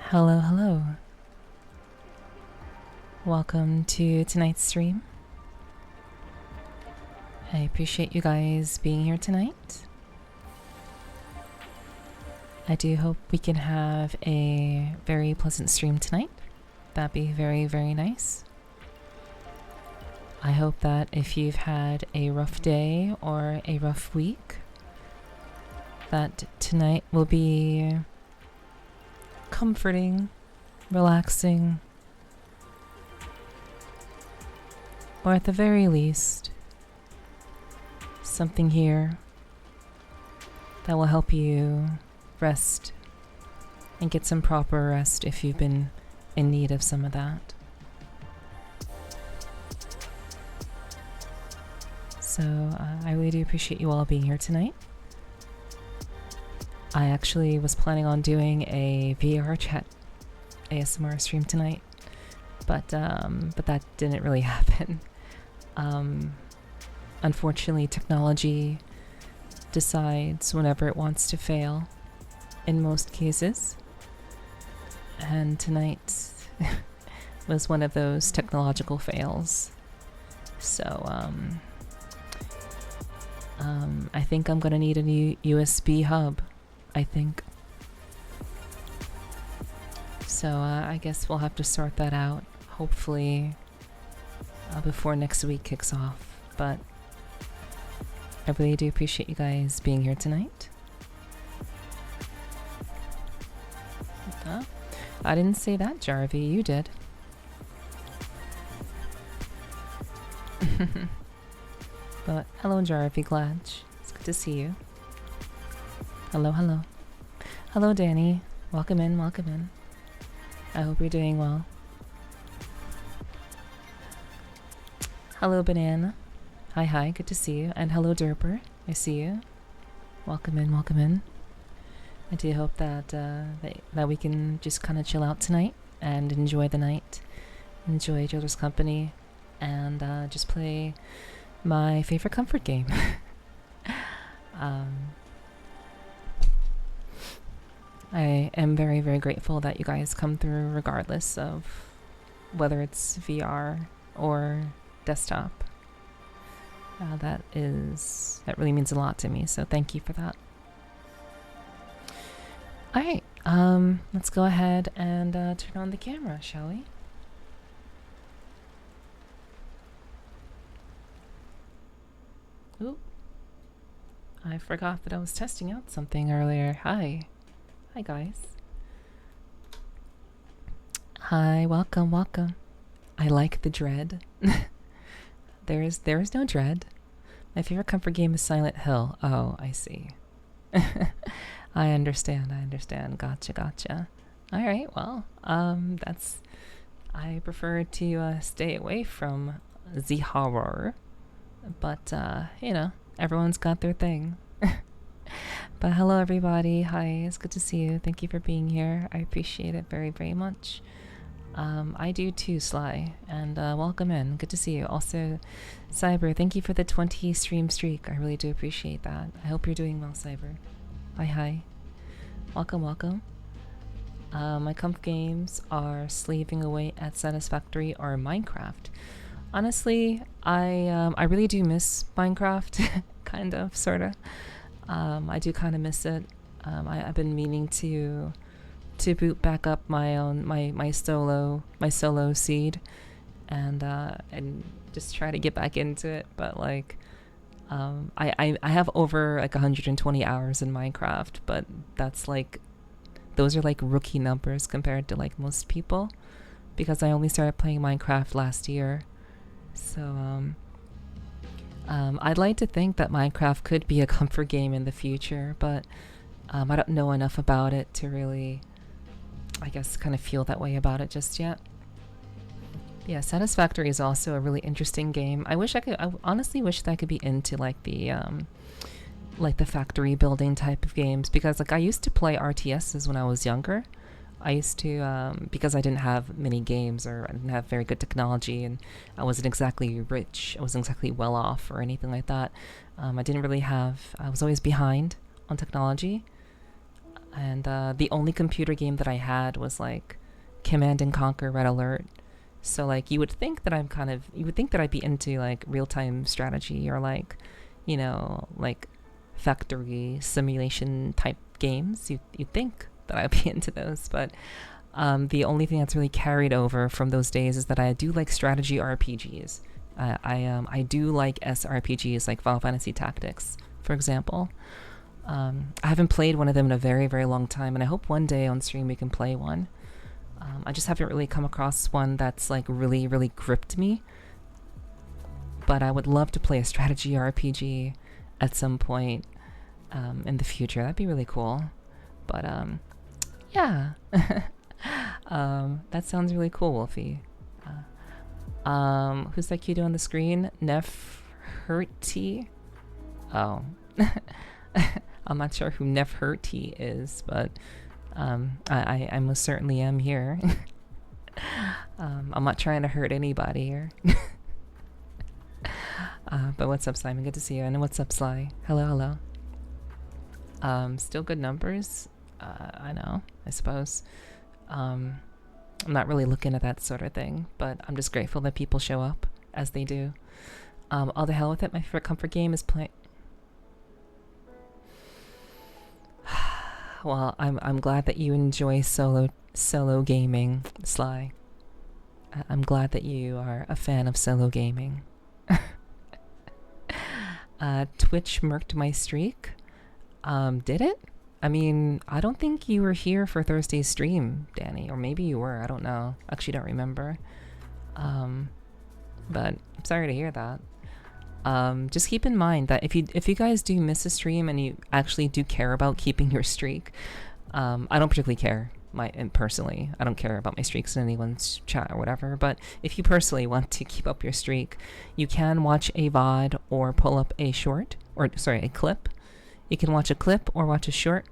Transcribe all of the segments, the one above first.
Hello, hello. Welcome to tonight's stream. I appreciate you guys being here tonight. I do hope we can have a very pleasant stream tonight. That'd be very, very nice. I hope that if you've had a rough day or a rough week, that tonight will be comforting, relaxing, or at the very least, something here that will help you rest and get some proper rest if you've been in need of some of that. So I really do appreciate you all being here tonight. I actually was planning on doing a VR chat ASMR stream tonight, but that didn't really happen. Unfortunately, technology decides whenever it wants to fail in most cases, and tonight was one of those technological fails. So I think I'm gonna need a new USB hub, I think. So I guess we'll have to sort that out, hopefully before next week kicks off. But I really do appreciate you guys being here tonight. I didn't say that, Jarvie, you did. But hello, Jarvie Gladge. It's good to see you. Hello, hello. Hello, Danny. Welcome in, welcome in. I hope you're doing well. Hello, Banana. Hi, hi, good to see you. And hello, Derper. I see you. Welcome in, welcome in. I do hope that that we can just kind of chill out tonight and enjoy the night, enjoy each other's company, and just play my favorite comfort game. I am very, very grateful that you guys come through regardless of whether it's VR or desktop. That really means a lot to me, so thank you for that. Alright, let's go ahead and turn on the camera, shall we? Ooh. I forgot that I was testing out something earlier. Hi. Hi, guys. Hi, welcome, welcome. I like the dread. There is no dread. My favorite comfort game is Silent Hill. Oh, I see. I understand. Gotcha, gotcha. Alright, well, I prefer to stay away from the horror. But, you know, everyone's got their thing. But hello, everybody. Hi, it's good to see you. Thank you for being here. I appreciate it very, very much. I do too, Sly. And welcome in. Good to see you. Also, Cyber, thank you for the 20 stream streak. I really do appreciate that. I hope you're doing well, Cyber. Hi, hi. Welcome, welcome. My comf games are Slaving Away at Satisfactory or Minecraft. Honestly, I really do miss Minecraft, kind of, sorta. I do kind of miss it. I've been meaning to boot back up my solo seed, and just try to get back into it. But like, I have over like 120 hours in Minecraft, but those are like rookie numbers compared to like most people, because I only started playing Minecraft last year. So I'd like to think that Minecraft could be a comfort game in the future, but I don't know enough about it to really, I guess, kind of feel that way about it just yet. Yeah, Satisfactory is also a really interesting game. I honestly wish that I could be into like the factory building type of games, because like I used to play RTSs when I was younger. I used to, because I didn't have many games, or I didn't have very good technology, and I wasn't exactly rich, I wasn't exactly well off or anything like that. I was always behind on technology. And the only computer game that I had was like Command and Conquer Red Alert. So like you would think that you would think that I'd be into like real-time strategy or like, you know, like factory simulation type games. You'd think that I'd be into those, but the only thing that's really carried over from those days is that I do like strategy RPGs. I do like SRPGs like Final Fantasy Tactics, for example. I haven't played one of them in a very, very long time, and I hope one day on stream we can play one. I just haven't really come across one that's like really, really gripped me. But I would love to play a strategy RPG at some point in the future. That'd be really cool. But yeah. That sounds really cool, Wolfie. Who's that cute on the screen? Nepherti? Oh. I'm not sure who Nepherti is, but I most certainly am here. I'm not trying to hurt anybody here. But what's up, Simon? Good to see you. And what's up, Sly? Hello, hello. Still good numbers? I know, I suppose. I'm not really looking at that sort of thing, but I'm just grateful that people show up as they do. All the hell with it. My favorite comfort game is playing. Well, I'm glad that you enjoy solo gaming, Sly. I'm glad that you are a fan of solo gaming. Twitch murked my streak. Did it? I mean, I don't think you were here for Thursday's stream, Danny, or maybe you were. I don't know. Actually, don't remember. But I'm sorry to hear that. Just keep in mind that if you guys do miss a stream and you actually do care about keeping your streak, I don't particularly care. Personally, I don't care about my streaks in anyone's chat or whatever. But if you personally want to keep up your streak, you can watch a VOD or pull up a short, or sorry, a clip. You can watch a clip or watch a short,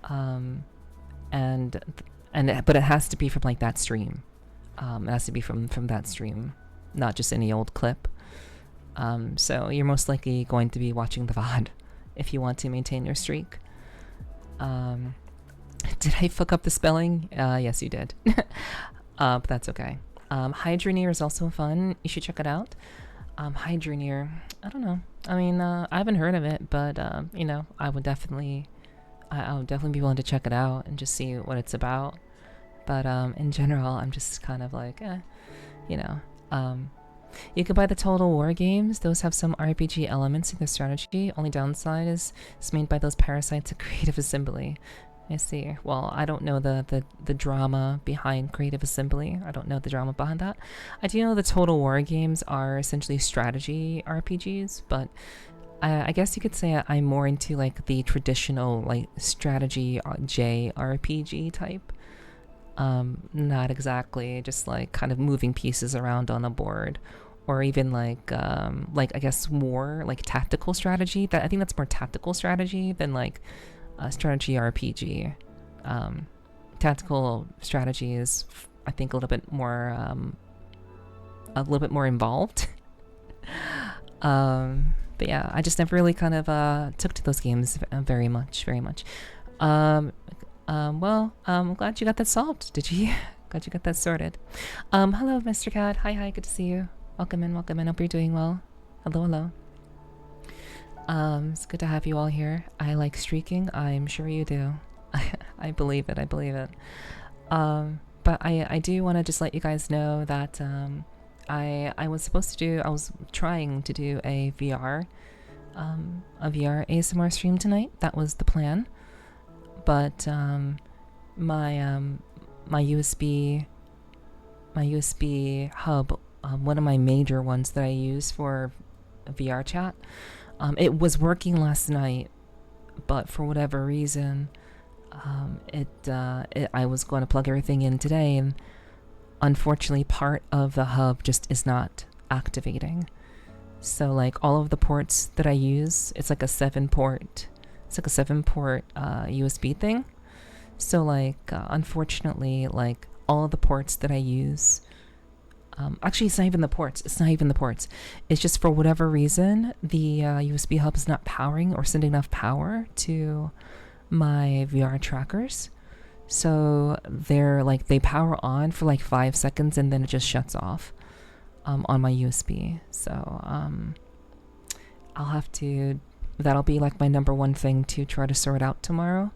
but it has to be from like that stream. It has to be from that stream, not just any old clip. So you're most likely going to be watching the VOD if you want to maintain your streak. Did I fuck up the spelling? Yes, you did. But that's okay. Hydroneer is also fun. You should check it out. Hydroneer, I don't know. I mean, I haven't heard of it, but you know, I would definitely be willing to check it out and just see what it's about. But in general, I'm just kind of like, you know. You can buy the Total War games. Those have some RPG elements in the strategy. Only downside is it's made by those parasites at Creative Assembly. I see. Well, I don't know the drama behind Creative Assembly. I don't know the drama behind that. I do know the Total War games are essentially strategy RPGs, but I guess you could say I'm more into like the traditional like strategy JRPG type. Not exactly just like kind of moving pieces around on a board, or even like I guess more like tactical strategy. That I think that's more tactical strategy than like strategy RPG. Tactical strategy is, I think, a little bit more involved. But yeah, I just never really kind of took to those games very much. Well, I'm glad you got that solved. Did you? Glad you got that sorted. Hello, Mr. Cat. Hi, good to see you. Welcome in. Hope you're doing well. Hello. It's good to have you all here. I like streaking. I'm sure you do. I believe it. But I do want to just let you guys know that I was trying to do a VR ASMR stream tonight. That was the plan. But my USB hub, one of my major ones that I use for VR chat, it was working last night, but for whatever reason, I was going to plug everything in today, and unfortunately part of the hub just is not activating. So like all of the ports that I use, it's like a 7-port USB thing. So like unfortunately, like all of the ports that I use, actually it's not even the ports. It's just for whatever reason the USB hub is not powering or sending enough power to my VR trackers. So they're like, they power on for like 5 seconds and then it just shuts off on my USB. So I'll have to, that'll be like my number one thing to try to sort out tomorrow.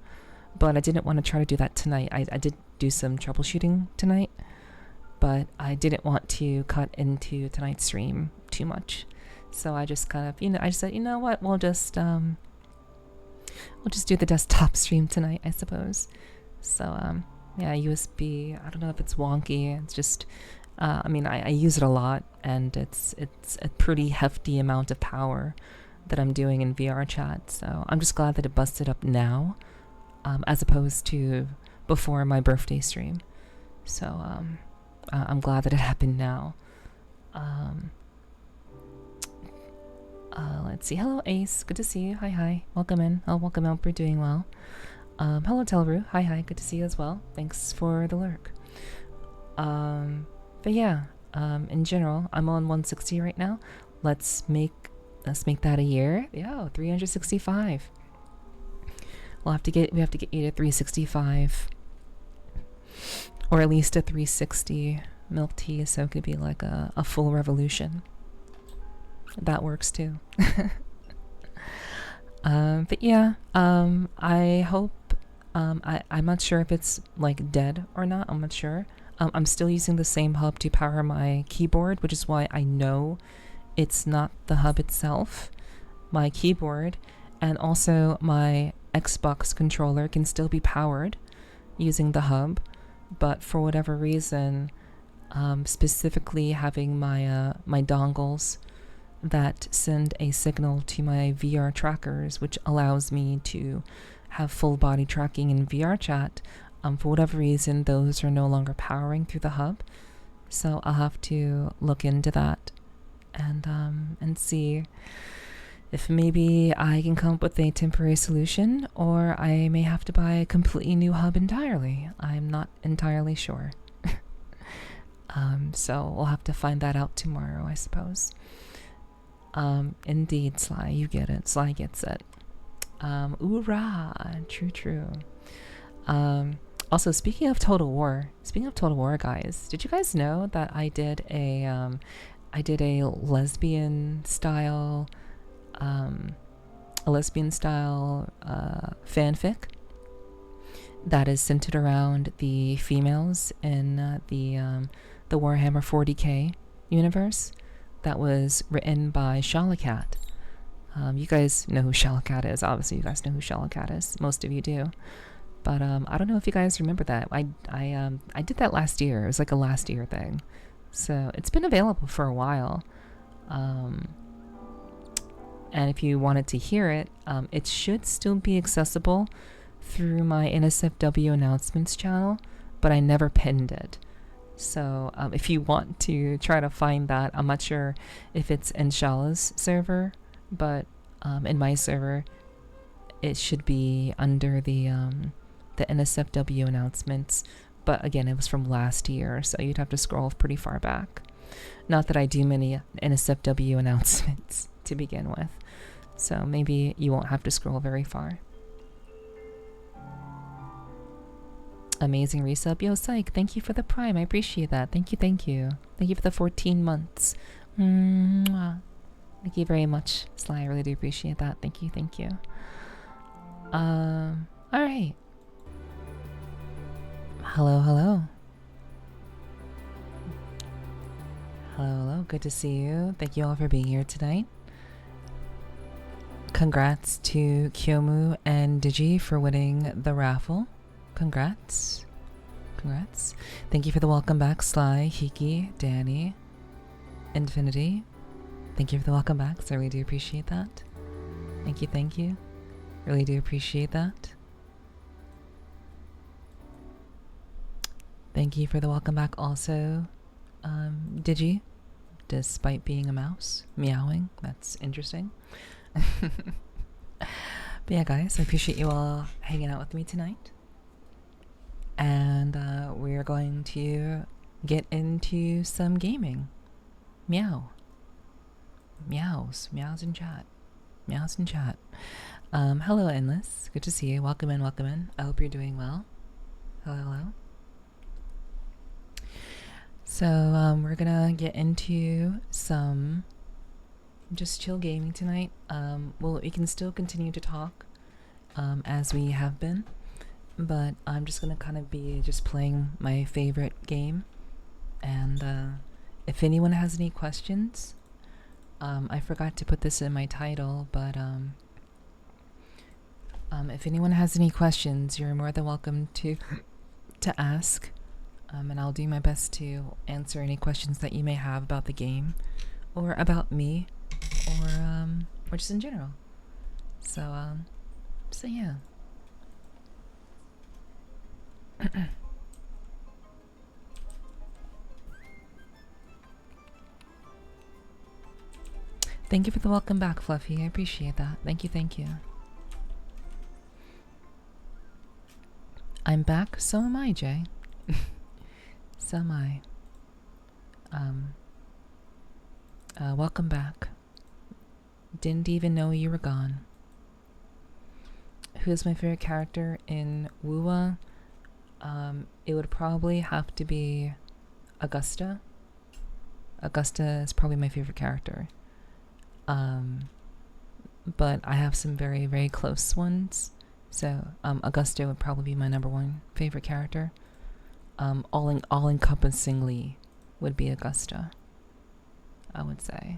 But I didn't want to try to do that tonight. I did do some troubleshooting tonight, but I didn't want to cut into tonight's stream too much. So I just kind of, I just said, you know what, we'll just do the desktop stream tonight, I suppose. So yeah, USB, I don't know if it's wonky. It's just, I mean, I use it a lot, and it's a pretty hefty amount of power that I'm doing in VR chat. So I'm just glad that it busted up now, as opposed to before my birthday stream. So I'm glad that it happened now. Let's see. Hello, Ace. Good to see you. Hi. Welcome in. Oh, welcome out. We're doing well. Hello, Telru. Hi. Good to see you as well. Thanks for the lurk. But yeah, in general, I'm on 160 right now. Let's make that a year. Yeah, 365. We have to get you to 365, or at least a 360 milk tea, so it could be like a full revolution. That works too. But yeah, I hope, I'm not sure if it's like dead or not. I'm not sure. I'm still using the same hub to power my keyboard, which is why I know it's not the hub itself. My keyboard and also my Xbox controller can still be powered using the hub, but for whatever reason, specifically having my my dongles that send a signal to my VR trackers, which allows me to have full body tracking in VR chat, for whatever reason, those are no longer powering through the hub. So I'll have to look into that and see if maybe I can come up with a temporary solution, or I may have to buy a completely new hub entirely. I'm not entirely sure. So we'll have to find that out tomorrow, I suppose. Indeed, Sly, you get it. Sly gets it. Oorah! True. Also, speaking of Total War, guys, did you guys know that I did a lesbian style fanfic that is centered around the females in the Warhammer 40k universe, that was written by Schala. You guys know who Schala is. Obviously, you guys know who Schala is. Most of you do. But I don't know if you guys remember that. I did that last year. It was like a last year thing. So it's been available for a while. And if you wanted to hear it, it should still be accessible through my NSFW announcements channel, but I never pinned it. So if you want to try to find that, I'm not sure if it's in Shala's server, but in my server, it should be under the NSFW announcements. But again, it was from last year, so you'd have to scroll pretty far back. Not that I do many NSFW announcements to begin with, so maybe you won't have to scroll very far. Amazing resub. Yo, Psych, thank you for the prime. I appreciate that. Thank you. Thank you for the 14 months. Mwah. Thank you very much, Sly. I really do appreciate that. Thank you. Alright. Hello. Good to see you. Thank you all for being here tonight. Congrats to Kyomu and Digi for winning the raffle. Congrats. Thank you for the welcome back, Sly, Hiki, Danny, Infinity. Thank you for the welcome back. I really do appreciate that. Thank you. Really do appreciate that. Thank you for the welcome back also, Digi, despite being a mouse, meowing. That's interesting. But yeah, guys, I appreciate you all hanging out with me tonight. And we're going to get into some gaming. Meows in chat. Hello, Endless. Good to see you. Welcome in, welcome in. I hope you're doing well. Hello, hello. So, we're gonna get into some just chill gaming tonight. Well, we can still continue to talk, as we have been, but I'm just gonna kind of be just playing my favorite game. And, if anyone has any questions, I forgot to put this in my title, but, if anyone has any questions, you're more than welcome to ask, and I'll do my best to answer any questions that you may have about the game, or about me, or just in general. So yeah. Thank you for the welcome back, Fluffy. I appreciate that. Thank you, thank you. I'm back, so am I, Jay. So am I. Welcome back. Didn't even know you were gone. Who's my favorite character in Wuwa? It would probably have to be Augusta. Augusta is probably my favorite character. But I have some very, very close ones. So, Augusta would probably be my #1 favorite character. All-encompassingly would be Augusta, I would say.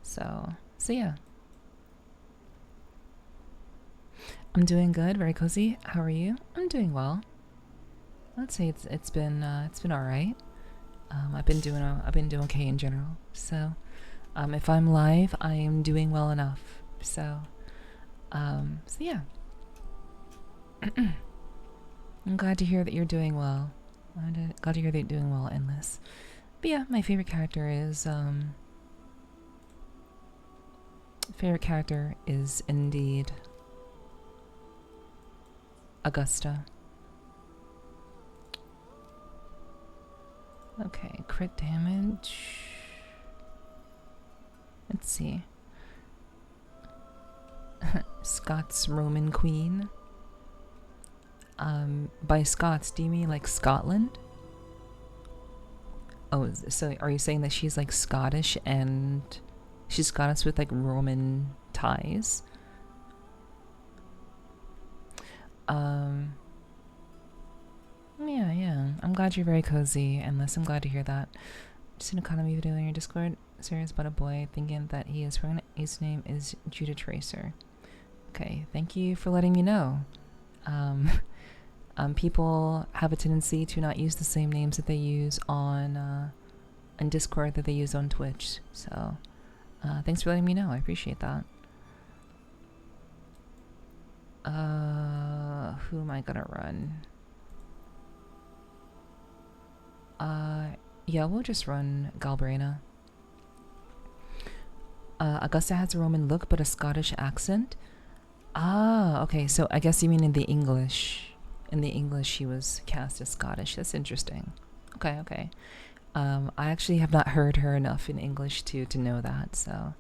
So yeah. I'm doing good, very cozy. How are you? I'm doing well. I'd say it's been all right. I've been doing okay in general. So, if I'm live, I am doing well enough. So yeah. I'm glad to hear that you're doing well. Glad to hear that you're doing well, Endless. But yeah, my favorite character is indeed Augusta. Okay, crit damage. Let's see. Scots Roman Queen. By Scots, do you mean like Scotland? Oh, so are you saying that she's like Scottish and she's Scottish with like Roman ties? Yeah. I'm glad you're very cozy, Endless. I'm glad to hear that. Just an economy video in your Discord. Serious about a boy thinking that he is pregnant. His name is Judah Tracer. Okay, thank you for letting me know. People have a tendency to not use the same names that they use on Discord that they use on Twitch. So, thanks for letting me know. I appreciate that. Who am I gonna run? Yeah, we'll just run Galbraina. Augusta has a Roman look but a Scottish accent. Ah, okay, so I guess you mean in the English. In the English, she was cast as Scottish. That's interesting. Okay. I actually have not heard her enough in English to know that, so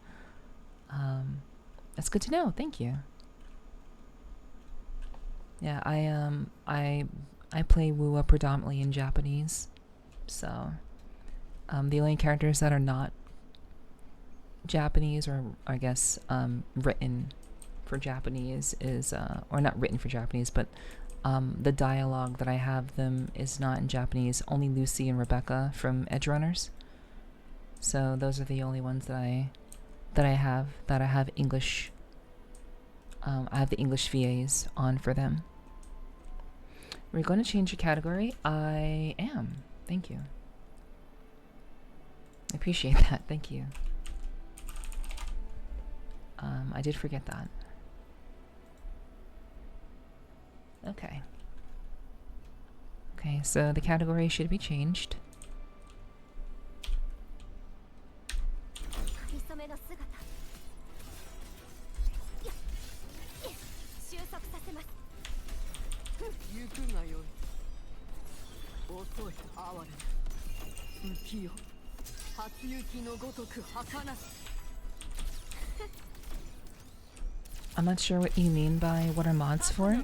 that's good to know. Thank you. Yeah, I play Wuwa predominantly in Japanese, so the only characters that are not Japanese, or I guess written for Japanese, is or not written for Japanese, but the dialogue that I have them is not in Japanese. Only Lucy and Rebecca from Edgerunners. So those are the only ones that I have English. I have the English VAs on for them. We're going to change your category. I am. Thank you. I appreciate that. Thank you. I did forget that. Okay. Okay, so the category should be changed. I'm not sure what you mean by what are mods for.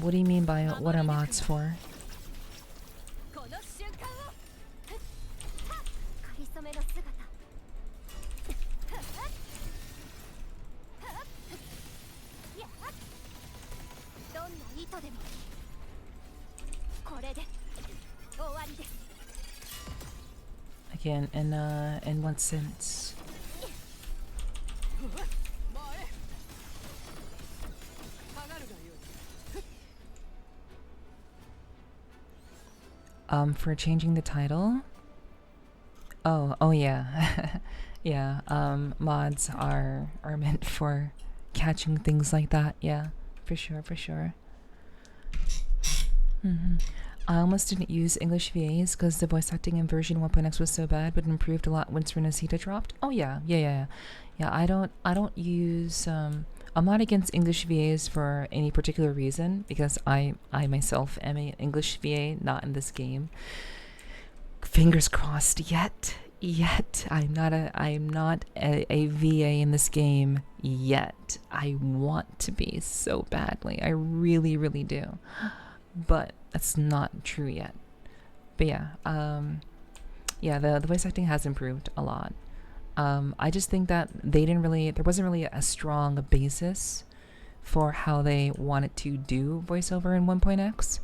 What do you mean by what are mods for? Again, in what sense? For changing the title? Oh yeah. Yeah, mods are meant for catching things like that. Yeah, for sure, for sure. I almost didn't use English VAs because the voice acting in version 1.x was so bad, but improved a lot once Renacita dropped. Oh yeah. Yeah, I don't use I'm not against English VAs for any particular reason because I myself am an English VA, not in this game. Fingers crossed yet. I'm not a VA in this game yet. I want to be so badly. I really, really do. But that's not true yet. But yeah, yeah, the voice acting has improved a lot. I just think that there wasn't really a strong basis for how they wanted to do voiceover in 1.x.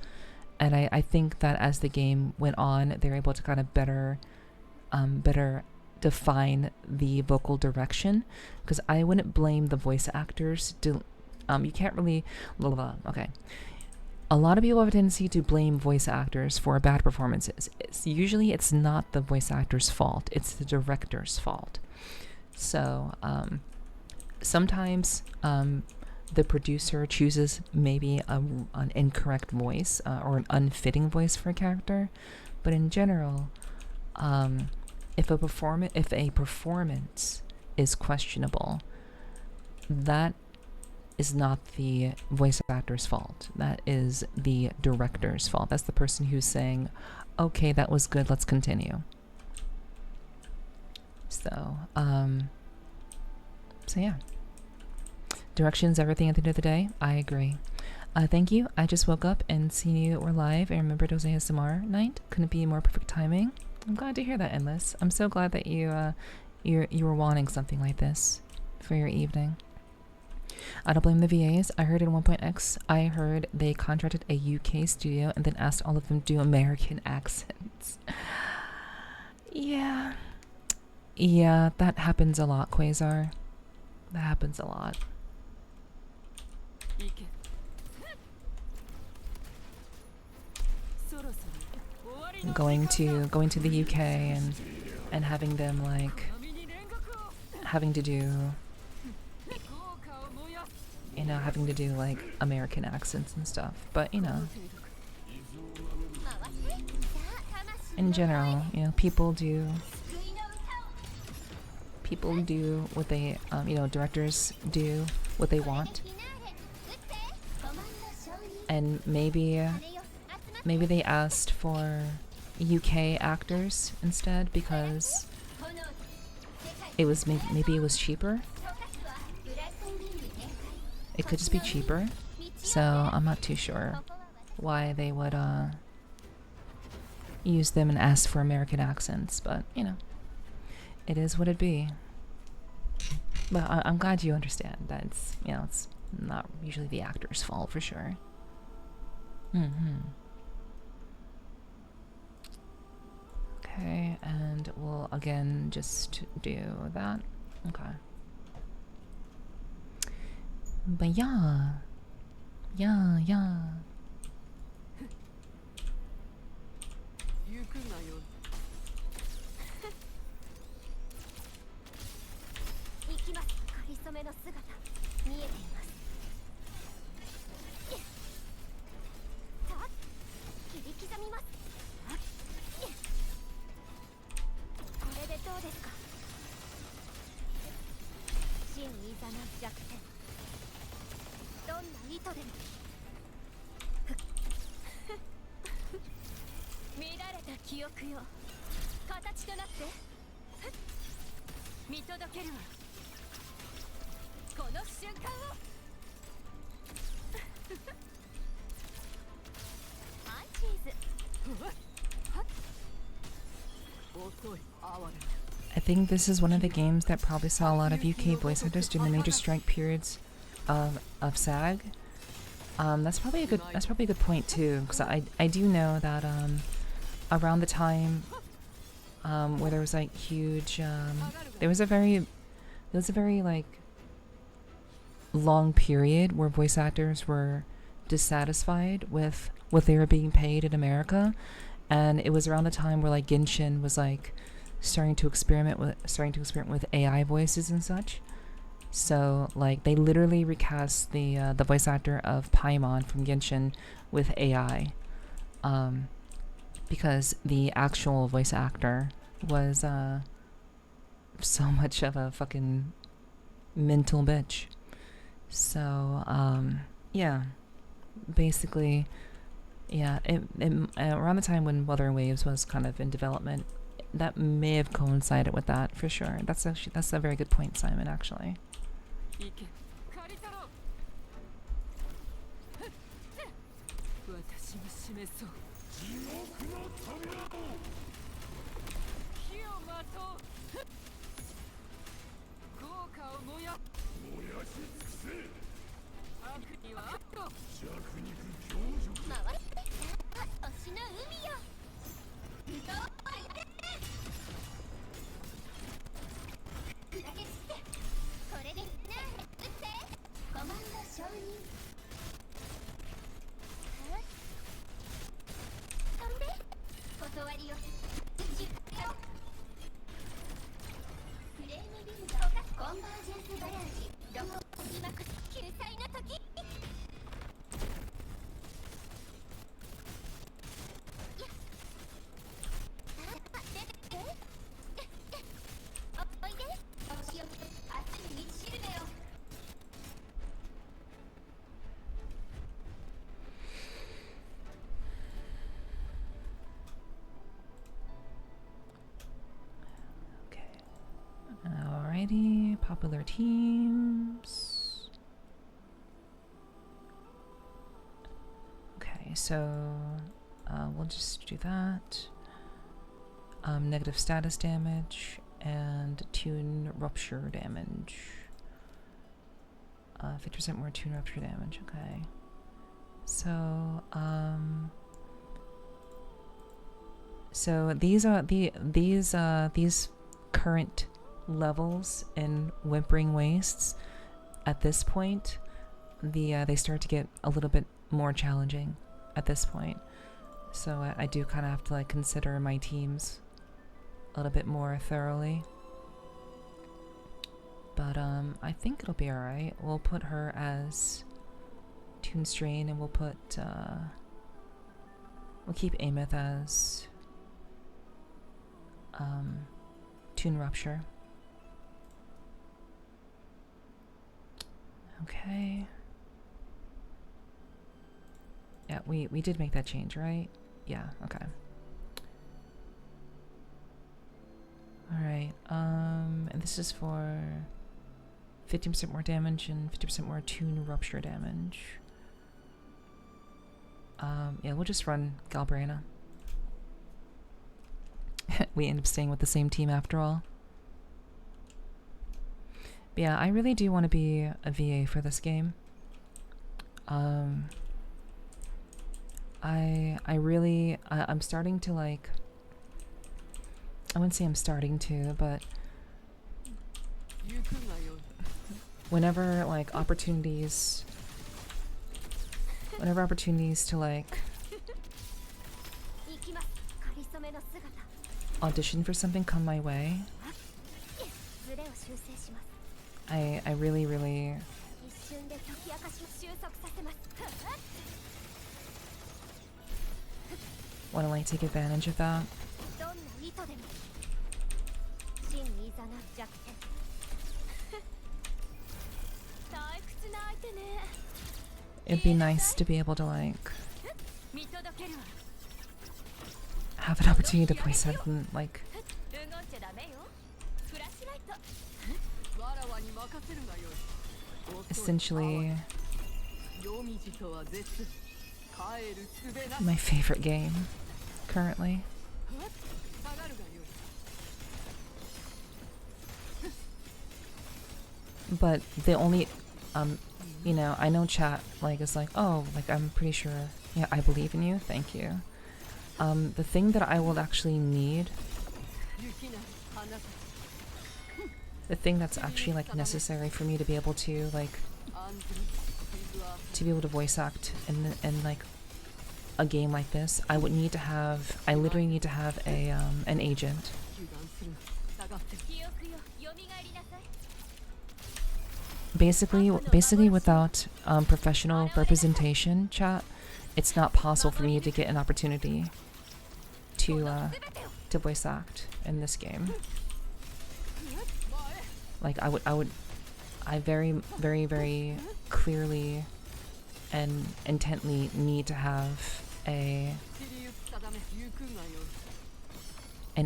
And I think that as the game went on, they're able to kind of better define the vocal direction. Because I wouldn't blame the voice actors. You can't really... Okay. A lot of people have a tendency to blame voice actors for bad performances. Usually it's not the voice actor's fault, it's the director's fault. So sometimes the producer chooses maybe an incorrect voice or an unfitting voice for a character. But in general, if a performance is questionable, that is not the voice actor's fault. That is the director's fault. That's the person who's saying, okay, that was good, let's continue. So yeah. Direction's everything at the end of the day. I agree. Thank you. I just woke up and seen you were live. I remembered it was ASMR night. Couldn't be more perfect timing. I'm glad to hear that, Endless. I'm so glad that you were wanting something like this for your evening. I don't blame the VAs. I heard in 1.x, I heard they contracted a UK studio and then asked all of them to do American accents. Yeah. Yeah, that happens a lot, Quasar. That happens a lot. Going to the UK and having them like having to do like American accents and stuff. But in general, people do what they directors do what they want. And maybe they asked for UK actors instead because it was maybe it was cheaper. It could just be cheaper. So I'm not too sure why they would use them and ask for American accents, but it is what it be. But I'm glad you understand that it's not usually the actor's fault for sure. Okay, and we'll again just do that. Okay. But yeah. I think this is one of the games that probably saw a lot of UK voice actors during the major strike periods of SAG. That's probably a good point too, because I do know that around the time where there was like huge there was a very like long period where voice actors were dissatisfied with what they were being paid in America, and it was around the time where like Genshin was like starting to experiment with AI voices and such. So like they literally recast the voice actor of Paimon from Genshin with AI, because the actual voice actor was so much of a fucking mental bitch. So yeah, basically, yeah. Around the time when Wuthering Waves was kind of in development, that may have coincided with that for sure. That's a very good point, Simon. Actually. Alrighty, popular teams. Okay, so we'll just do that. Negative status damage and tune rupture damage. 50% more tune rupture damage. Okay. So so these are these current levels in Whimpering Wastes. At this point, they start to get a little bit more challenging at this point. So I do kind of have to like consider my teams a little bit more thoroughly. But I think it'll be alright. We'll put her as Tune Strain, and we'll put we'll keep Ameth as Tune Rupture. Okay. Yeah, we did make that change, right? Yeah, okay. Alright, and this is for 15% more damage and 50% more tune rupture damage. Yeah, we'll just run Galbrana. We end up staying with the same team after all. But yeah, I really do want to be a VA for this game. I'm starting to like, I wouldn't say I'm starting to, but whenever like opportunities to like audition for something come my way, I really want to like take advantage of that. It'd be nice to be able to like have an opportunity to voice act and like essentially my favorite game currently. But the only, you know, I know chat, like, is like, oh, like, I'm pretty sure, yeah, I believe in you, thank you. The thing that I will actually need, the thing that's actually, like, necessary for me to be able to, like, to be able to voice act in like, a game like this, I would need to have, I literally need to have a, an agent. Basically without professional representation, chat, it's not possible for me to get an opportunity to voice act in this game. Like I very clearly and intently need to have an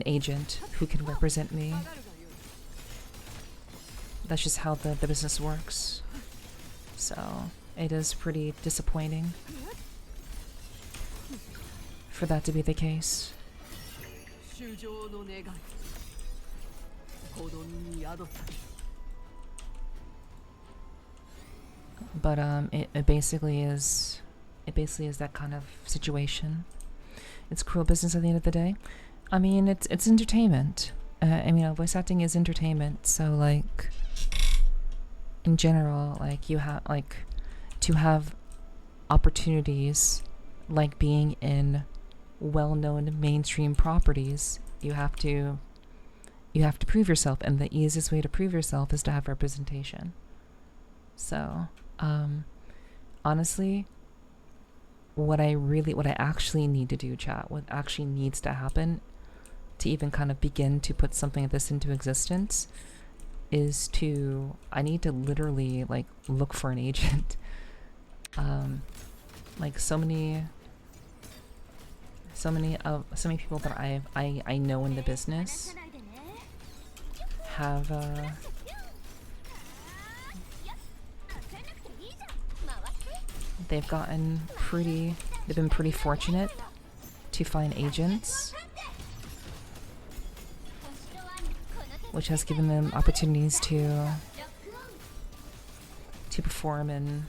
agent who can represent me. That's just how the business works. So it is pretty disappointing for that to be the case. But it basically is that kind of situation. It's cruel business at the end of the day. I mean, it's entertainment. I mean, voice acting is entertainment, so like in general, like you have like to have opportunities like being in well-known mainstream properties, you have to prove yourself, and the easiest way to prove yourself is to have representation. So, honestly, what I actually need to do, chat, what actually needs to happen to even kind of begin to put something like this into existence is I need to literally like look for an agent. Like so many people that I know in the business have they've been pretty fortunate to find agents, which has given them opportunities to perform in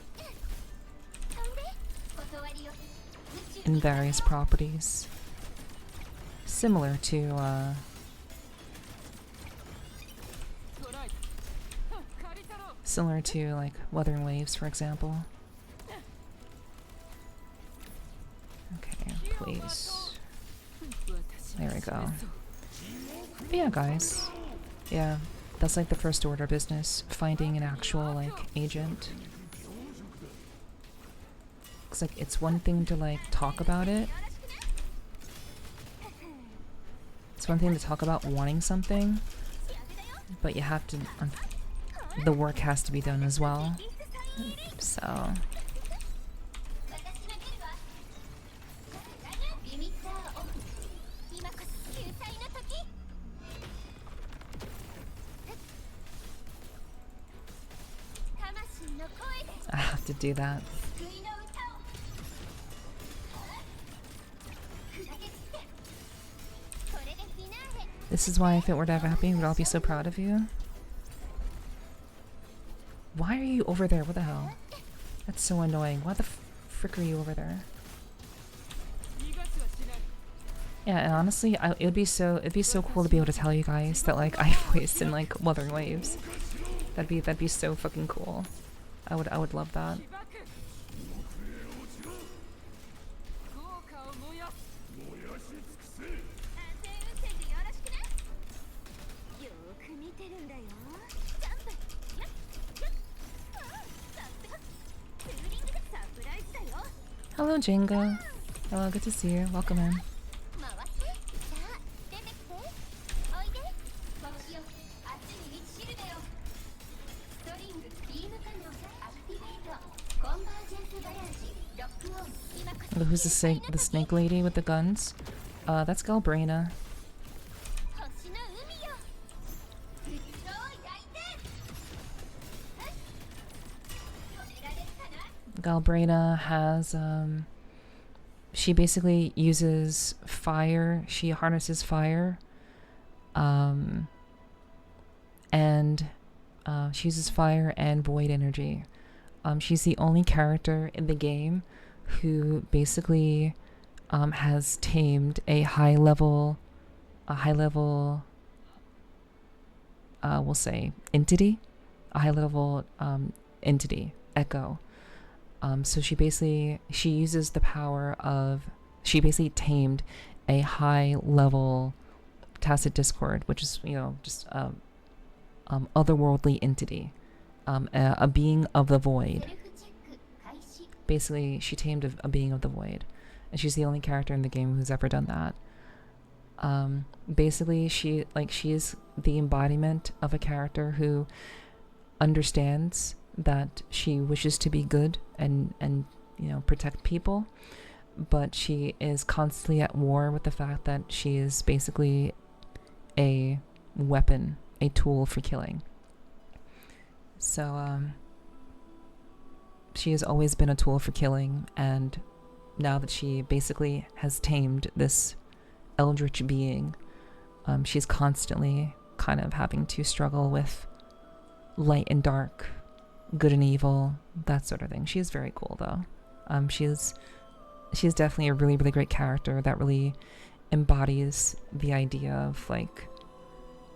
various properties, similar to like Wuthering Waves, for example. Okay, please. There we go. But yeah, guys. Yeah, that's like the first order business, finding an actual like agent. It's like it's one thing to like talk about it. It's one thing to talk about wanting something, but you have to the work has to be done as well. So I have to do that. This is why if it were to ever happen, we'd all be so proud of you. Why are you over there? What the hell? That's so annoying. Why the frick are you over there? Yeah, and honestly, it'd be so cool to be able to tell you guys that like I voiced in like Wuthering Waves. That'd be so fucking cool. I would love that. Hello, Jenga. Hello, good to see you. Welcome in. Who's the snake lady with the guns? That's Galbraina. Galbraina has she basically uses fire. She harnesses fire, and she uses fire and void energy. She's the only character in the game who basically has tamed a high level, we'll say entity, a high level entity, Echo. So she uses the power of, she basically tamed a high level tacit discord, which is, just otherworldly entity, a being of the void. Basically, she tamed a being of the void, and she's the only character in the game who's ever done that. Basically, she is the embodiment of a character who understands that she wishes to be good and protect people, but she is constantly at war with the fact that she is basically a weapon, a tool for killing. So she has always been a tool for killing, and now that she basically has tamed this eldritch being, she's constantly kind of having to struggle with light and dark, good and evil, that sort of thing. She is very cool, though. She's definitely a really, really great character that really embodies the idea of like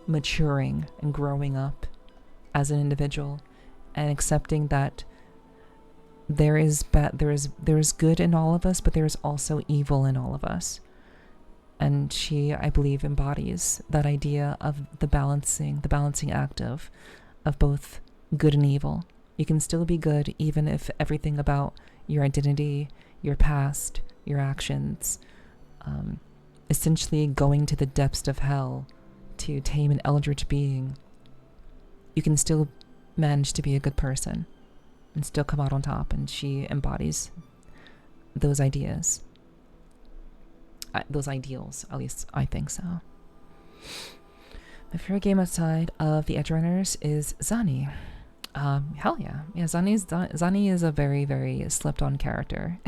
maturing and growing up as an individual, and accepting that there is good in all of us, but there is also evil in all of us. And she, I believe, embodies that idea of the balancing act of both good and evil. You can still be good even if everything about your identity, your past, your actions, essentially going to the depths of hell to tame an eldritch being, you can still manage to be a good person and still come out on top. And she embodies those ideas. Those ideals, at least I think so. My favorite game outside of the Edge Runners is Zani. Hell yeah. Yeah, Zani is a very, very slept-on character.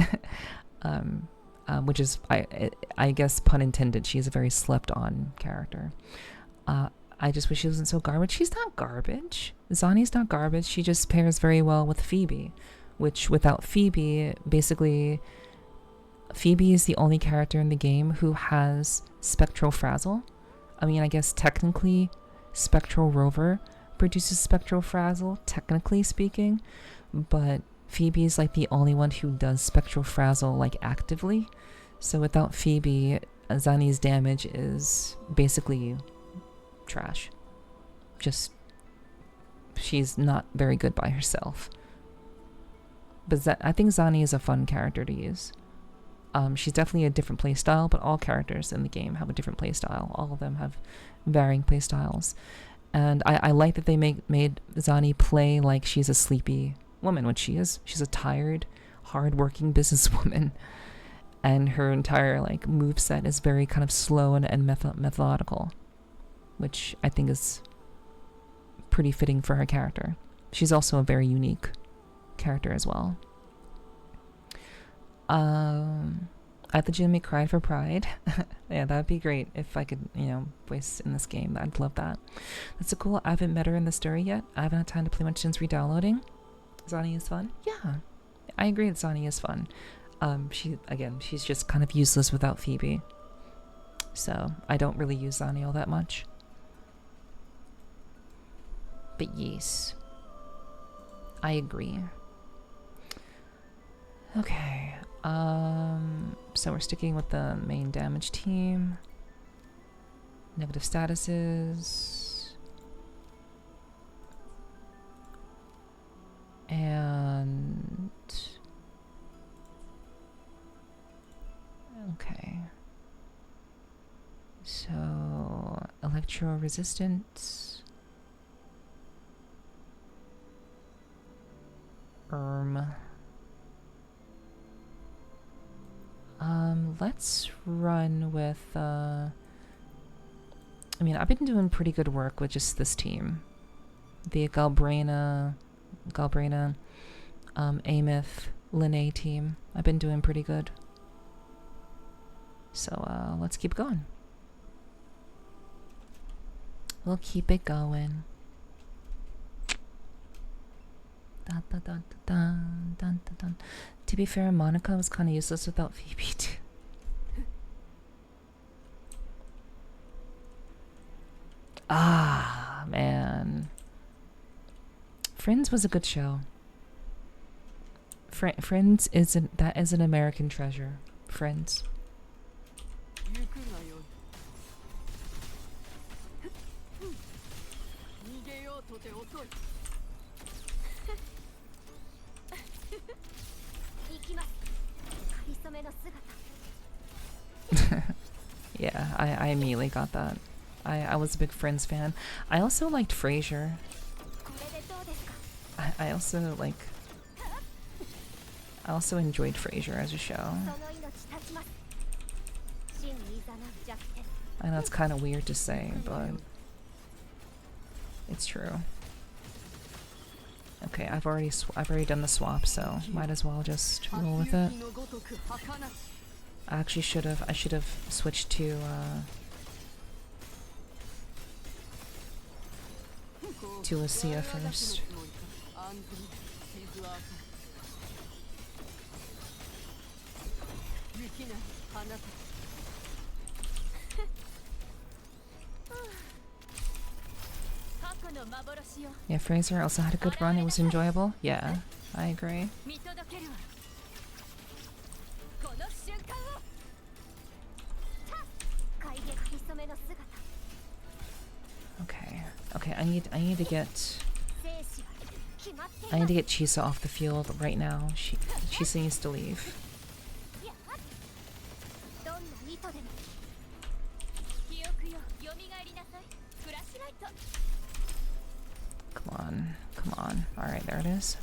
Which is, I guess, pun intended, she's a very slept-on character. I just wish she wasn't so garbage. She's not garbage. Zani's not garbage. She just pairs very well with Phoebe, which without Phoebe, basically, Phoebe is the only character in the game who has Spectral Frazzle. I mean, I guess technically Spectral Rover produces Spectral Frazzle, technically speaking, but Phoebe is like the only one who does Spectral Frazzle like actively. So without Phoebe, Zani's damage is basically trash. Just, she's not very good by herself. But I think Zani is a fun character to use. She's definitely a different playstyle, but all characters in the game have a different playstyle. All of them have varying playstyles. And I like that they made Zani play like she's a sleepy woman, which she is. She's a tired, hard-working businesswoman. And her entire like moveset is very kind of slow and methodical, which I think is pretty fitting for her character. She's also a very unique character as well. I legitimately cried for Pride. Yeah, that'd be great if I could, voice in this game. I'd love that. That's so cool. I haven't met her in the story yet. I haven't had time to play much since re-downloading. Zani is fun. Yeah, I agree that Zani is fun. She's just kind of useless without Phoebe. So I don't really use Zani all that much. But yes, I agree. Okay. So we're sticking with the main damage team. Negative statuses. And okay. So electro resistance. Let's run with, I mean, I've been doing pretty good work with just this team. The Galbraina, Amith, Linnae team. I've been doing pretty good. So let's keep going. We'll keep it going. Dun, dun, dun, dun, dun, dun, dun. To be fair, Monica was kind of useless without Phoebe too. Ah, man. Friends was a good show. Friends isn't, that is an American treasure. Friends. Yeah, I immediately got that. I was a big Friends fan. I also liked Frasier. I also like... I also enjoyed Frasier as a show. I know it's kind of weird to say, but it's true. Okay, I've already done the swap, so might as well just roll with it. I actually should have switched to Lucia first. Yeah, Fraser also had a good run. It was enjoyable. Yeah, I agree. Okay, I need to get Chisa off the field right now. Chisa needs to leave. Come on. Alright, there it is.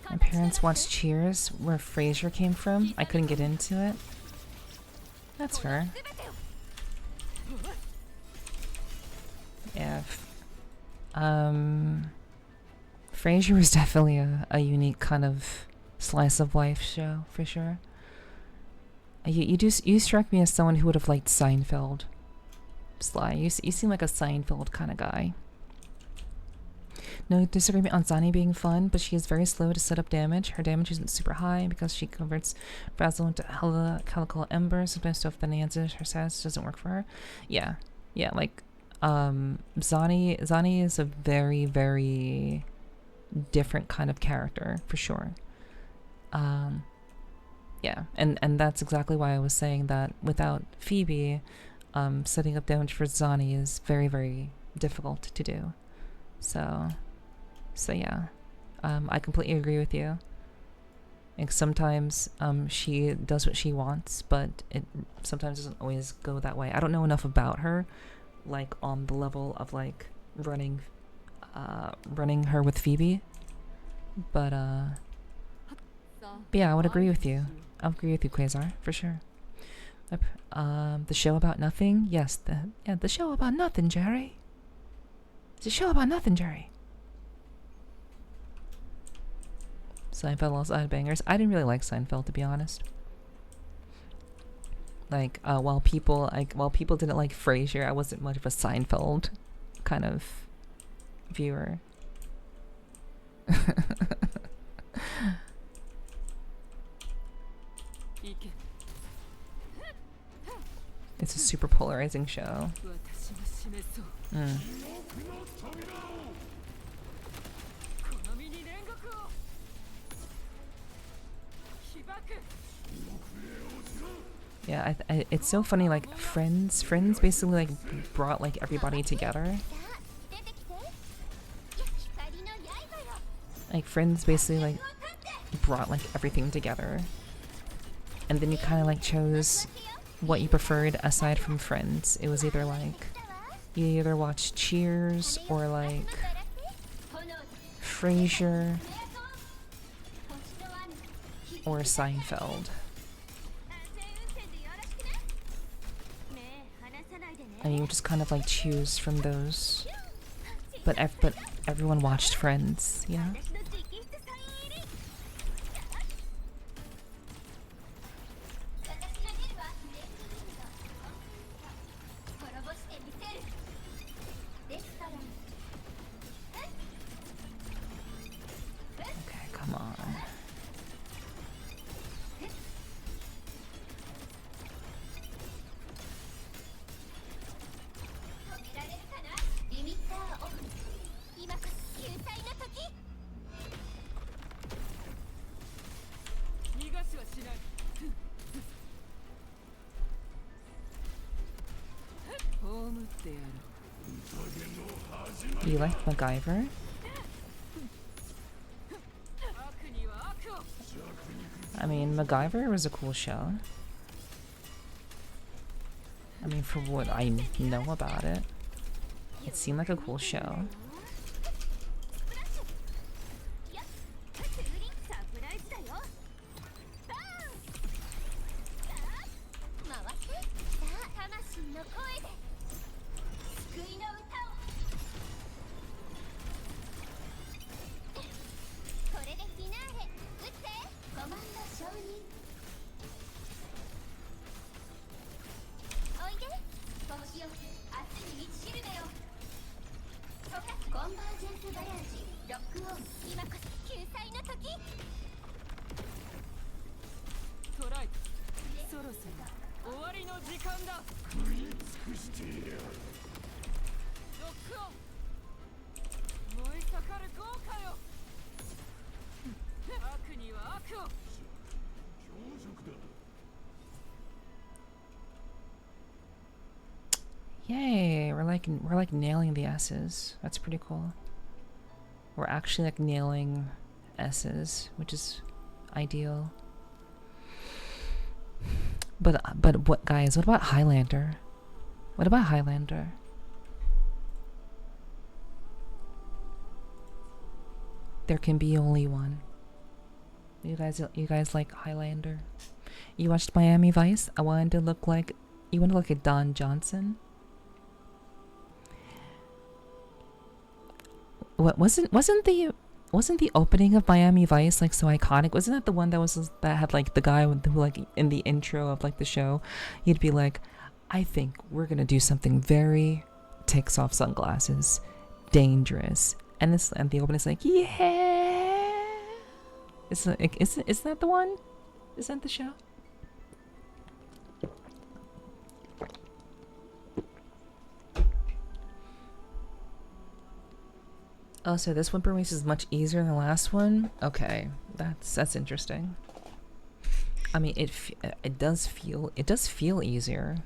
My parents watched Cheers, where Frasier came from. I couldn't get into it. That's fair. Yeah. Frasier was definitely a unique kind of slice of life show, for sure. You struck me as someone who would have liked Seinfeld. Sly, you seem like a Seinfeld kind of guy. No disagreement on Zani being fun, but she is very slow to set up damage. Her damage isn't super high because she converts Frazzle into helical ember. Sometimes to finances, her status doesn't work for her. Yeah, like Zani is a very, very different kind of character for sure. Yeah, and that's exactly why I was saying that without Phoebe, setting up damage for Zani is very, very difficult to do. So yeah, I completely agree with you. Like sometimes she does what she wants, but it sometimes doesn't always go that way. I don't know enough about her, like on the level of like running her with Phoebe, but yeah, I would agree with you. I'll agree with you, Quasar, for sure. The show about nothing? Yes, the show about nothing, Jerry. It's a show about nothing, Jerry. Seinfeld also had bangers. I didn't really like Seinfeld, to be honest. Like, while people didn't like Frasier, I wasn't much of a Seinfeld kind of viewer. It's a super polarizing show. Yeah, it's so funny, like, Friends basically, like, brought, like, everybody together. Like, Friends basically, like, brought, like, everything together. And then you kind of, like, chose what you preferred aside from Friends. It was either, like, you either watched Cheers or, like, Frasier or Seinfeld. And you just kind of like choose from those. But everyone watched Friends, yeah? Okay, come on. You like MacGyver? I mean, MacGyver was a cool show. I mean, for what I know about it, it seemed like a cool show. Yay, we're like nailing the S's. That's pretty cool. We're actually like nailing S's, which is ideal. But what, guys, what about Highlander? What about Highlander? There can be only one. You guys like Highlander? You watched Miami Vice? You want to look like a Don Johnson? What wasn't the opening of Miami Vice like so iconic? Wasn't that the one that had like the guy who like in the intro of like the show, he'd be like, I think we're gonna do something very, takes off sunglasses, dangerous, and the opening is like, yeah. Isn't that the one? Is that the show? Oh, so this Whimper race is much easier than the last one? Okay, that's interesting. I mean, it does feel easier.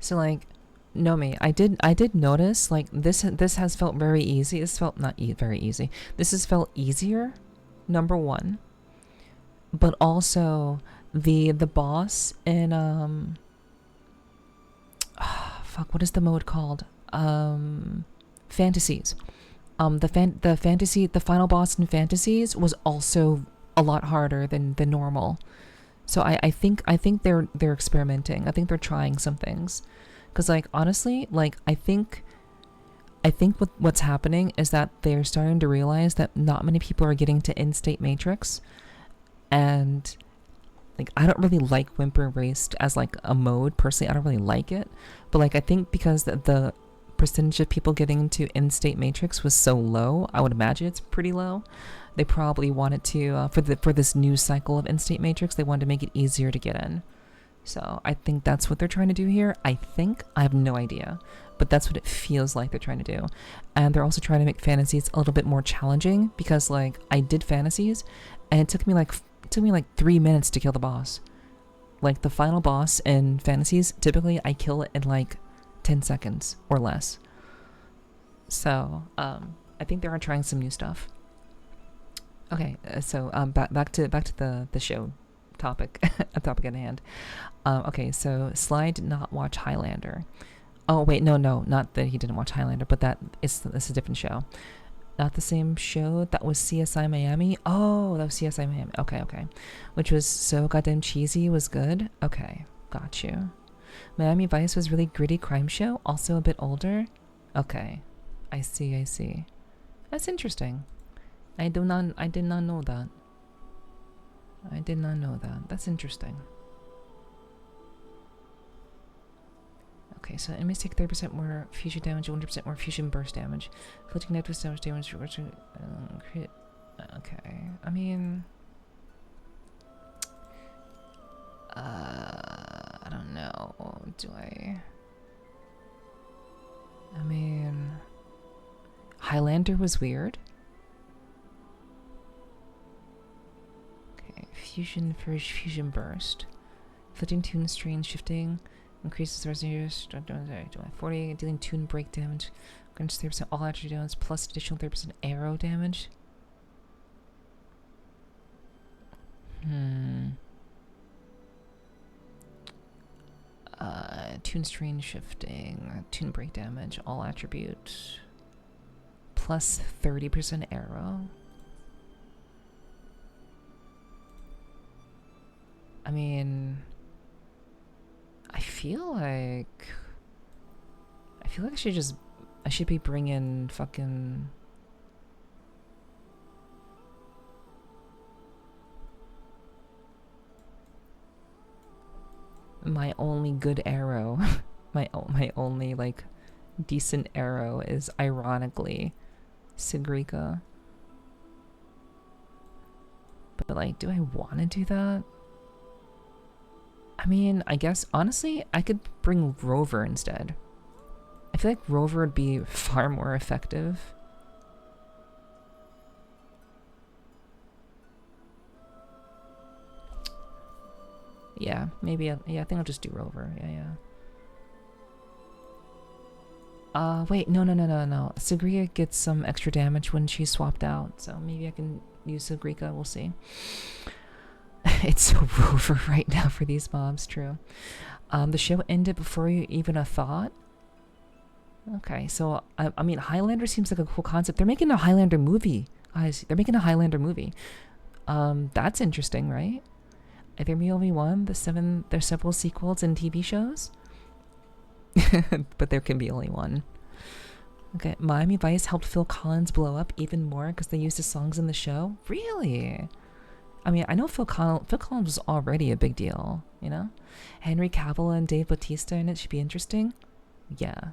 So like, Nomi, I did notice like this has felt very easy. This felt not very easy. This has felt easier, number one. But also the boss in fuck, what is the mode called? Fantasies. The final boss in Fantasies was also a lot harder than normal. So I think they're experimenting. I think they're trying some things. Cause like honestly, like I think what's happening is that they're starting to realize that not many people are getting to in-state matrix, and like I don't really like Whimper Raced as like a mode personally. I don't really like it, but like I think because the percentage of people getting to in-state matrix was so low, I would imagine it's pretty low. They probably wanted to for this new cycle of in-state matrix, they wanted to make it easier to get in. So I think that's what they're trying to do here. I have no idea, but that's what it feels like they're trying to do. And they're also trying to make Fantasies a little bit more challenging, because like I did Fantasies and it took me like took me like 3 minutes to kill the boss. Like the final boss in fantasies, typically I kill it in like 10 seconds or less. So I think they are trying some new stuff. Okay, so back to the show topic, topic at hand. Okay, so Sly did not watch Highlander. Oh wait, no, not that he didn't watch Highlander, but it's a different show. Not the same show. That was CSI Miami. Oh, that was CSI Miami. Okay. Which was so goddamn cheesy. Was good. Okay, got you. Miami Vice was really gritty crime show. Also a bit older. Okay, I see. That's interesting. I did not know that. That's interesting. Okay, so enemies take 30% more fusion damage, 100% more fusion burst damage. Inflicting net damage. Crit. Okay, I mean, I don't know. Do I? I mean, Highlander was weird. Okay, fusion burst. Inflicting tune strain shifting. Increases the resonance 40, dealing tune break damage. Grants 30% all attribute damage plus additional 30% arrow damage. Tune strain shifting, tune break damage, all attribute plus 30% arrow. I mean, I feel like I should be bringing fucking my only good arrow. my only like decent arrow is ironically Sigrika. But like, do I want to do that? I mean, I guess honestly I could bring Rover instead. I feel like Rover would be far more effective. Yeah, maybe. I think I'll just do Rover. Yeah. Wait, no. Sigrika gets some extra damage when she's swapped out, so maybe I can use Sigrika. We'll see. It's so Rover right now for these mobs. True. The show ended before you even a thought. Okay, so I mean, Highlander seems like a cool concept. They're making a Highlander movie, guys. They're making a Highlander movie. That's interesting, right? I think we only one. There's several sequels and TV shows, but there can be only one. Okay, Miami Vice helped Phil Collins blow up even more because they used his songs in the show. Really? I mean, I know Phil Collins was already a big deal, you know? Henry Cavill and Dave Bautista in it should be interesting. Yeah.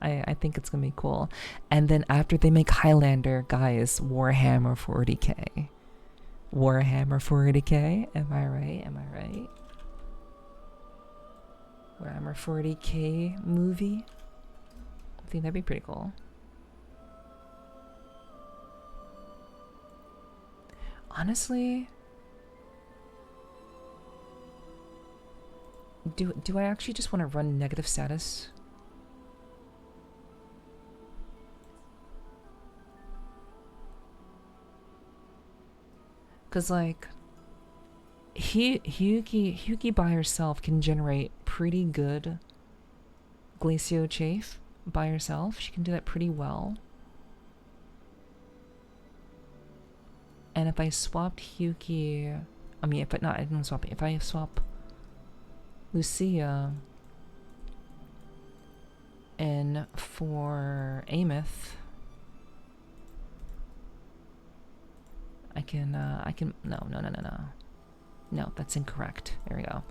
I think it's gonna be cool. And then after they make Highlander, guys, Warhammer 40k. Warhammer 40k? Am I right? Warhammer 40k movie? I think that'd be pretty cool. Honestly, do I actually just want to run negative status? Cause like Hyuki by herself can generate pretty good Glacio Chafe by herself. She can do that pretty well. And if I swapped Hyuki, I mean, I didn't swap it. If I swap Lucia in for Ameth, I can, no, that's incorrect. There we go.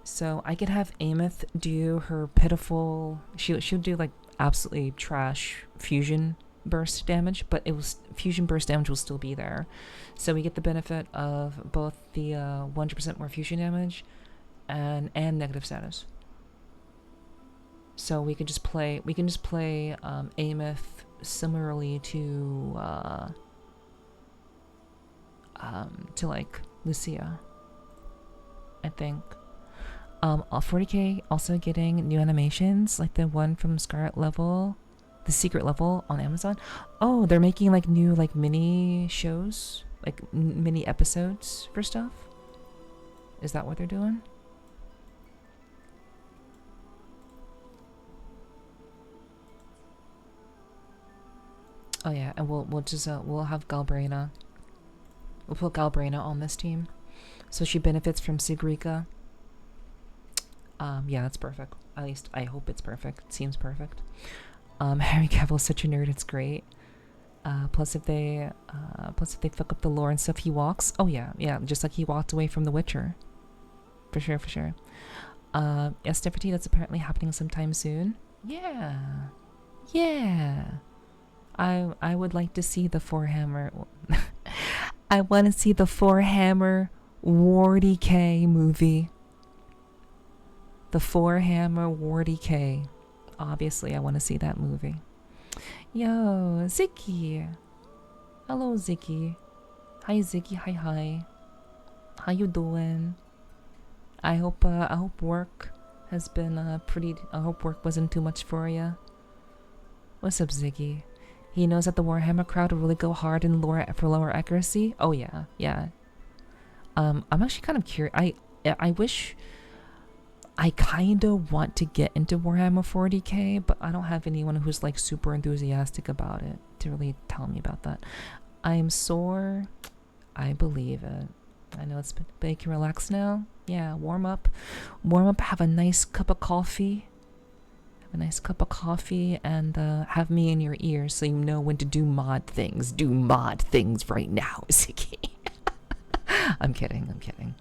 So I could have Ameth do her pitiful, she'll do like absolutely trash fusion burst damage, but fusion burst damage will still be there. So we get the benefit of both the 100% more fusion damage and negative status. So we can just play Ameth similarly to to like Lucia, I think. 40K also getting new animations, like the one from Scarlet Level, the secret level on Amazon. Oh, they're making like new like mini shows, like mini episodes for stuff. Is that what they're doing? Oh yeah, and we'll just we'll have Galbraina. We'll put Galbraina on this team, so she benefits from Sigrika. Yeah, that's perfect. At least I hope it's perfect. It seems perfect. Harry Cavill's such a nerd. It's great. Plus if they fuck up the lore and stuff, he walks. Oh yeah, just like he walked away from The Witcher. For sure, for sure. Yes, Nepherti, that's apparently happening sometime soon. Yeah, yeah. I would like to see the Four-Hammer. I want to see the Four-Hammer Wardy K movie. The Four-Hammer Wardy K. Obviously, I want to see that movie. Yo, Ziggy. Hello, Ziggy. Hi, Ziggy. Hi. How you doing? I hope work has been pretty. I hope work wasn't too much for you. What's up, Ziggy? He knows that the Warhammer crowd will really go hard in lore for lower accuracy. Oh yeah. I'm actually kind of curious. I wish. I kind of want to get into Warhammer 40K, but I don't have anyone who's like super enthusiastic about it to really tell me about that. I'm sore. I believe it. I know it's been, but you can relax now. Yeah, warm up, have a nice cup of coffee. And have me in your ear so you know when to do mod things. Do mod things right now, Ziggy. I'm kidding.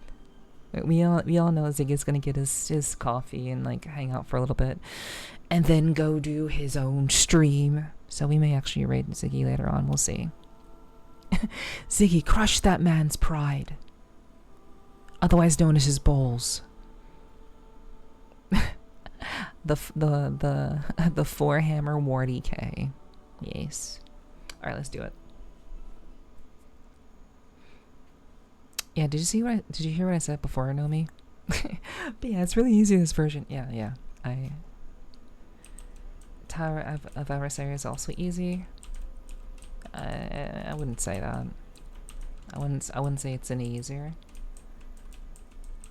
We all know Ziggy's gonna get his coffee and like hang out for a little bit, and then go do his own stream. So we may actually raid Ziggy later on. We'll see. Ziggy, crush that man's pride, otherwise known as his balls. the Four-Hammer Wardy K. Yes. All right, let's do it. Yeah, did you hear what I said before, Nomi? But yeah, it's really easy, this version. Yeah. Tower of Adversary is also easy. I wouldn't say that. I wouldn't say it's any easier.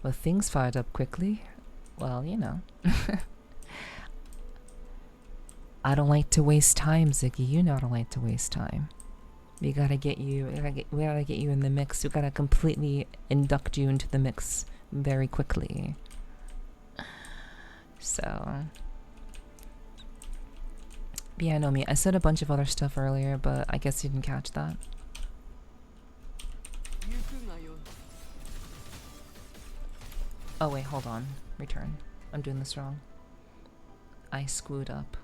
Well, things fired up quickly. Well, you know. I don't like to waste time, Ziggy. You know I don't like to waste time. We gotta get you in the mix. We gotta completely induct you into the mix very quickly. So, yeah, no, I said a bunch of other stuff earlier, but I guess you didn't catch that. Oh wait, hold on. Return. I'm doing this wrong. I screwed up.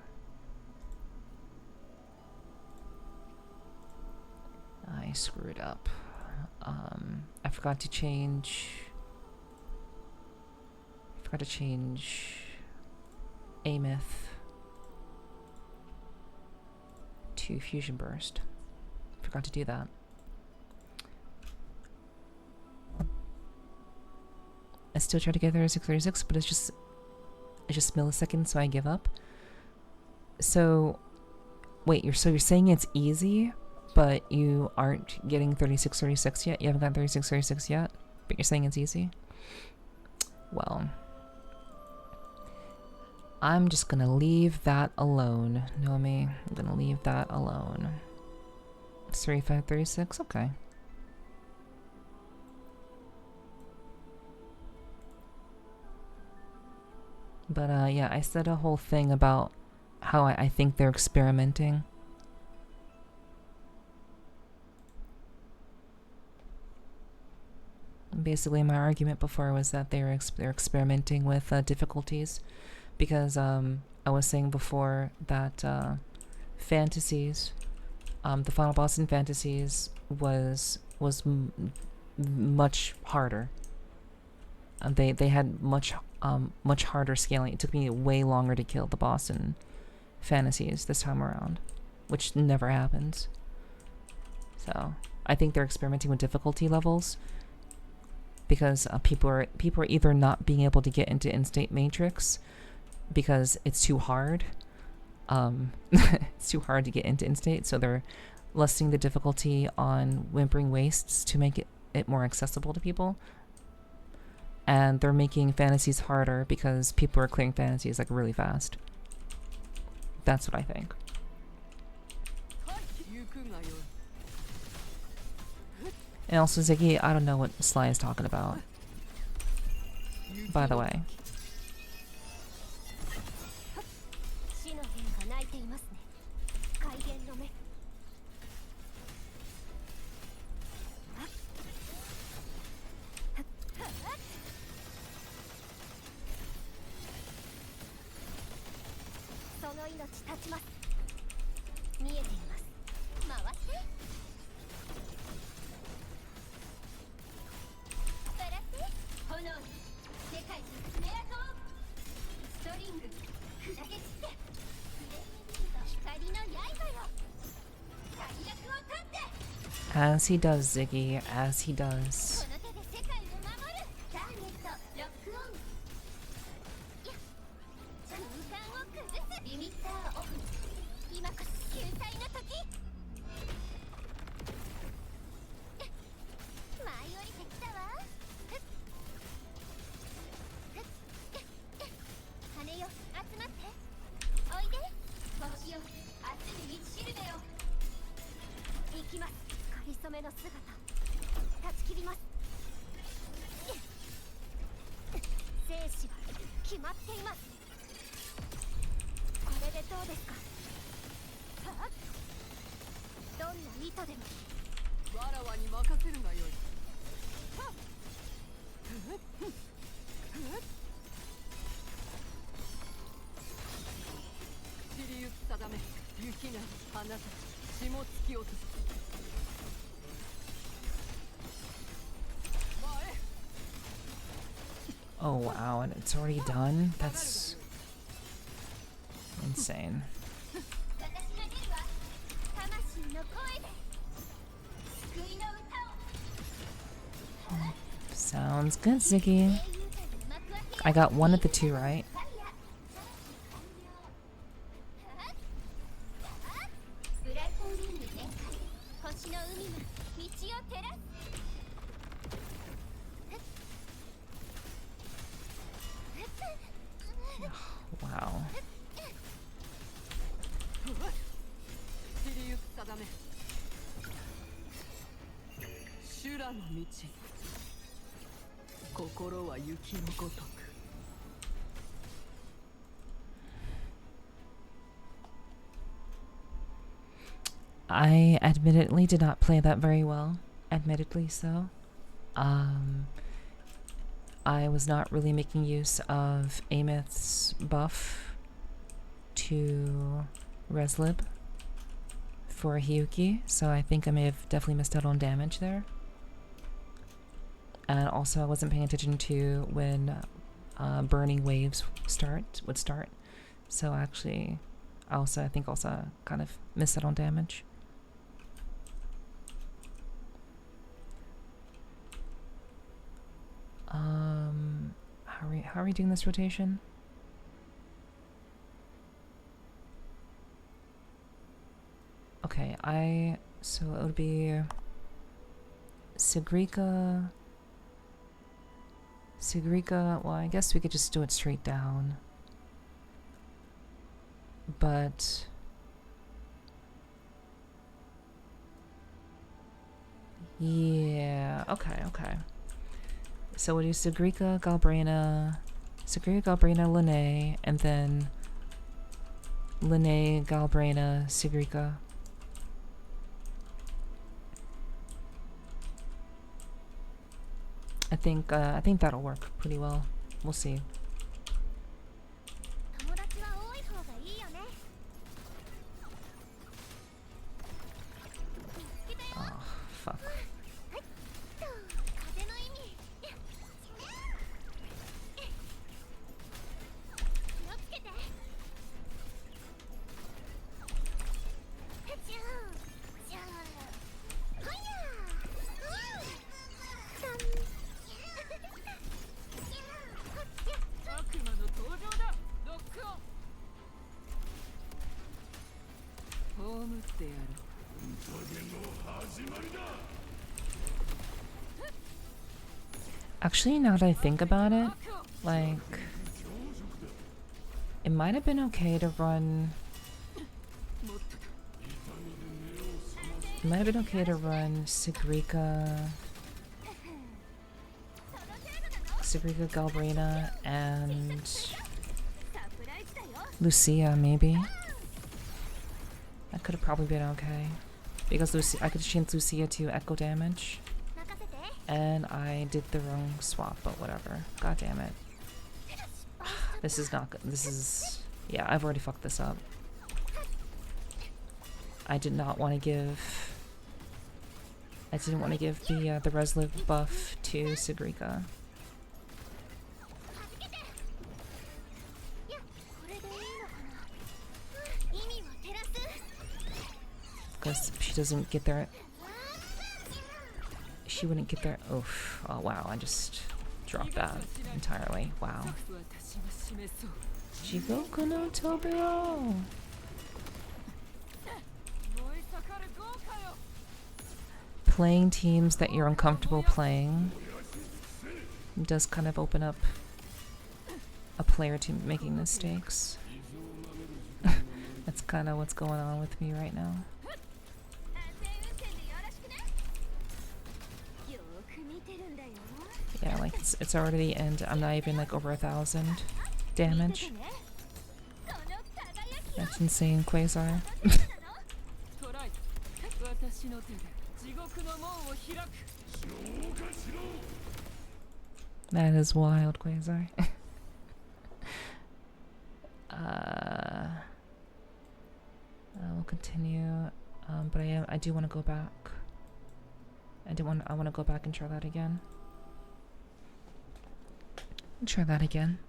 I forgot to change Amyth to Fusion Burst. Forgot to do that. I still try to get 36, but it's just milliseconds, so I give up. So, wait, you're saying it's easy? But you aren't getting 36 yet? You haven't got 36 yet? But you're saying it's easy? Well, I'm just gonna leave that alone, Nomi. I'm gonna leave that alone. 3536? Okay. But yeah, I said a whole thing about how I think they're experimenting. Basically, my argument before was that they're experimenting with difficulties, because I was saying before that fantasies, the final boss in fantasies was much harder. They had much harder scaling. It took me way longer to kill the boss in fantasies this time around, which never happens. So I think they're experimenting with difficulty levels because people are either not being able to get into in-state matrix because it's too hard. It's too hard to get into in-state, so they're lessening the difficulty on Whimpering Wastes to make it more accessible to people. And they're making fantasies harder because people are clearing fantasies like really fast. That's what I think. And also, Ziggy, I don't know what Sly is talking about. By the way. As he does, Ziggy, as he does. Oh wow, and it's already done? That's insane. Sounds good, Ziggy. I got one of the two right. Wow. I admittedly did not play that very well. Admittedly so. I was not really making use of Ameth's buff to Reslib for Hiyuki, so I think I may have definitely missed out on damage there. And also I wasn't paying attention to when burning waves would start. So actually, I think also kind of missed out on damage. How are we doing this rotation? Okay, so it would be Sigrika, well, I guess we could just do it straight down. But yeah, okay. So we'll do Sigrika, Galbrina, Lene, and then Lene, Galbrina, Sigrika. I think that'll work pretty well. We'll see. Oh, fuck. Actually, now that I think about it, like, it might have been okay to run. It might have been okay to run Sigrika, Galbrina, and Lucia, maybe. That could have probably been okay. Because I could change Lucia to echo damage. And I did the wrong swap, but whatever. God damn it. This is not good. This is... Yeah, I've already fucked this up. I did not want to give... I didn't want to give the Reslive buff to Sigrika. Because she doesn't get there. She wouldn't get there. Oof. Oh wow, I just dropped that entirely. Wow. Jigoku no Tobiro! Playing teams that you're uncomfortable playing does kind of open up a player to making mistakes. That's kind of what's going on with me right now. Yeah, like it's already the end. I'm not even like over 1,000 damage. That's insane, Quasar. That is wild, Quasar. We'll continue, but I do want to go back. I want to go back and try that again. Try that again.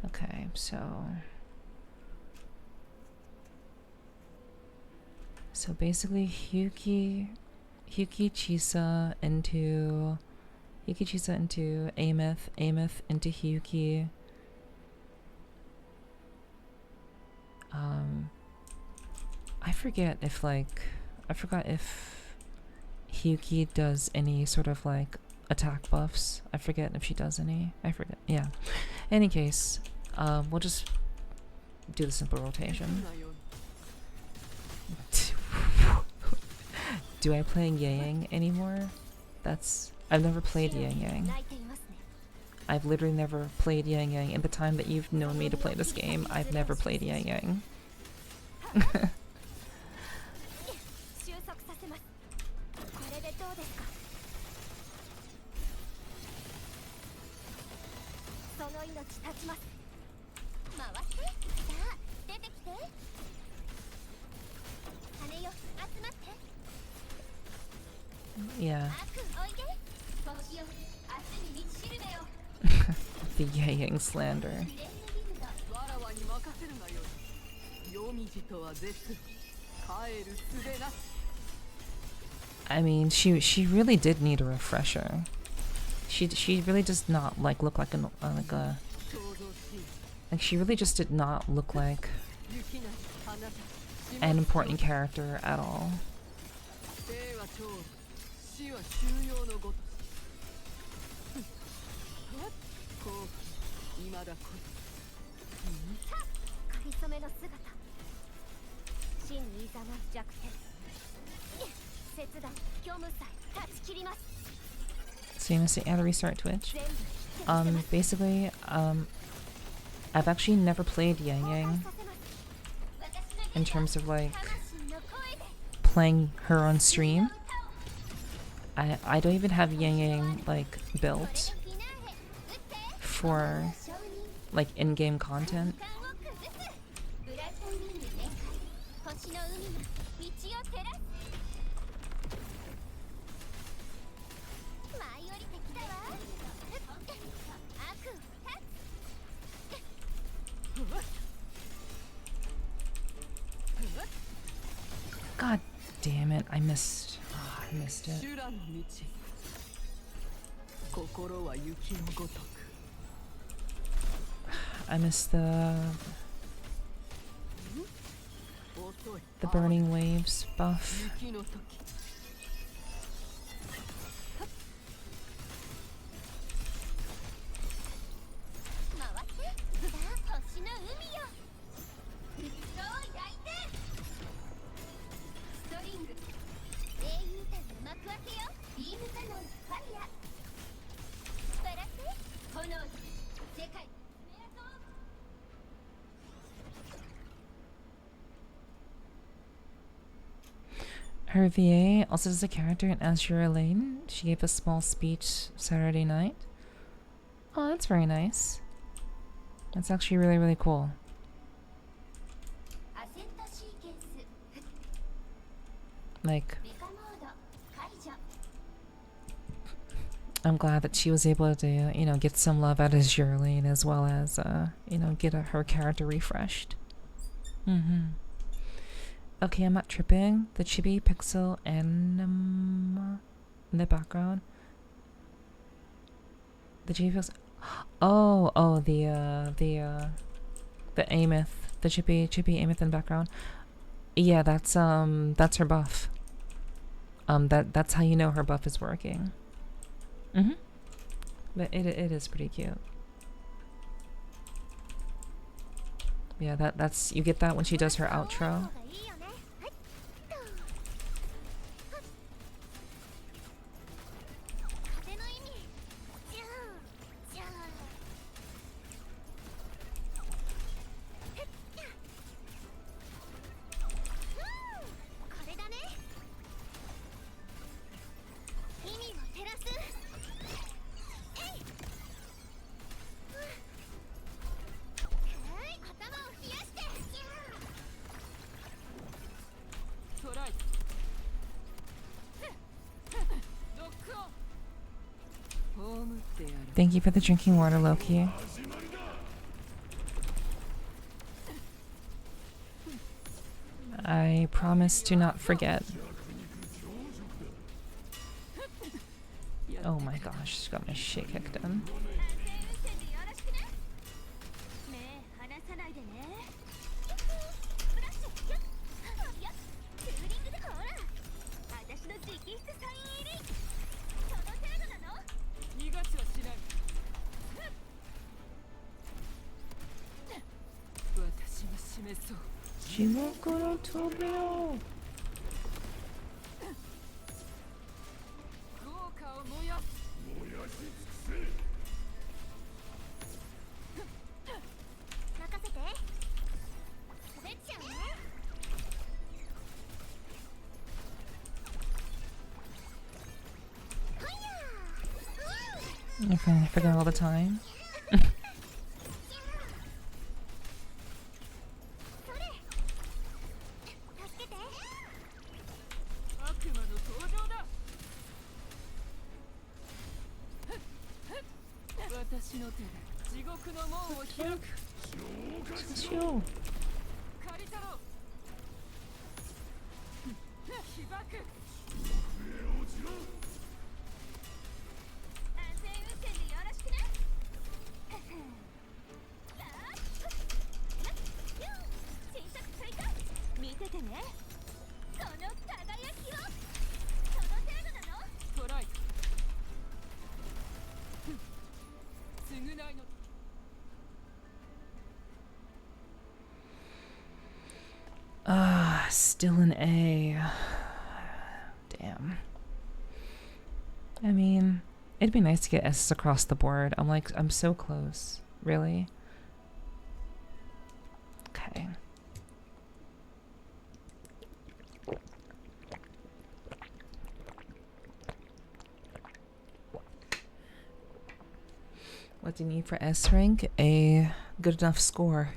Okay, so basically Hyuki Chisa into Ameth into Hyuki. I forget if I forgot if Hyuki does any sort of like attack buffs. I forget if she does any. I forget. Yeah. Any case, we'll just do the simple rotation. Do I play Yang anymore? I've never played Yang. I've literally never played Yang. In the time that you've known me to play this game, I've never played Yang. Yeah. The Yang slander. I mean, she really did need a refresher. She really does not look like she really just did not look like an important character at all. So you must say, I had to restart Twitch. Basically, I've actually never played Yang in terms of like playing her on stream. I don't even have Yang like built for like in-game content. God damn it, I missed it. I missed the... The Burning Waves buff. Her VA also does a character in Azure Lane. She gave a small speech Saturday night. Oh, that's very nice. That's actually really, really cool. Like, I'm glad that she was able to, you know, get some love out of Azure Lane as well as, you know, get her character refreshed. Okay, I'm not tripping. The chibi pixel anima in the background. The chibi pixel. Oh, the Amith, the chibi Amith in the background. Yeah, that's her buff. That's how you know her buff is working. But it is pretty cute. Yeah, that's you get that when she does her outro. Thank you for the drinking water, Loki. I promise to not forget. Oh my gosh, just got my shit kicked in. Okay, I forget all the time. Still an A. Damn. I mean, it'd be nice to get S's across the board. I'm so close. Really? Okay. What do you need for S rank? A good enough score.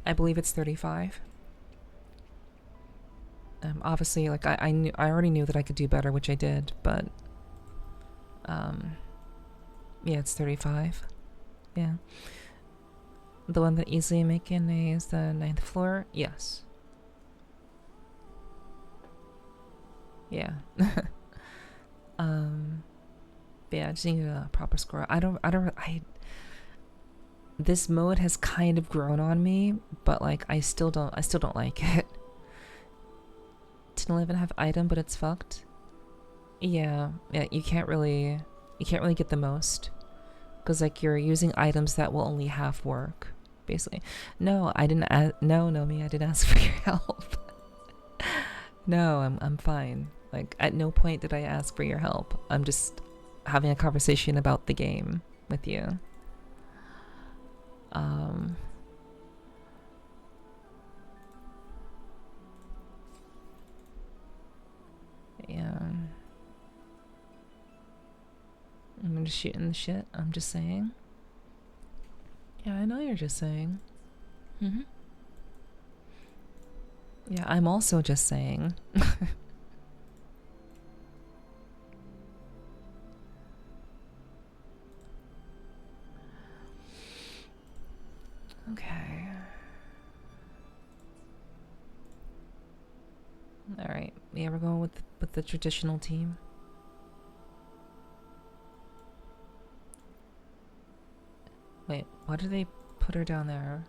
I believe it's 35. Obviously, like I already knew that I could do better, which I did, but yeah, it's 35. Yeah. The one that easily make an A is the 9th floor. Yes. Yeah. Yeah, I just need a proper score. I this mode has kind of grown on me, but like I still don't like it. 10-11 have item, but it's fucked. Yeah, you can't really get the most, because like you're using items that will only half work, basically. No, I didn't. No, Nomi, I didn't ask for your help. No, I'm fine. Like at no point did I ask for your help. I'm just having a conversation about the game with you. Yeah. I'm just shooting the shit. I'm just saying. Yeah, I know you're just saying. Yeah, I'm also just saying. Okay. All right. Yeah, we're going with the traditional team. Wait, why do they put her down there?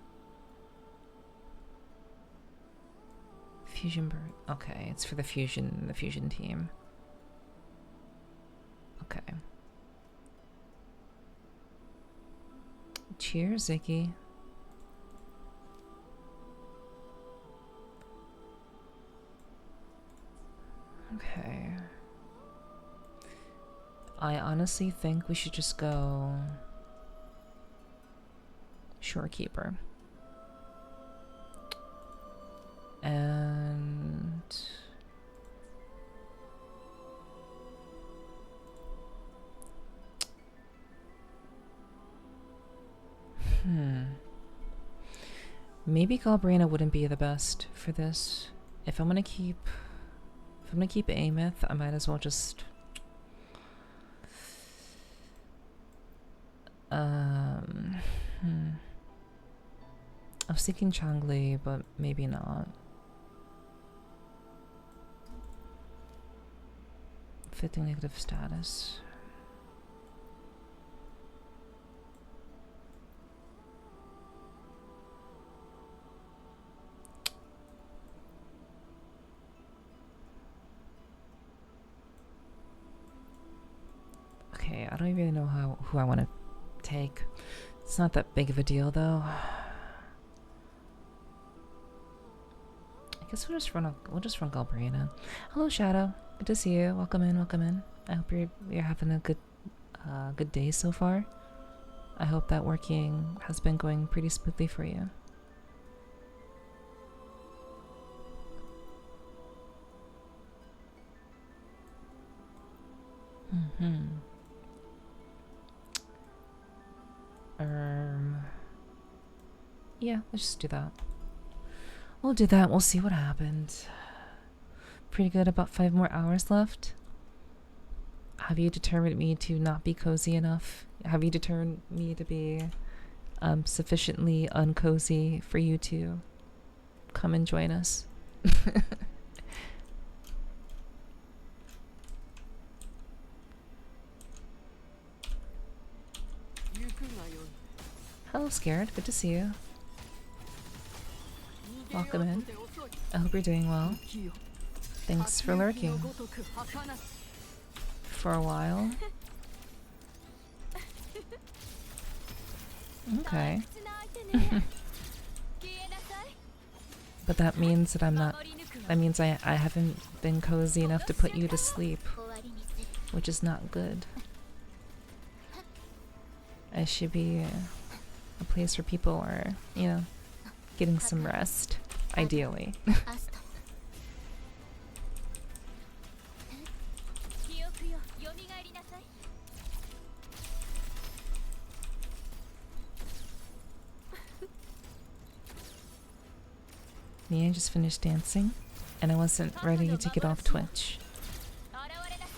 Fusion bird. Okay, it's for the fusion team. Okay. Cheers, Ziggy. Okay. I honestly think we should just go Shorekeeper. And maybe Galbrina wouldn't be the best for this. If I'm gonna keep Ameth, I might as well just I was thinking Changli, but maybe not. Fitting negative status. Okay, I don't really know who I want to take. It's not that big of a deal, though. I guess we'll just run Galbrina. Hello, Shadow. Good to see you. Welcome in, welcome in. I hope you're having a good day so far. I hope that working has been going pretty smoothly for you. Yeah, let's just do that. We'll do that. We'll see what happens. Pretty good. About 5 more hours left. Have you determined me to not be cozy enough? Have you determined me to be sufficiently uncozy for you to come and join us? Hello, Scared. Good to see you. Welcome in. I hope you're doing well. Thanks for lurking. For a while. Okay. But that means that that means I haven't been cozy enough to put you to sleep, which is not good. I should be a place where people are, you know, getting some rest, ideally. Me, I just finished dancing, and I wasn't ready to get off Twitch.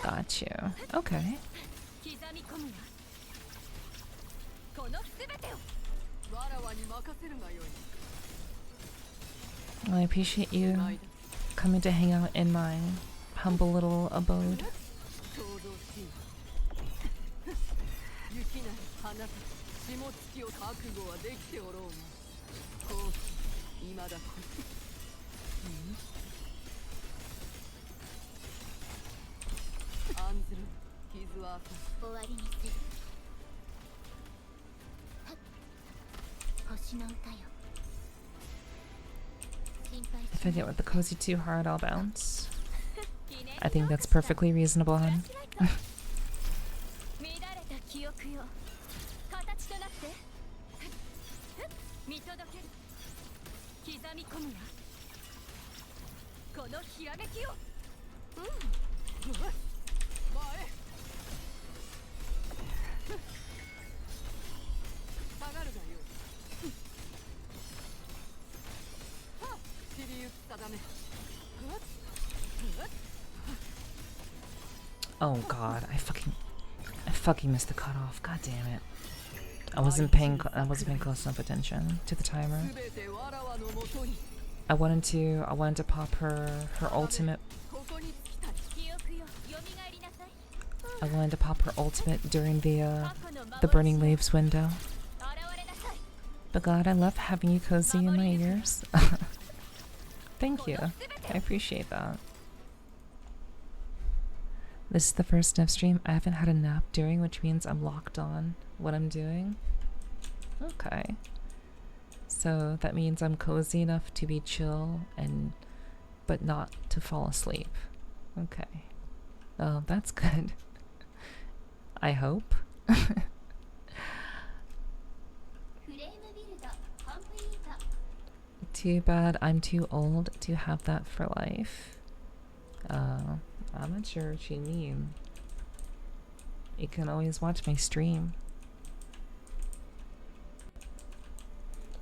Got you. Okay. Well, I appreciate you coming to hang out in my humble little abode. If I get with the cozy too hard, I'll bounce. I think that's perfectly reasonable, hun. Oh god, I fucking missed the cutoff. God damn it. I wasn't paying close enough attention to the timer. I wanted to pop her ultimate. I wanted to pop her ultimate during the Burning Waves window. But god, I love having you cozy in my ears. Thank you. I appreciate that. This is the first nap stream I haven't had a nap during, which means I'm locked on what I'm doing. Okay. So that means I'm cozy enough to be chill but not to fall asleep. Okay. Oh, that's good. I hope. Too bad I'm too old to have that for life. I'm not sure what you mean. You can always watch my stream.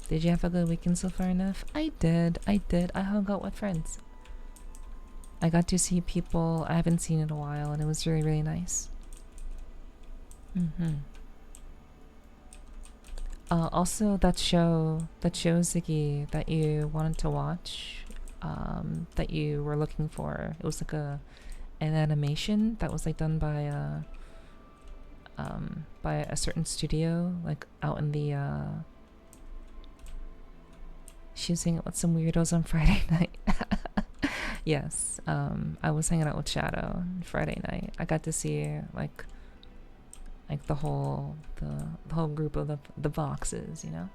Did you have a good weekend so far enough? I did. I hung out with friends. I got to see people I haven't seen in a while, and it was really, really nice. Also, that show Ziggy, that you wanted to watch, that you were looking for. It was like an animation that was like done by a certain studio, like out in the she was hanging out with some weirdos on Friday night. Yes, I was hanging out with Shadow on Friday night. I got to see like the whole group of the boxes, you know.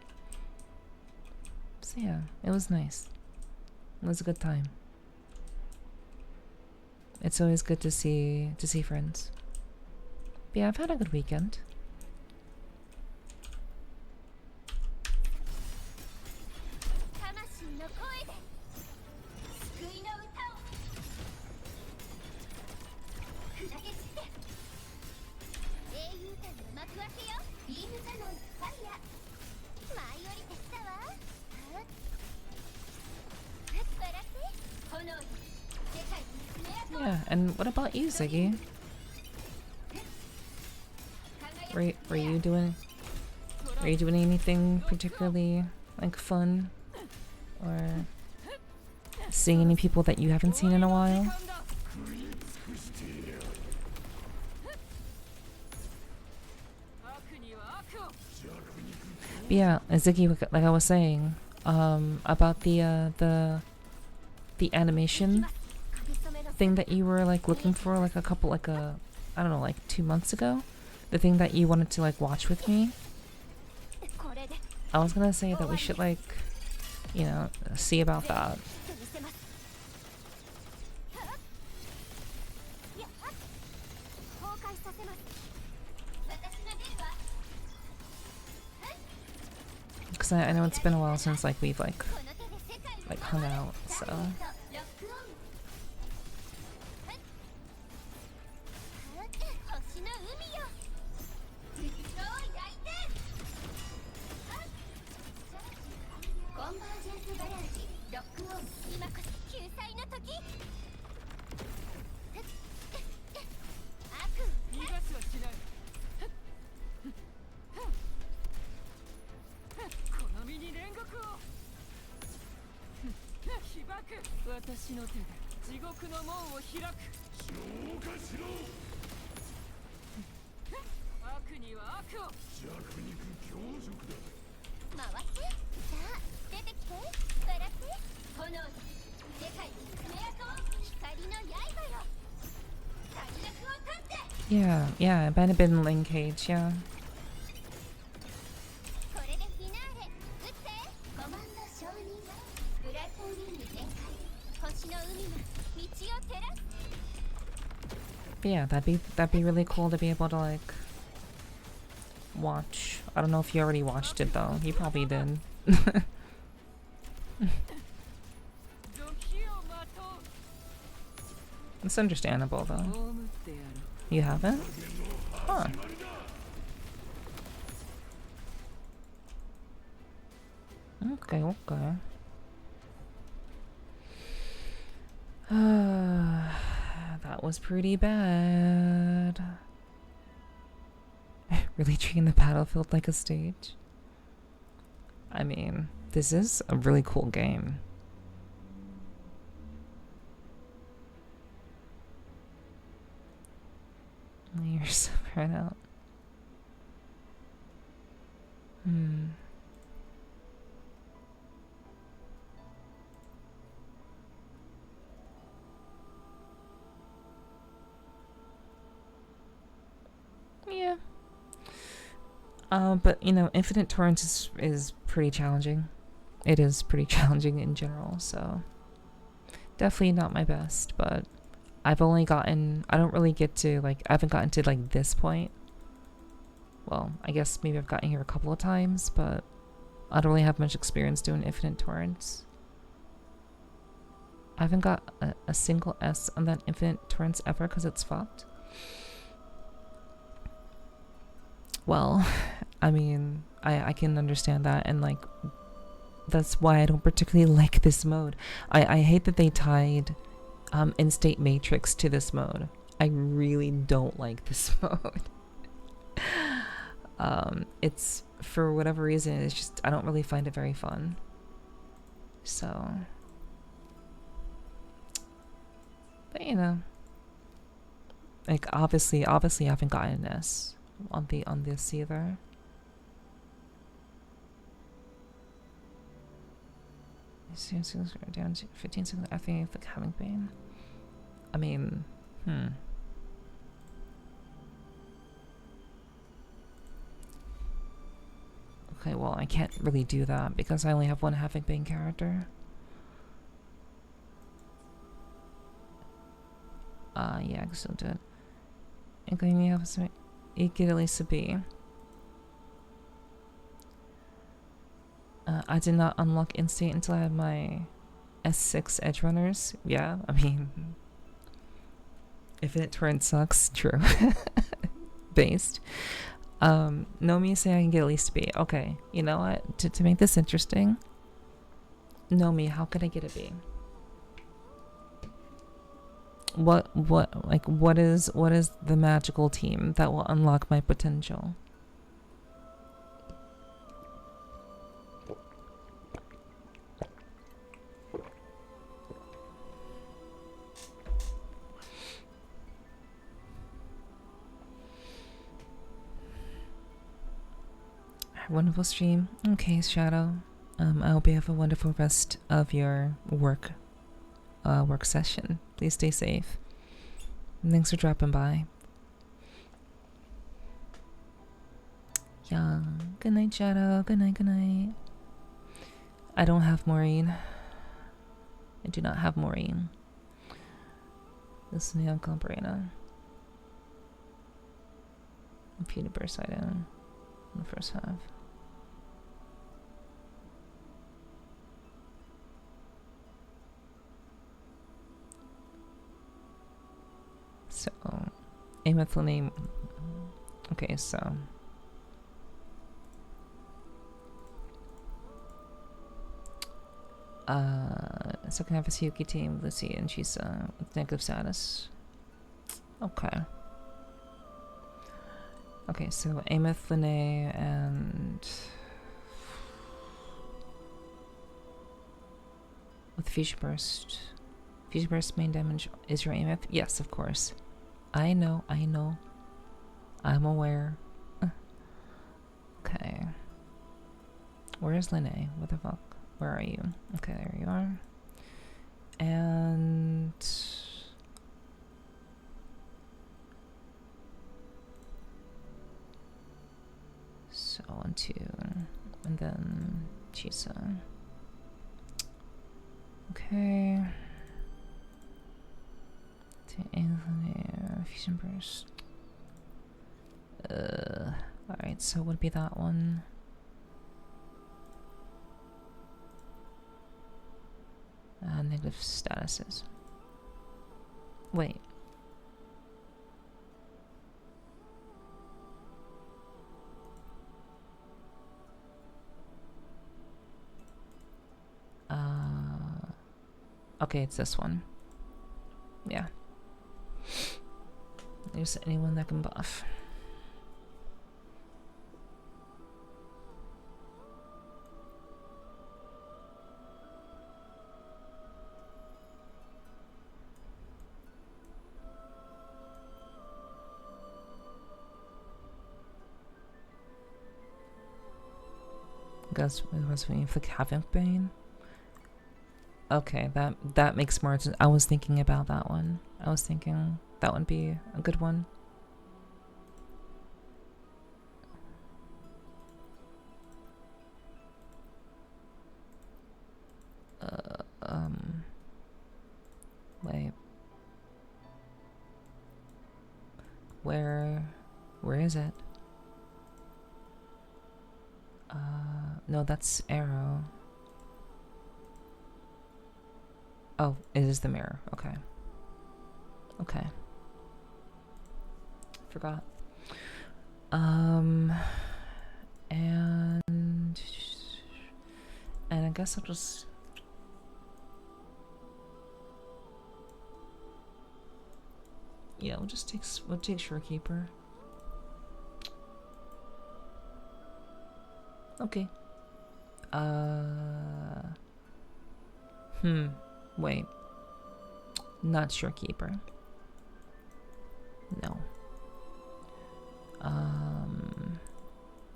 So yeah, it was nice. It was a good time. It's always good to see friends. But yeah, I've had a good weekend. Yeah, and what about you, Ziggy? Were you doing anything particularly like fun, or seeing any people that you haven't seen in a while? But yeah, Ziggy, like I was saying, about the animation thing that you were like looking for like I don't know, like 2 months ago, the thing that you wanted to like watch with me. I was gonna say that we should like, you know, see about that. Because I know it's been a while since like we've like hung out, so. Yeah, it might have been Link Cage, yeah. But yeah, that'd be really cool to be able to like watch. I don't know if you already watched it though. You probably did. It's understandable though. You haven't? Huh. Okay, okay. That was pretty bad. Really treating the battlefield like a stage? I mean, this is a really cool game. You're so right out. Yeah. But you know, infinite torrents is pretty challenging. It is pretty challenging in general, so definitely not my best, but I've only gotten, I don't really get to, like, I haven't gotten to, like, this point. Well, I guess maybe I've gotten here a couple of times, but I don't really have much experience doing infinite torrents. I haven't got a single S on that infinite torrents ever because it's fucked. Well, I mean, I can understand that, and, like, that's why I don't particularly like this mode. I hate that they tied in-state matrix to this mode. I really don't like this mode. It's, for whatever reason, it's just, I don't really find it very fun. So, but you know, like obviously I haven't gotten an S on this either. Down to 15 seconds. I think like having been. I mean, Okay, well, I can't really do that because I only have one having been character. Yeah, I can still do it. Including you have some. You get at least a B. I did not unlock instant until I had my S6 edge runners. Yeah, I mean, Infinite Torrent sucks. True. Based. Nomi say I can get at least a B. Okay, you know what? To make this interesting, Nomi, how could I get a B? What is the magical team that will unlock my potential? Wonderful stream. Okay, Shadow. I hope you have a wonderful rest of your work session. Please stay safe. And thanks for dropping by. Yeah. Good night, Shadow. Good night, good night. I don't have Maureen. I do not have Maureen. This is Neon Comparena. Computer burst I down in the first half. So, Amethil name. Okay, so. Second half is Hyuki team, Lucy, and she's with negative status. Okay. Okay, so Ameth, Lene, and with Fusion Burst. Fusion Burst main damage is your Ameth? Yes, of course. I know. I'm aware. Where is Lene? What the fuck? Where are you? Okay, there you are. And so 1, 2, and then Chisa. Okay. To Anthony, Fusion Burst. Alright, so would be that one. Negative statuses. Wait. Okay, it's this one. Yeah. There's anyone that can buff. Guess it was when you inflict havoc bane. Okay, that makes more sense. I was thinking about that one. I was thinking that would be a good one. Wait. Where is it? No, that's arrow. Oh, it is the mirror. Okay. Okay. Forgot. And I guess I'll just we'll take Shorekeeper. Okay. Wait. Not Shorekeeper. No.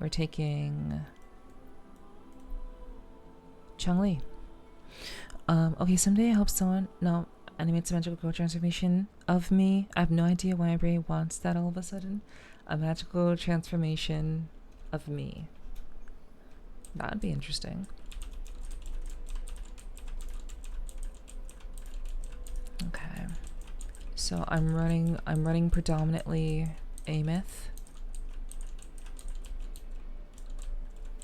We're taking Chun-Li. Okay, someday I hope someone animates a magical transformation of me. I have no idea why everybody wants that all of a sudden. A magical transformation of me. That'd be interesting. Okay. So I'm running predominantly Amith.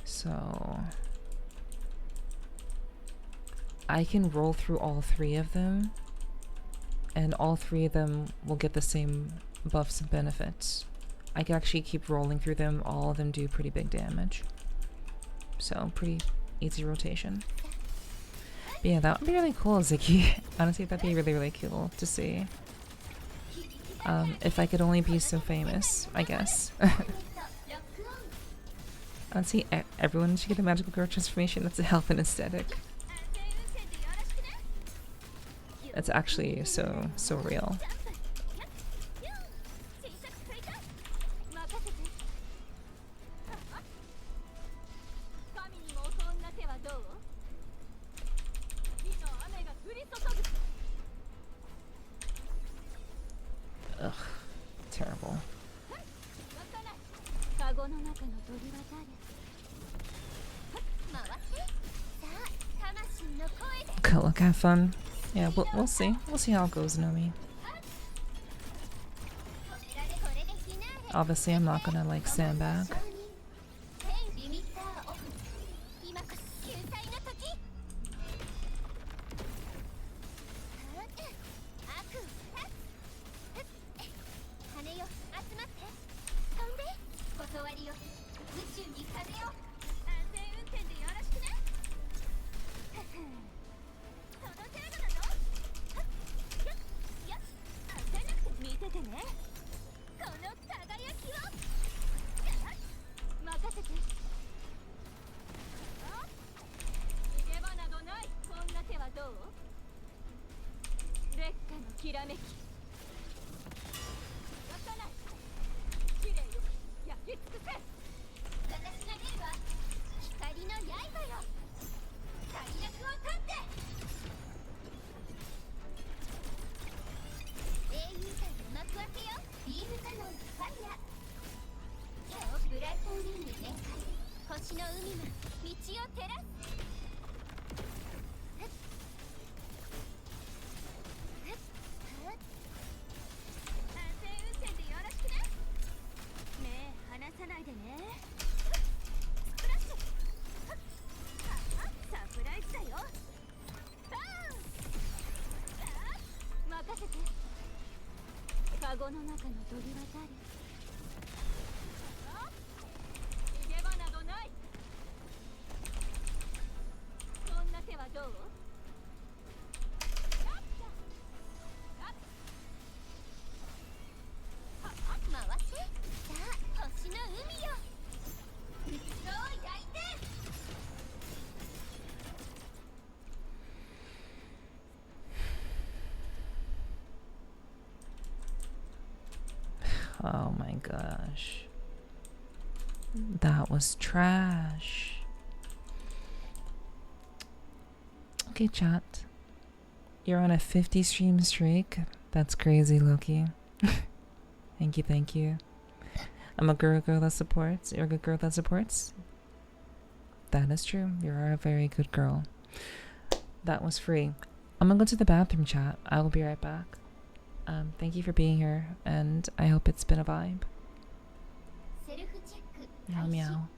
So I can roll through all 3 of them, and all 3 of them will get the same buffs and benefits. I can actually keep rolling through them. All of them do pretty big damage. So pretty easy rotation. But yeah, that would be really cool, Ziggy. Honestly, that'd be really, really cool to see. If I could only be so famous, I guess. Honestly, everyone should get a magical girl transformation. That's a health and aesthetic. It's actually so real. Ugh, terrible. Good luck, have fun. Yeah, we'll see. We'll see how it goes, Nomi. Obviously, I'm not gonna like sandbag. Oh my gosh. That was trash. Okay, chat. You're on a 50 stream streak. That's crazy, Loki. Thank you, thank you. I'm a girl that supports. You're a good girl that supports. That is true. You're a very good girl. That was free. I'm gonna go to the bathroom, chat. I will be right back. Thank you for being here, and I hope it's been a vibe. Meow meow.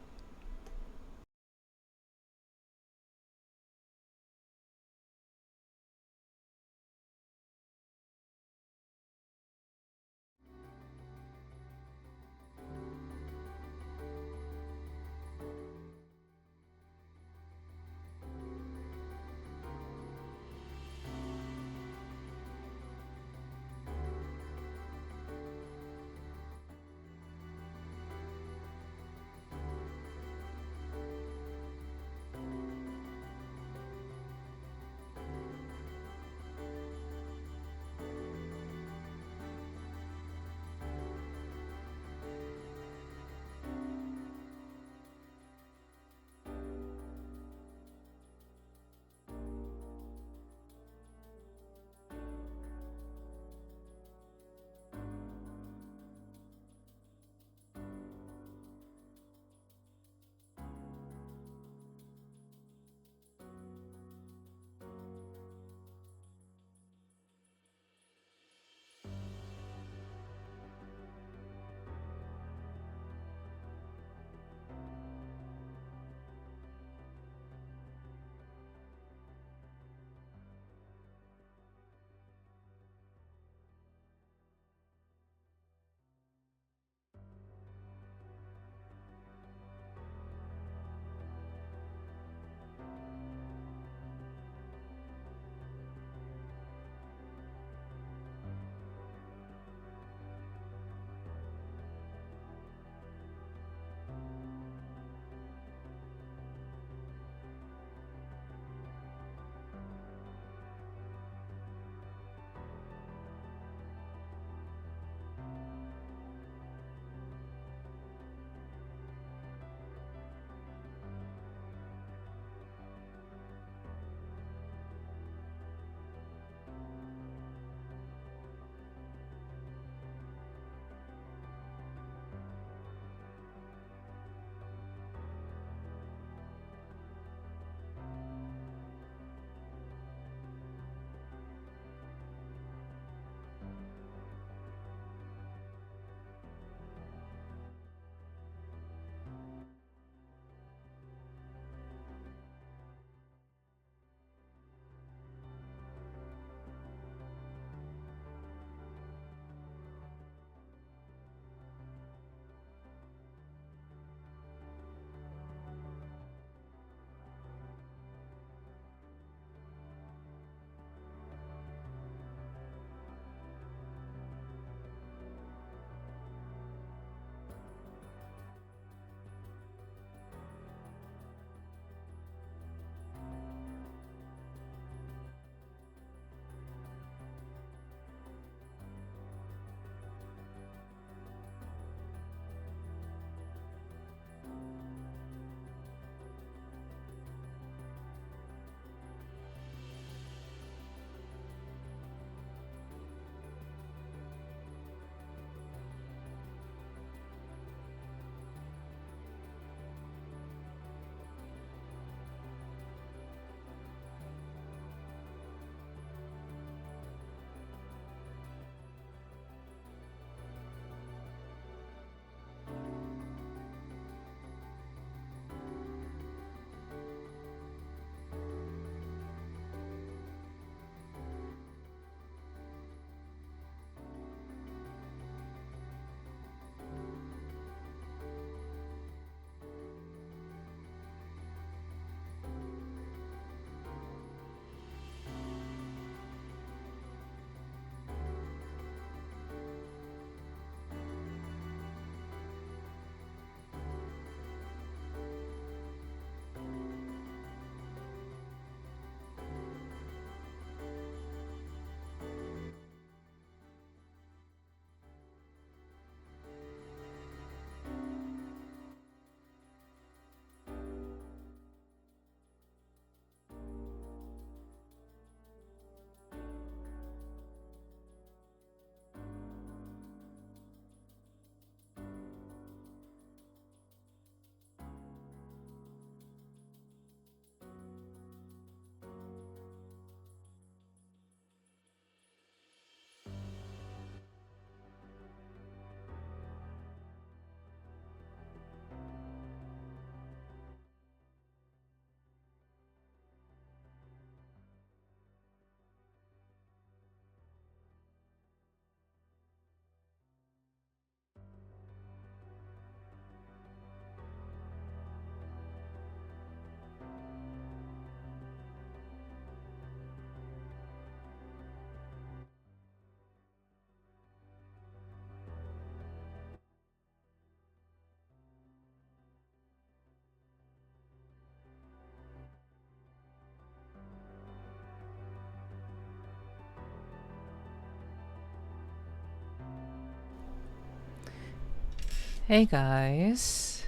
Hey guys.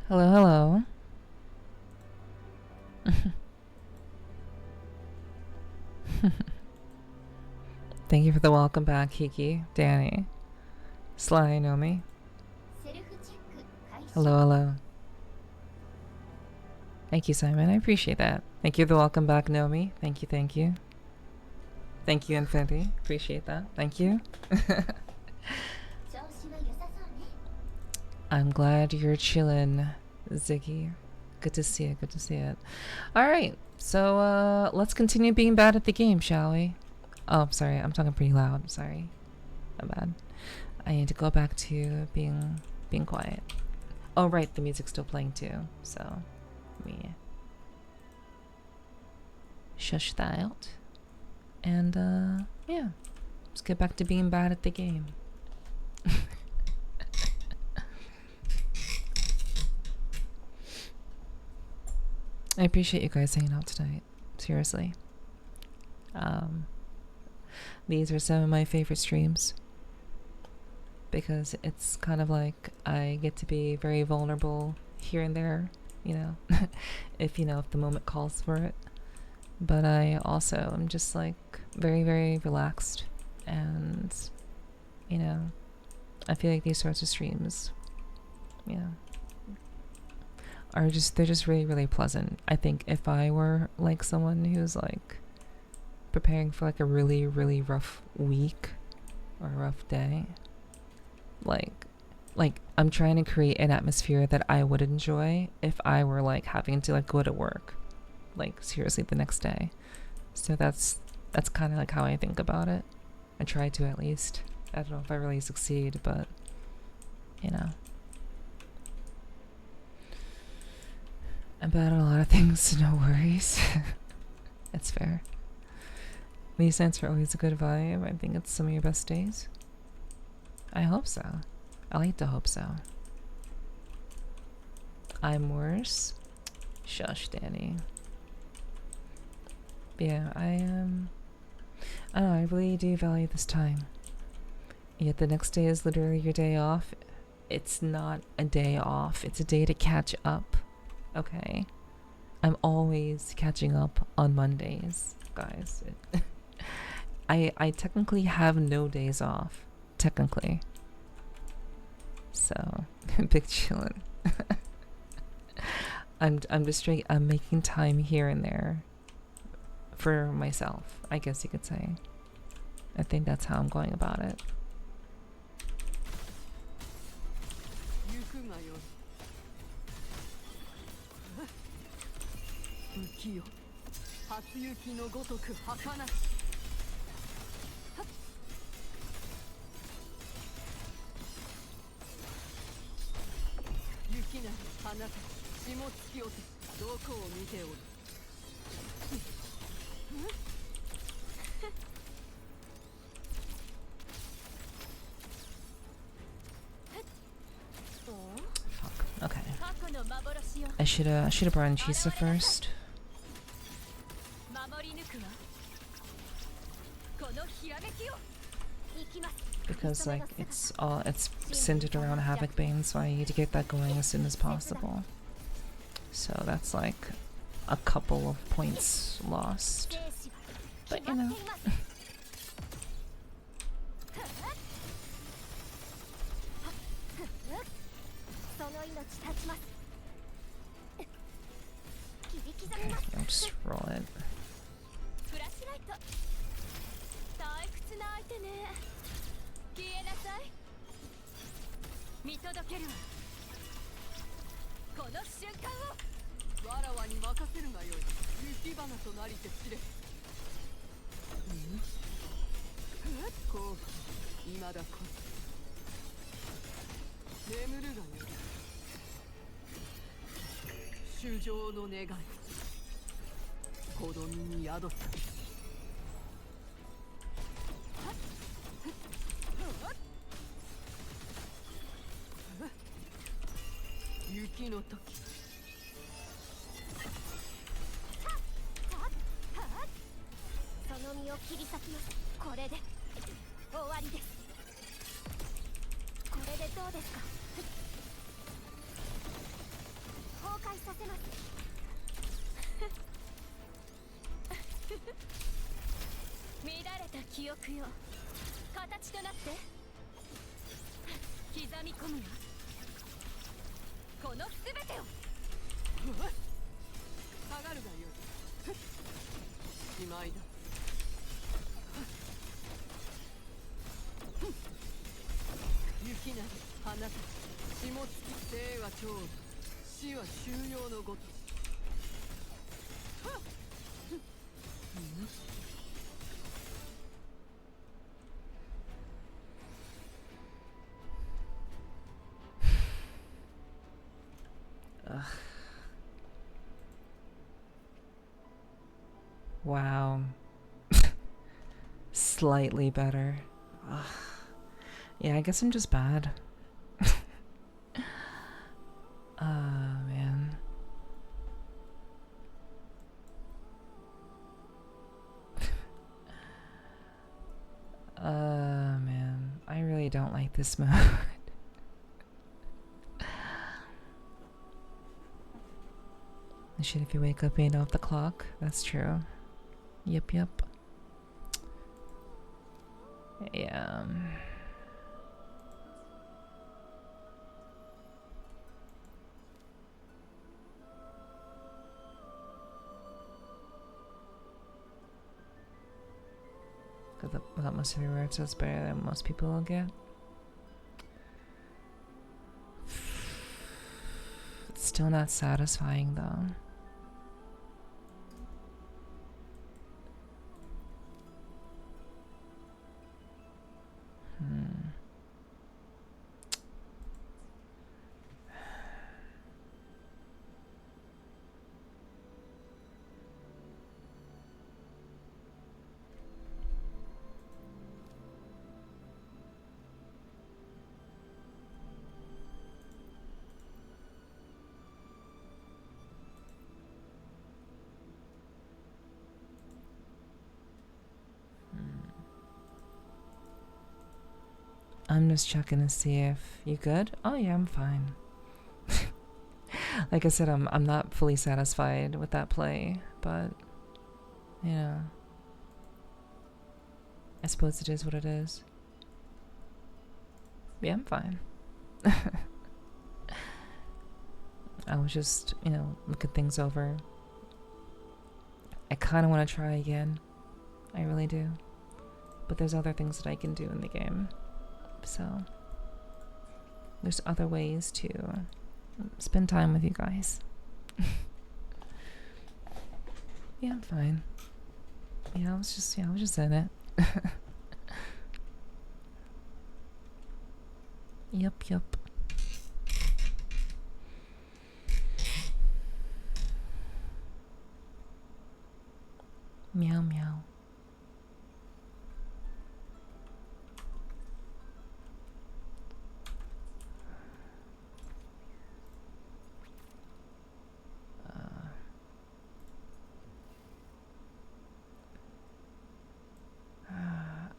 Hello, hello. Thank you for the welcome back, Kiki, Danny, Sly, Nomi. Hello. Thank you, Simon. I appreciate that. Thank you for the welcome back, Nomi. Thank you. Thank you, Nepherti. Appreciate that. Thank you. I'm glad you're chillin', Ziggy. Good to see it. Alright, so let's continue being bad at the game, shall we? Oh, I'm sorry, I'm talking pretty loud. Sorry. My bad. I need to go back to being quiet. Oh right, the music's still playing too, so let me shush that out. And yeah. Let's get back to being bad at the game. I appreciate you guys hanging out tonight. Seriously. These are some of my favorite streams. Because it's kind of like I get to be very vulnerable here and there, you know, if the moment calls for it. But I also am just like very, very relaxed, and I feel like these sorts of streams, they're just really, really pleasant. I think if I were like someone who's like preparing for like a really, really rough week or a rough day, like I'm trying to create an atmosphere that I would enjoy if I were like having to like go to work, like seriously, the next day. So that's kind of like how I think about it. I try to, at least. I don't know if I really succeed, but I'm bad at a lot of things, so no worries. It's fair. These nights are always a good vibe. I think it's some of your best days. I hope so. I like to hope so. I'm worse. Shush, Danny. But yeah, I don't know, I really do value this time. Yet the next day is literally your day off. It's not a day off. It's a day to catch up. Okay? I'm always catching up on Mondays, guys. I technically have no days off. Technically. So, big chillin'. I'm making time here and there for myself, I guess you could say. I think that's how I'm going about it. Fuck. Okay. I should have brought in Chisa first. Because like it's centered around Havoc Bane, so I need to get that going as soon as possible. So that's like a couple of points lost. But you know. Okay, I'll just roll it. Ugh. Wow. Slightly better. Ugh. Yeah, I guess I'm just bad. Man. Man. I really don't like this mode. Shit, if you wake up 8 off the clock, that's true. Yep, yep. Yeah. That must be where it says better than most people will get. It's still not satisfying though. I'm just checking to see if you good. Oh yeah, I'm fine. Like I said, I'm not fully satisfied with that play, but you know, I suppose it is what it is. Yeah, I'm fine. I was just, you know, looking things over. I kind of want to try again. I really do. But there's other things that I can do in the game. So, there's other ways to spend time with you guys. Yeah, I'm fine. Yeah, I was just in it. Yep, yep. Meow, meow.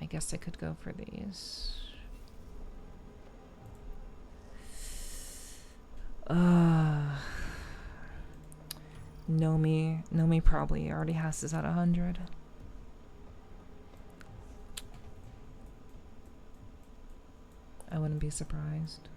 I guess I could go for these. Nomi probably already has this at 100. I wouldn't be surprised.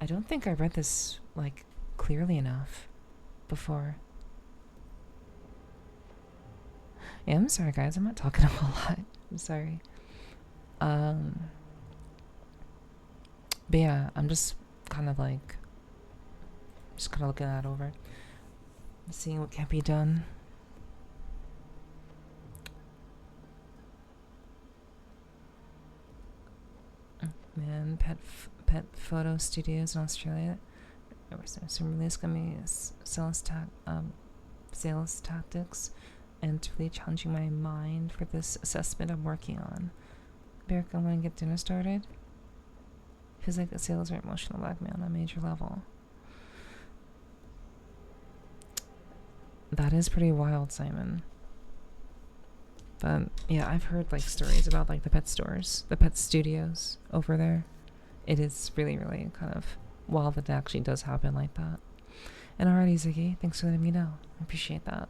I don't think I read this, like, clearly enough before. Yeah, I'm sorry, guys. I'm not talking a whole lot. I'm sorry. But yeah, I'm just kind of like, looking that over, seeing what can be done. Man, pet photo studios in Australia. Some release gonna be sales tactics, and really challenging my mind for this assessment I'm working on. Beric, I'm gonna get dinner started. Feels like the sales are emotional blackmail on a major level. That is pretty wild, Simon. But yeah, I've heard like stories about like the pet stores, the pet studios over there. It is really, really kind of wild that it actually does happen like that. And alrighty, Ziggy, thanks for letting me know. I appreciate that.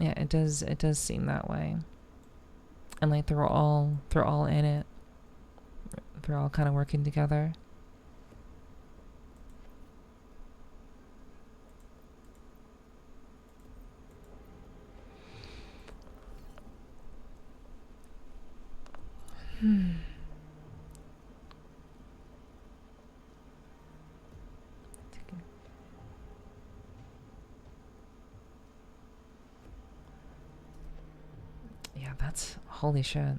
Yeah, it does seem that way. And like they're all in it. They're all kind of working together. Yeah, that's holy shit.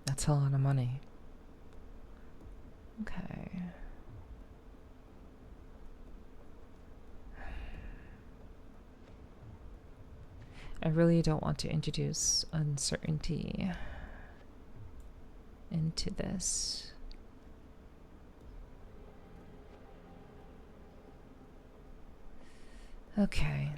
That's a lot of money. Okay. I really don't want to introduce uncertainty into this. Okay.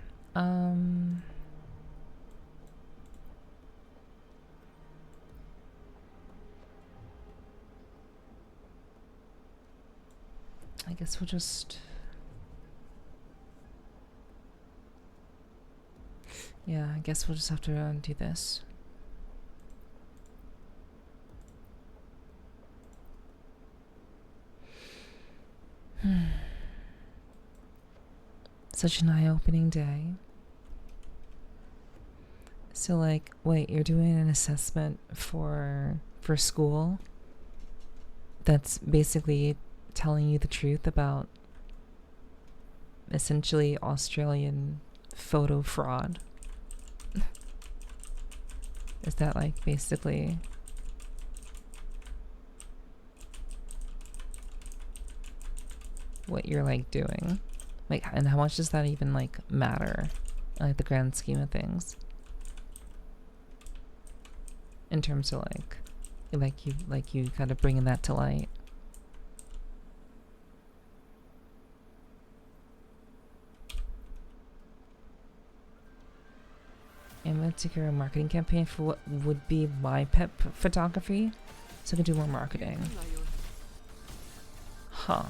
I guess we'll just... Yeah, I guess we'll just have to do this. Such an eye-opening day. So like, wait, you're doing an assessment for school that's basically telling you the truth about essentially Australian photo fraud. Is that like basically what you're like doing? Like, and how much does that even like matter, like the grand scheme of things? In terms of like you kind of bringing that to light. I'm going to secure a marketing campaign for what would be my pet photography, so I can do more marketing. Huh.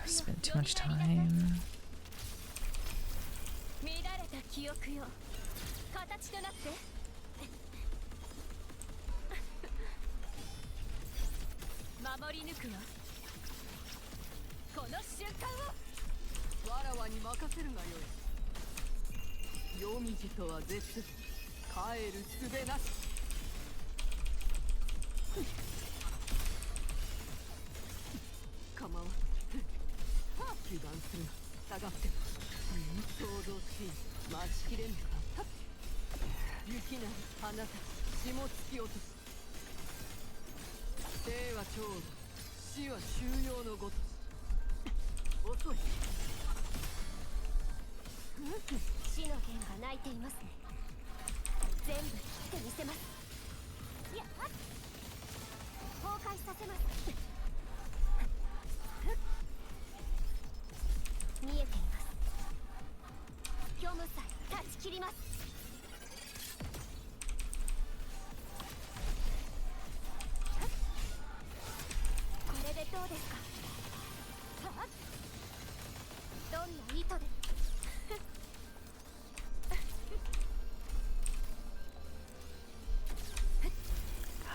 Spent too much time.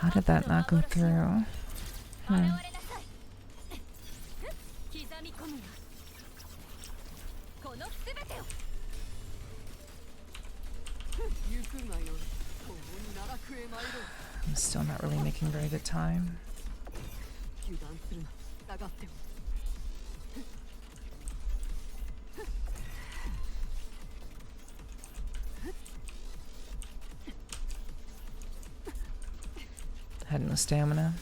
How did that not go through? I'm still not really making very good time. Had no stamina.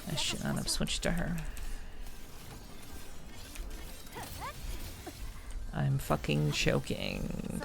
I should not have switched to her. I'm fucking choking.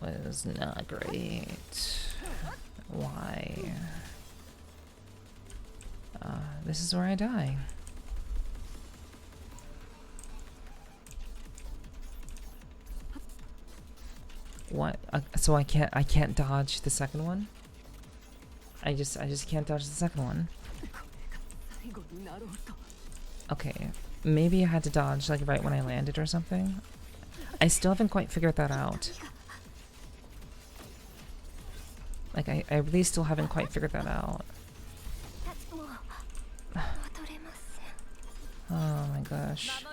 That was not great. Why? This is where I die. What? So I can't dodge the second one? I just can't dodge the second one. Okay, maybe I had to dodge like right when I landed or something. I still haven't quite figured that out. Like I really still haven't quite figured that out. Oh my gosh.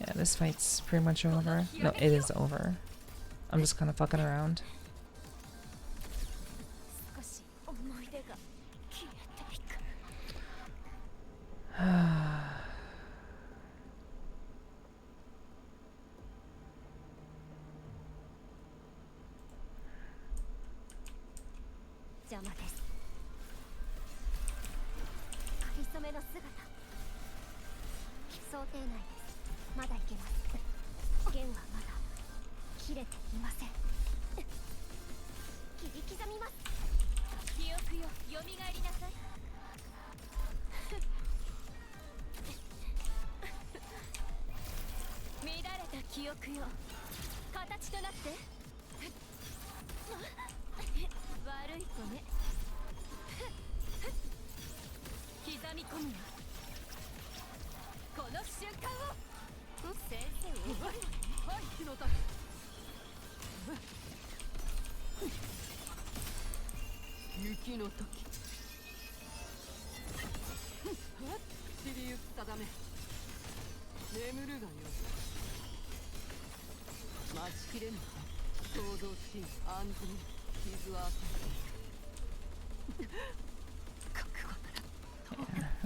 Yeah, this fight's pretty much over. No, it is over. I'm just kind of fucking around.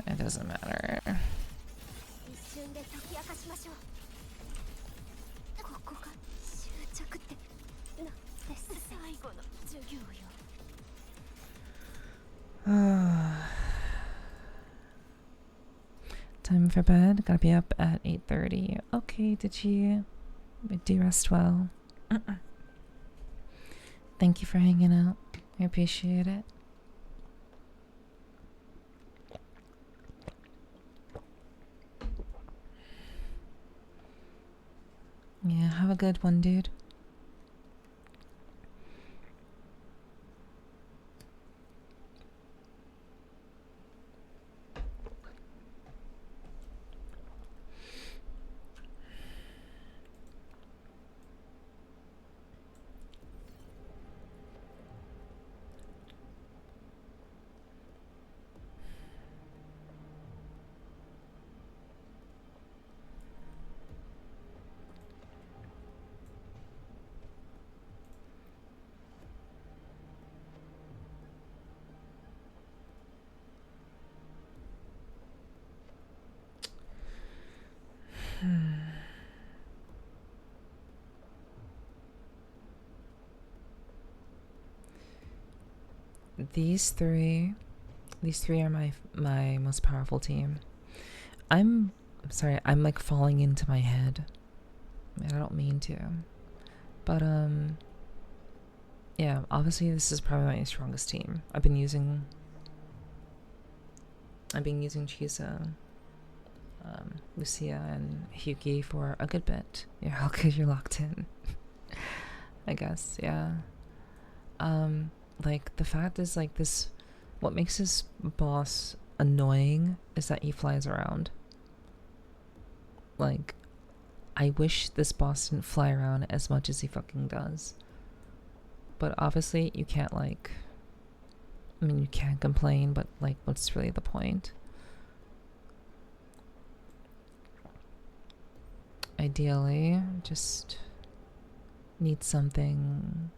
Yeah, it doesn't matter. Time for bed. Gotta be up at 8:30. Okay, did you do rest well? Thank you for hanging out. I appreciate it. Yeah, have a good one, dude. These three are my most powerful team. I'm sorry, I'm like falling into my head. I don't mean to. But yeah, obviously this is probably my strongest team. I've been using Chisa, Lucia, and Hyuki for a good bit. Yeah, how good you're locked in. I guess, yeah. Like the fact is like this, what makes this boss annoying is that he flies around. Like, I wish this boss didn't fly around as much as he fucking does. But obviously you can't like, I mean you can't complain, but like what's really the point? Ideally, just need something.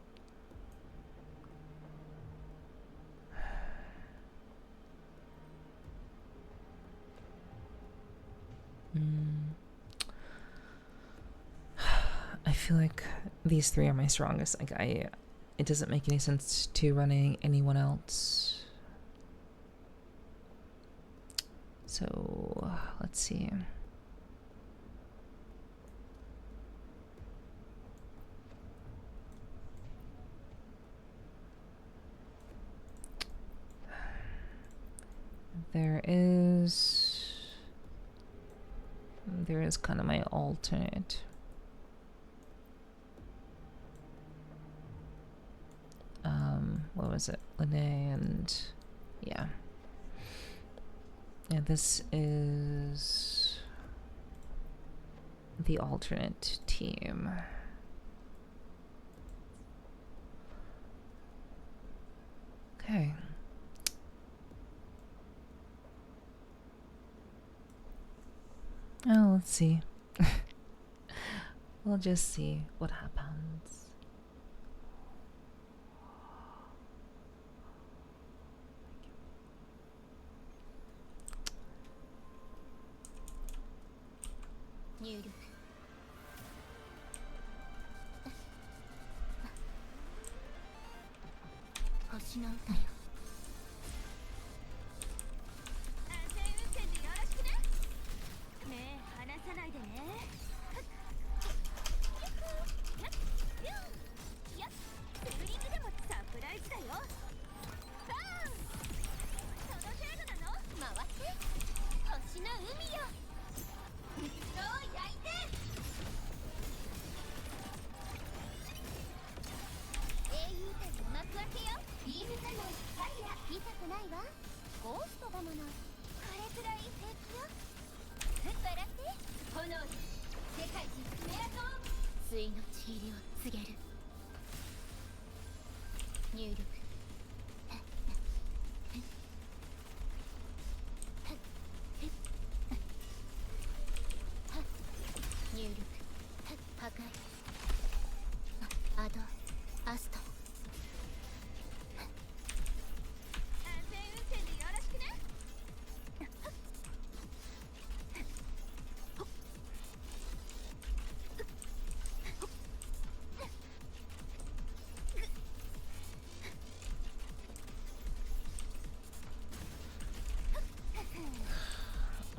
I feel like these three are my strongest. Like it doesn't make any sense to running anyone else. So let's see. There is kind of my alternate. What was it? Lene and yeah. Yeah, this is the alternate team. Okay. Oh, let's see. We'll just see what happens.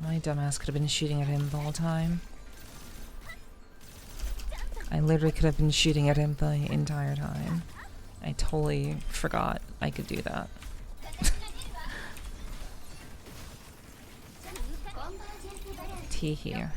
My dumbass could have been shooting at him the whole time. I literally could have been shooting at him the entire time. I totally forgot I could do that. T here.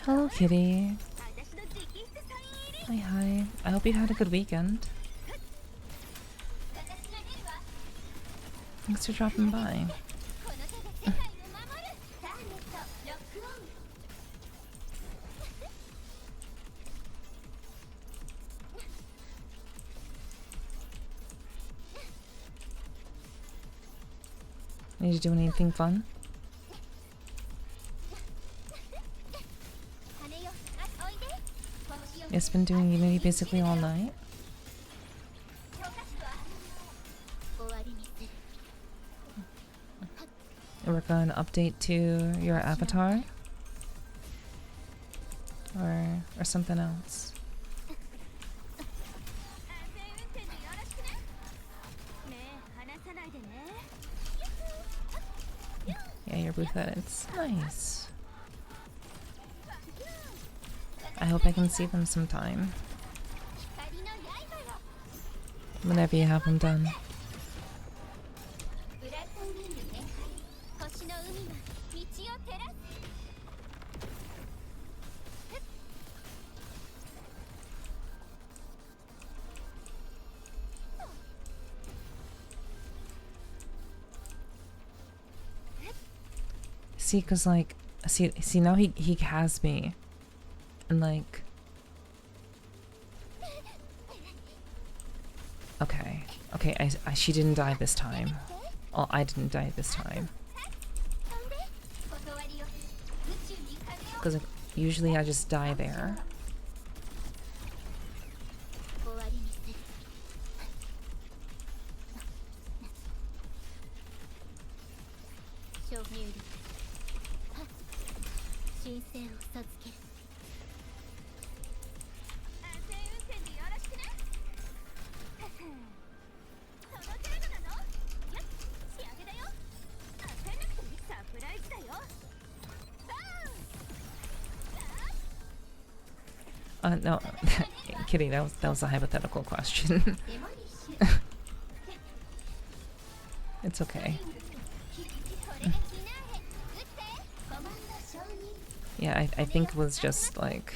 Hello, kitty. Hi, hi. I hope you had a good weekend. Thanks for dropping by. Did you do anything fun? It's been doing Unity basically all night. We're going to update to your avatar? Or something else? Yeah, your booth edits. Nice. I hope I can see them sometime. Whenever you have them done. See, cause like, see now he has me, and like, okay, she didn't die this time. Oh, I didn't die this time. Cause like, usually I just die there. No, kidding. That was a hypothetical question. It's okay. Yeah, I think it was just like,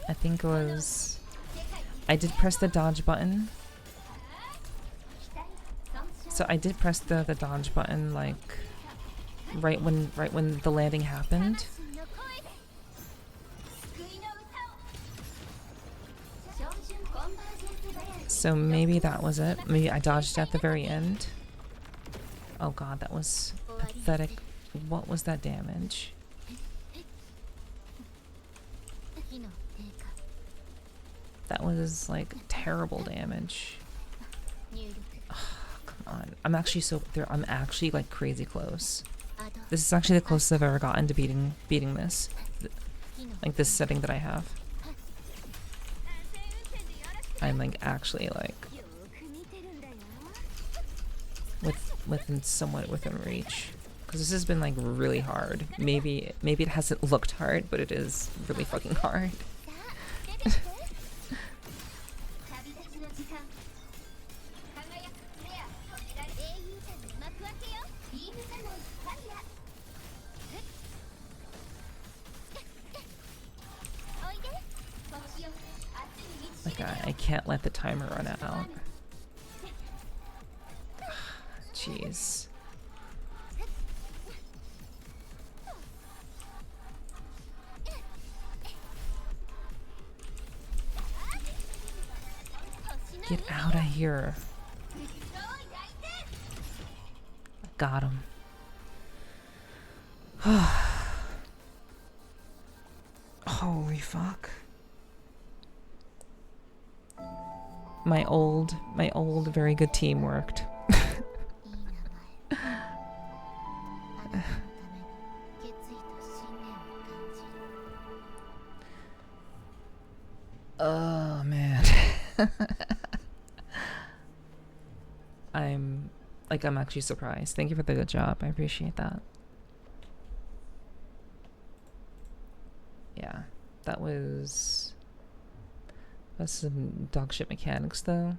I think it was, I did press the dodge button. So I did press the dodge button like right when the landing happened. So maybe that was it. Maybe I dodged at the very end. Oh god, that was pathetic. What was that damage? That was like terrible damage. Oh, come on. I'm actually I'm actually like crazy close. This is actually the closest I've ever gotten to beating this. Like this setting that I have. I'm like actually like somewhat within reach, because this has been like really hard. Maybe it hasn't looked hard, but it is really fucking hard. Like I can't let the timer run out. Jeez. Get out of here. Got him. Holy fuck. My old very good team worked. Oh man. I'm I'm actually surprised. Thank you for the good job. I appreciate that. Yeah, that's some dog shit mechanics though.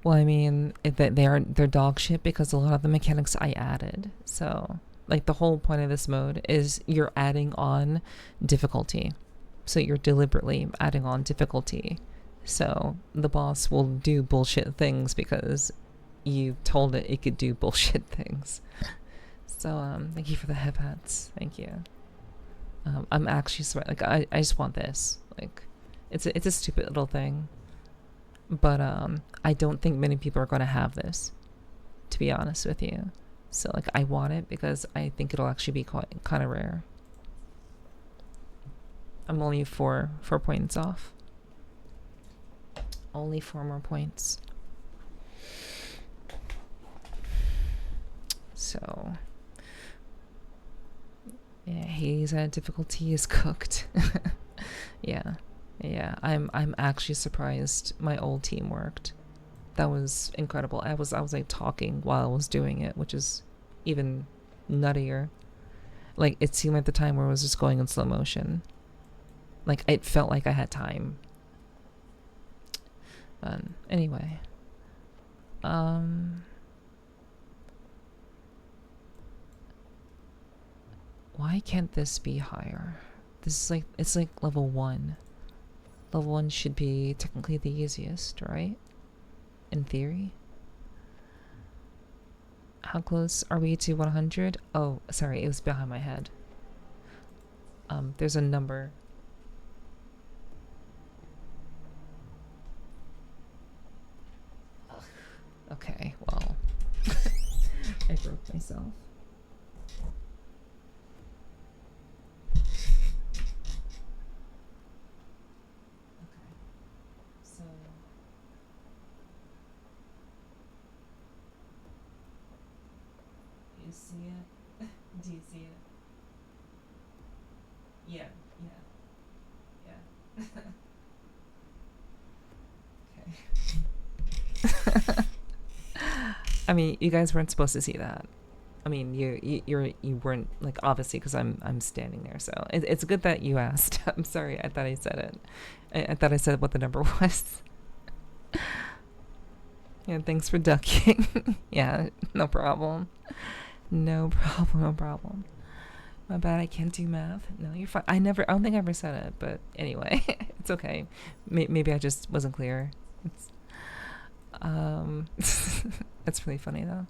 Well, I mean, they're dog shit because a lot of the mechanics I added. So, like the whole point of this mode is you're adding on difficulty. So you're deliberately adding on difficulty. So the boss will do bullshit things because you told it could do bullshit things. So thank you for the hip hats. Thank you. I'm actually sorry. Like I just want this. Like it's a stupid little thing. But I don't think many people are going to have this, to be honest with you. So like I want it because I think it'll actually be quite kind of rare. I'm only four points off. Only 4 more points. So yeah, Hades at difficulty is cooked. Yeah. Yeah, I'm actually surprised my old team worked. That was incredible. I was like talking while I was doing it, which is even nuttier. Like it seemed like the time where I was just going in slow motion. Like it felt like I had time. But anyway. Why can't this be higher? This is like, it's like level 1. Level 1 should be technically the easiest, right? In theory. How close are we to 100? Oh, sorry, it was behind my head. There's a number. Okay, well. I broke myself. See it? Do you see it? Yeah, yeah. Okay. I mean, you guys weren't supposed to see that. I mean, you weren't, like, obviously, because I'm standing there. So it's good that you asked. I'm sorry. I thought I said it. I thought I said what the number was. Yeah, thanks for ducking. Yeah, no problem. No problem. My bad, I can't do math. No, you're fine. I don't think I ever said it, but anyway, it's okay. Maybe I just wasn't clear. That's really funny though.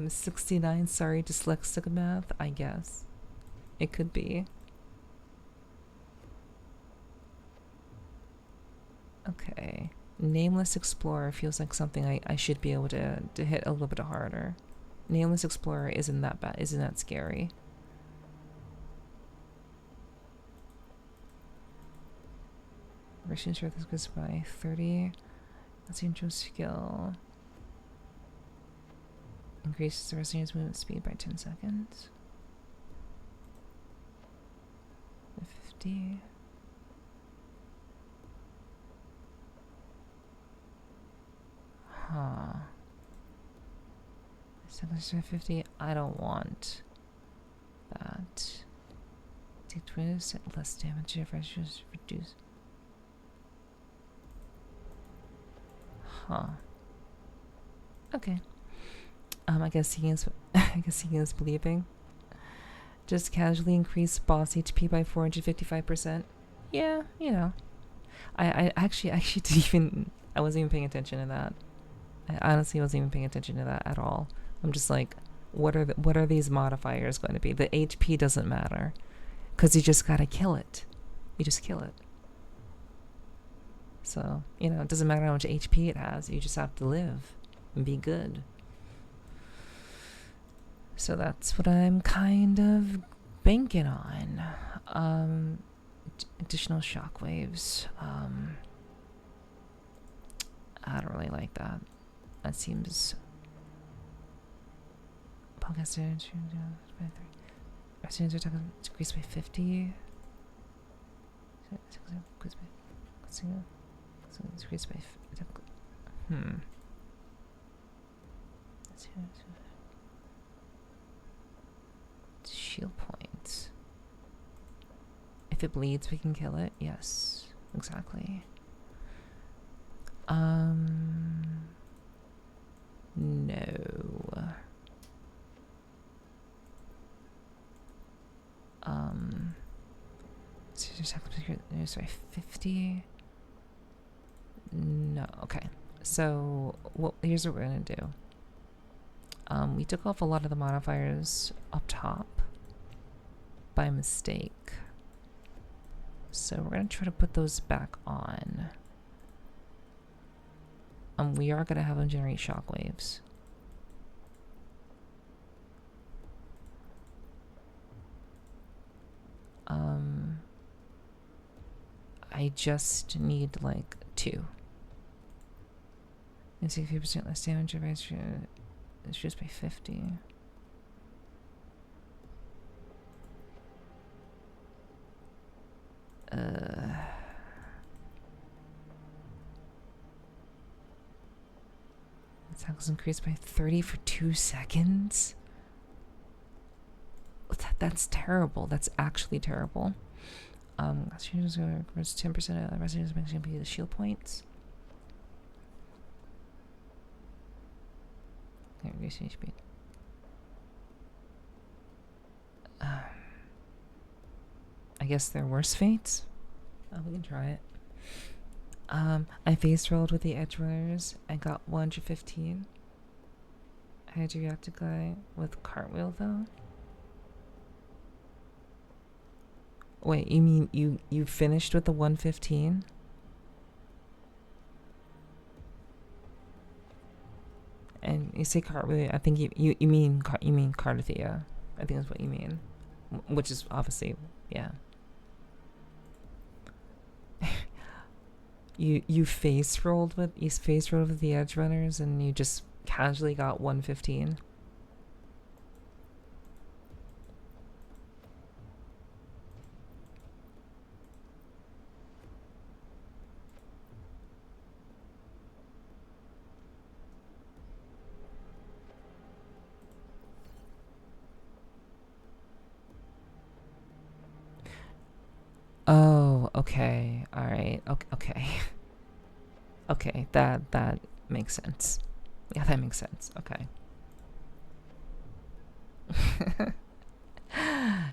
69, sorry, dyslexic math, I guess. It could be. Okay. Nameless Explorer feels like something I should be able to hit a little bit harder. Nameless Explorer isn't that bad, isn't that scary. Russian strength goes by 30. Let's intro skill. Increases the Russian's movement speed by 10 seconds. 50. Huh. Seconds to 50. I don't want that. Take 20% less damage if I just reduce. Huh. Okay. I guess he is believing. Just casually increase boss HP by 455%. Yeah, you know. I actually didn't even, I wasn't even paying attention to that. I honestly wasn't even paying attention to that at all. I'm just like, what are these modifiers going to be? The HP doesn't matter, because you just gotta kill it. You just kill it. So, you know, it doesn't matter how much HP it has. You just have to live and be good. So that's what I'm kind of banking on. Additional shockwaves. I don't really like that. That seems... Podcast decreased by 50. Increased by shield points. If it bleeds, we can kill it. Yes, exactly. No. Sorry, 50. No. Okay. So, here's what we're gonna do. We took off a lot of the modifiers up top by mistake. So we're gonna try to put those back on. We are gonna have them generate shockwaves. I just need like 2. And 60% less damage if it's just by 50. Attack was increased by 30 for 2 seconds. That's terrible. That's actually terrible. Changes requires 10% of the residents maximum be the shield points. Okay, reduce HP. I guess there are worse fates. We can try it. I face rolled with the edge runners. I got 115. I had to react to guy with cartwheel though. Wait, you mean you finished with the 115? And you say cartwheel, I think you mean Cardathea. I think that's what you mean. Which is obviously, yeah. you face rolled with the edge runners and you just casually got 115. Oh, okay. All right. Okay. Okay, that makes sense. Yeah, that makes sense. Okay.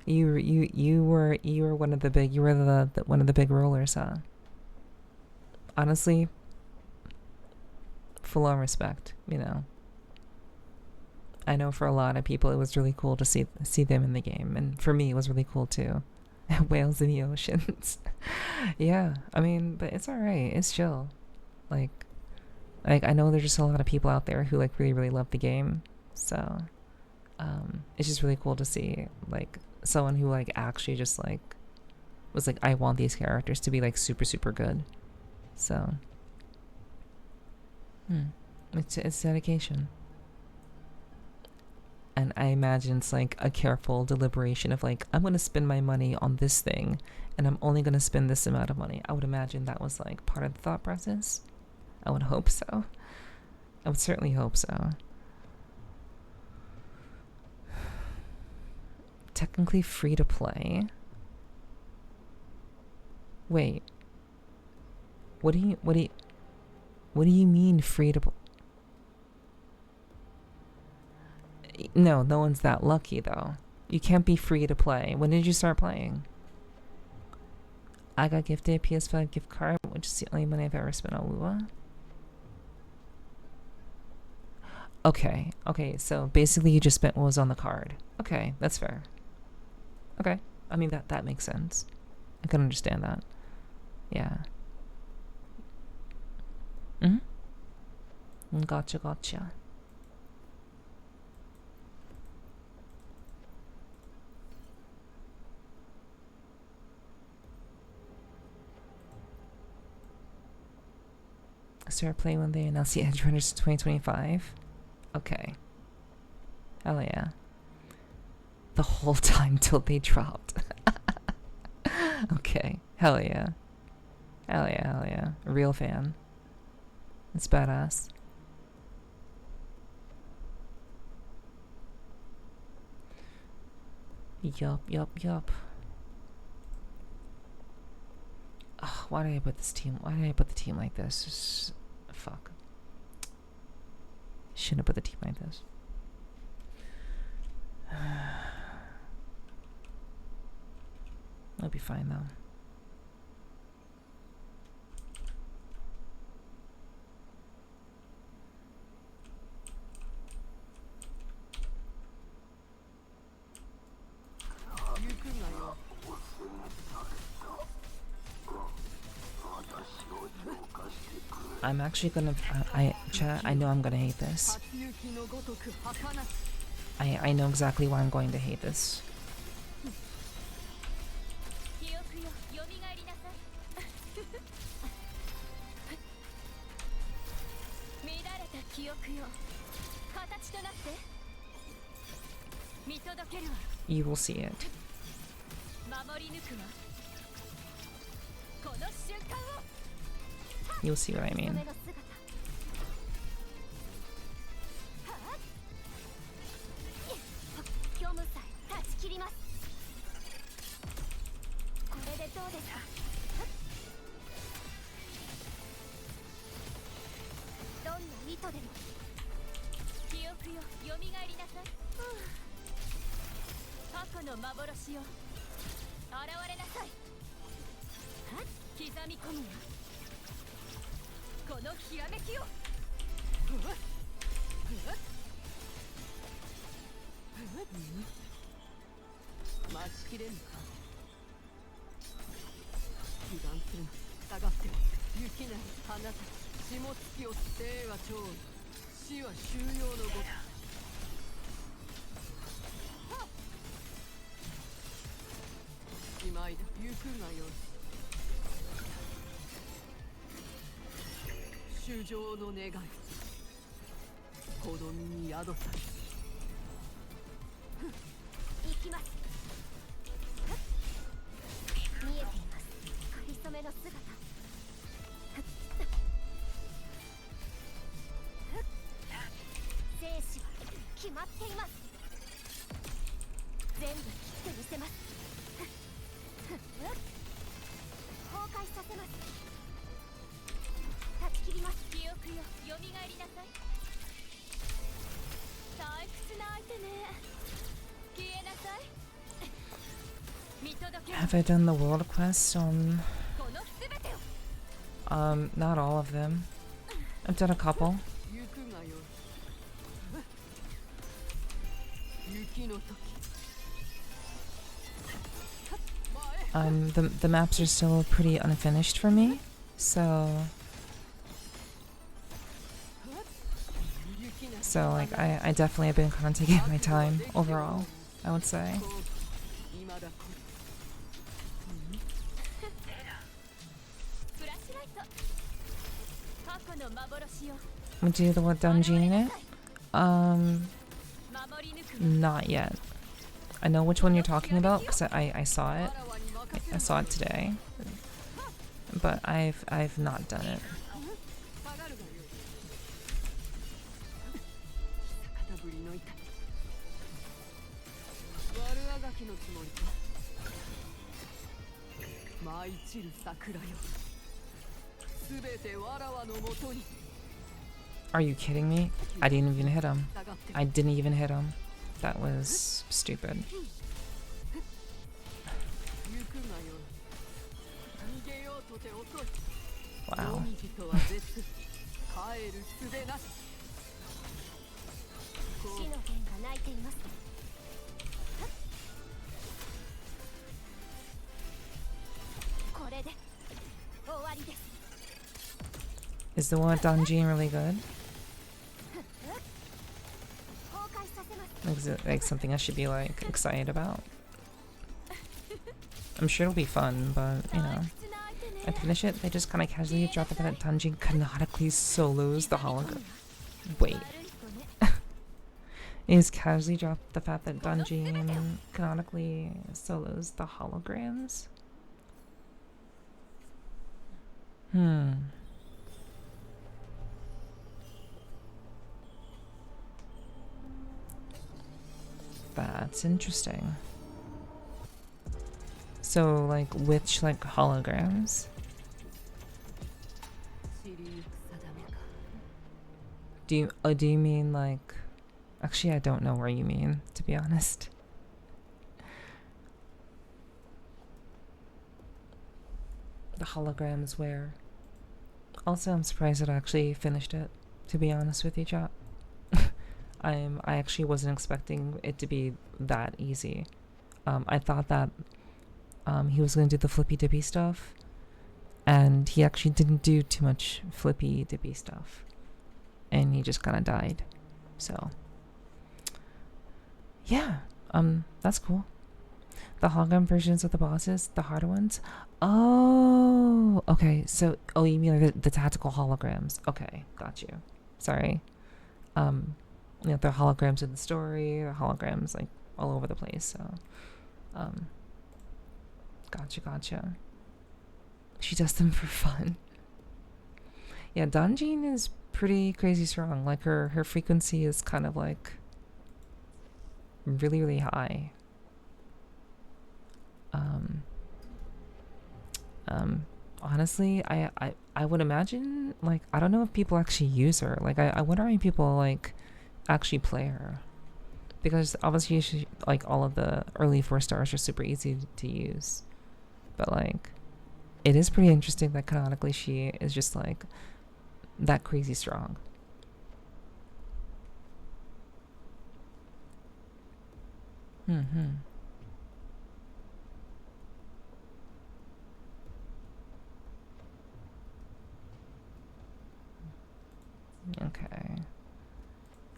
you were one of the big one of the big rollers, huh? Honestly, full on respect, you know. I know for a lot of people it was really cool to see them in the game, and for me it was really cool too. Whales in the oceans. Yeah, I mean, but it's alright. It's chill. Like I know there's just a lot of people out there who like really love the game, so it's just really cool to see like someone who like actually just like was like, I want these characters to be like super good. So it's dedication. And I imagine it's like a careful deliberation of like, I'm gonna spend my money on this thing and I'm only gonna spend this amount of money. I would imagine that was like part of the thought process. I would hope so. I would certainly hope so. Technically free to play. Wait. What do you mean free to play? No one's that lucky though. You can't be free to play. When did you start playing? I got gifted a PS5 gift card, which is the only money I've ever spent on Lua. Okay, so basically you just spent what was on the card. Okay, that's fair. Okay, I mean that makes sense. I can understand that. Yeah. Gotcha. I started playing when they announced the Edge Runners 2025. Okay. Hell yeah. The whole time till they dropped. Okay. Hell yeah. Hell yeah, hell yeah. Real fan. It's badass. Yup. Ugh, why did I put this team? Why did I put the team like this? Just, fuck. Shouldn't have put the team like this. I'll be fine though. I'm actually gonna. Chat, I know I'm gonna hate this. I know exactly why I'm going to hate this. You will see it. You'll see what I mean. Have I done the world quest on... not all of them. I've done a couple. The maps are still pretty unfinished for me, so like I definitely have been kind of taking my time overall, I would say. We do the what dungeon in it? Not yet. I know which one you're talking about because I saw it. I saw it today, but I've not done it. Are you kidding me? I didn't even hit him. I didn't even hit him. That was stupid. Wow. Is the one dungeon really good? Is it like something I should be like excited about? I'm sure it'll be fun, but you know, I finish it. They just kind of casually drop it that dungeon canonically solos the hologram. Wait, is casually drop the fact that dungeon canonically solos the holograms? Hmm. That's interesting. So, like, which, like, holograms? Do you mean, like... Actually, I don't know where you mean, to be honest. The holograms where... Also, I'm surprised that I actually finished it, to be honest with you, chat. I actually wasn't expecting it to be that easy. I thought that he was going to do the flippy dippy stuff, and he actually didn't do too much flippy dippy stuff, and he just kind of died. So yeah, that's cool. The hologram versions of the bosses, the harder ones. Oh, okay. So, oh, you mean like the tactical holograms? Okay, got you. Sorry. You know, they're holograms in the story, they're holograms like all over the place. So, gotcha. She does them for fun. Yeah, Danjin is pretty crazy strong. Like her frequency is kind of like really high. Honestly, I would imagine, like, I don't know if people actually use her. Like, I wonder how many people like actually play her, because obviously she, like, all of the early 4 stars are super easy to use, but like it is pretty interesting that canonically she is just like that crazy strong. Okay.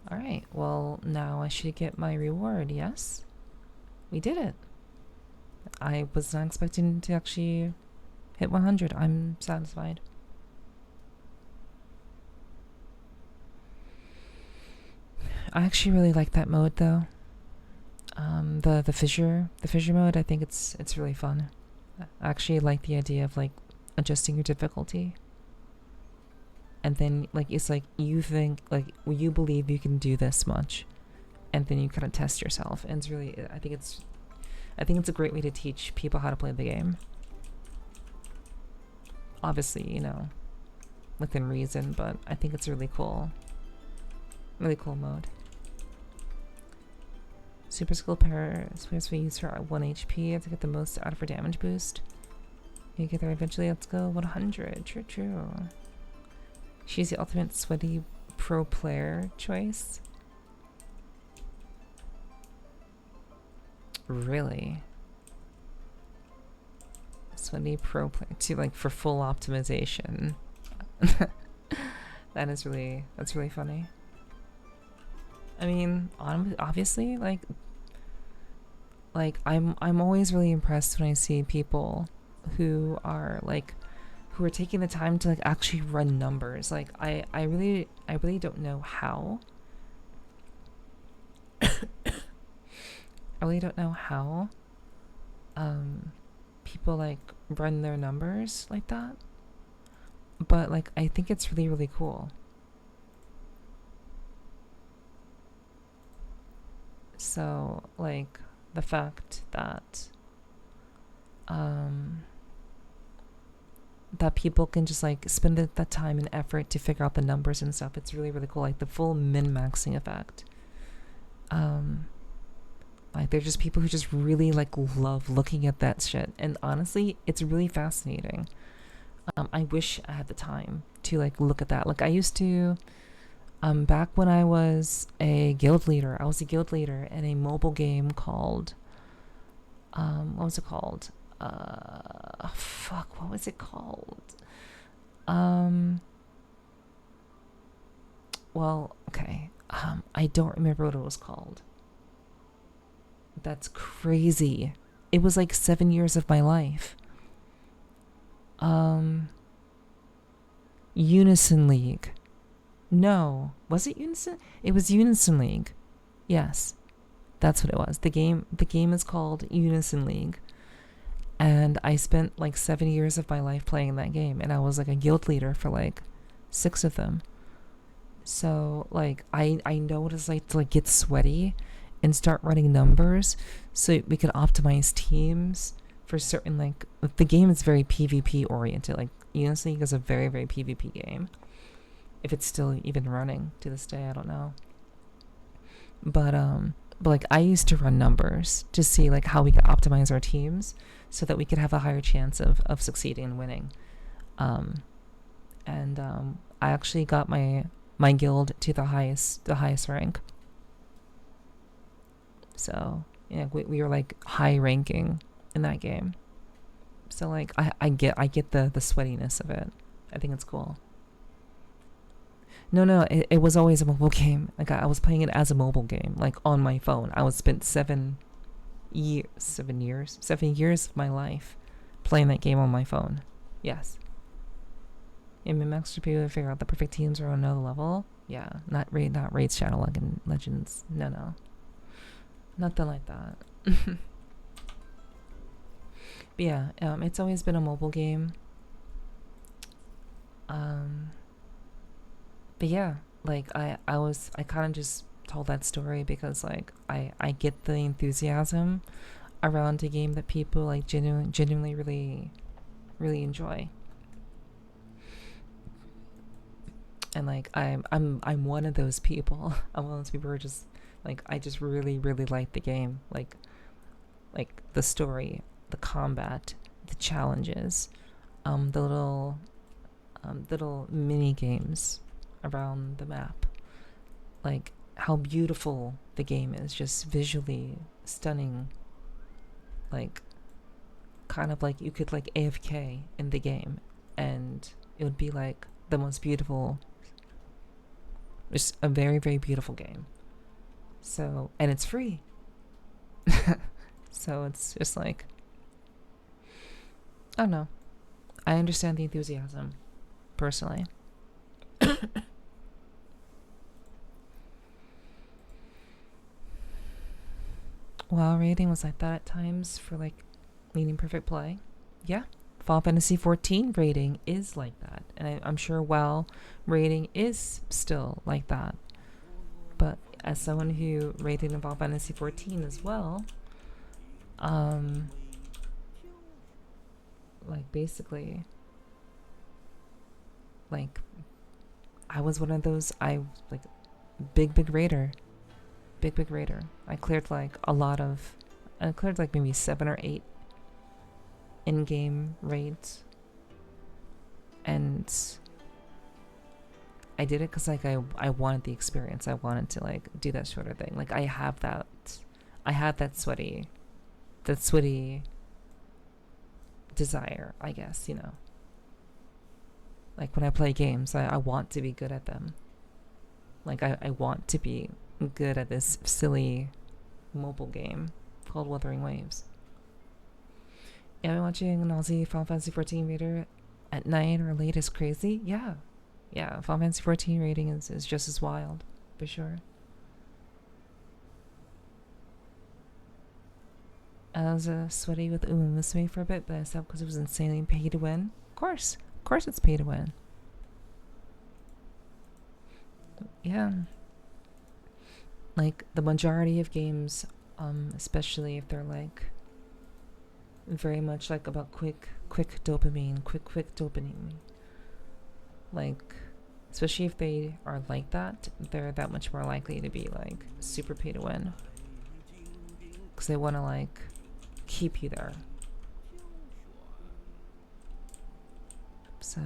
Alright, well, now I should get my reward, yes? We did it. I was not expecting to actually hit 100. I'm satisfied. I actually really like that mode, though. The fissure mode. I think it's really fun. I actually like the idea of like adjusting your difficulty, and then like it's like you think like you believe you can do this much, and then you kind of test yourself, and it's really I think it's a great way to teach people how to play the game. Obviously, you know, within reason, but I think it's really cool mode. Super skill pair spares we use her at 1 HP to get the most out of her damage boost. You get there eventually. Let's go 100. True. She's the ultimate sweaty pro player choice. Really? Sweaty pro player to like for full optimization. That's really funny. I mean, obviously, like I'm always really impressed when I see people who are taking the time to like actually run numbers. Like I really don't know how. I really don't know how people like run their numbers like that. But like I think it's really cool. So like the fact that that people can just like spend that time and effort to figure out the numbers and stuff, it's really cool. Like the full min-maxing effect. Like they're just people who just really like love looking at that shit, and honestly it's really fascinating. I wish I had the time to like look at that. Like I used to back when I was a guild leader. I was a guild leader in a mobile game called what was it called? What was it called? Well, okay. I don't remember what it was called. That's crazy. It was like 7 years of my life. Unison League. No, was it Unison? It was Unison League. Yes, that's what it was. The game is called Unison League, And I spent like 7 years of my life playing that game, and I was like a guild leader for like 6 of them. So like I know what it's like to like get sweaty and start running numbers so we could optimize teams for certain, like the game is very PvP oriented. Like Unity is a very, very PvP game. If it's still even running to this day, I don't know. But like I used to run numbers to see like how we could optimize our teams so that we could have a higher chance of succeeding and winning. And I actually got my guild to the highest rank. So yeah, we were like high ranking in that game. So like I get the sweatiness of it. I think it's cool. No, it was always a mobile game. Like I was playing it as a mobile game, like on my phone. I was spent 7 years of my life playing that game on my phone. Yes. In Min-Max to figure out the perfect teams are on another level. Yeah, not Raid Shadow Legends. No. Nothing like that. But yeah, it's always been a mobile game. But yeah, like I kind of just told that story because like I get the enthusiasm around a game that people like genuinely really enjoy. And like I'm one of those people. I'm one of those people who are just like, I just really like the game. Like the story, the combat, the challenges, the little mini games around the map. Like how beautiful the game is, just visually stunning. Like kind of like you could like AFK in the game and it would be like the most beautiful, just a very beautiful game. So, and it's free. So it's just like, I don't know. I understand the enthusiasm, personally. WoW rating was like that at times for like leading perfect play. Yeah, Final Fantasy 14 rating is like that, and I'm sure WoW rating is still like that. But as someone who rated in Final Fantasy 14 as well, like basically, like I was one of those, I like big raider. Big raider. I cleared like maybe 7 or 8 in-game raids, and I did it because like I wanted the experience. I wanted to like do that sort of thing. Like I had that sweaty desire, I guess, you know. Like when I play games, I want to be good at them. Like I want to be good at this silly mobile game called Wuthering Waves. Yeah, I'm watching an Aussie Final Fantasy 14 reader at night or late is crazy. Yeah, Final Fantasy 14 rating is just as wild, for sure. I was sweaty with Uma Musume for a bit, but I stopped because it was insanely pay to win. Of course it's pay to win. Yeah. Like the majority of games, especially if they're like very much like about quick dopamine, quick dopamine. Like, especially if they are like that, they're that much more likely to be like super pay to win. Because they want to like keep you there. So,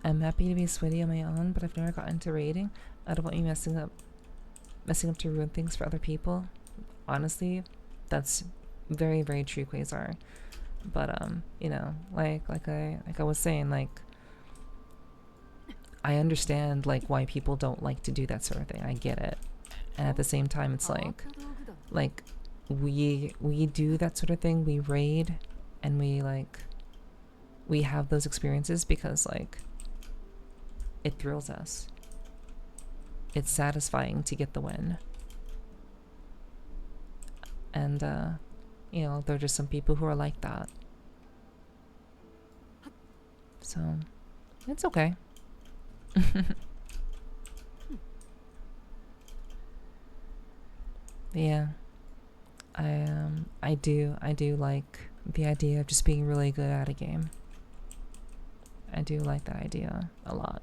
I'm happy to be sweaty on my own, but I've never gotten into raiding. I don't want you messing up to ruin things for other people. Honestly, that's very true, Quasar. But you know, like I was saying, like I understand like why people don't like to do that sort of thing. I get it. And at the same time, it's like we do that sort of thing. We raid and we have those experiences because like it thrills us. It's satisfying to get the win. And You know, there are just some people who are like that. So, it's okay. Yeah, I do like the idea of just being really good at a game. I do like that idea a lot.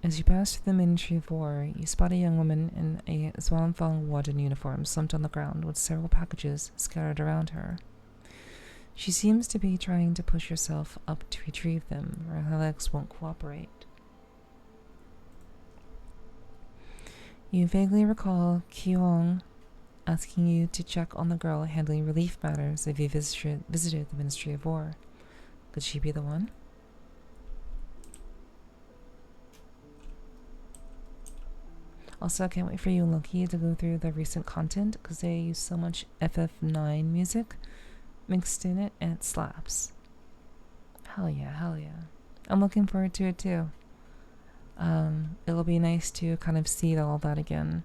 As you pass through the Ministry of War, you spot a young woman in a Zwanfang warden uniform slumped on the ground with several packages scattered around her. She seems to be trying to push herself up to retrieve them, or her legs won't cooperate. You vaguely recall Kyong asking you to check on the girl handling relief matters if you visited the Ministry of War. Could she be the one? Also, I can't wait for you and Loki to go through the recent content because they use so much FF9 music mixed in it and it slaps. Hell yeah, hell yeah. I'm looking forward to it too. It'll be nice to kind of see all that again.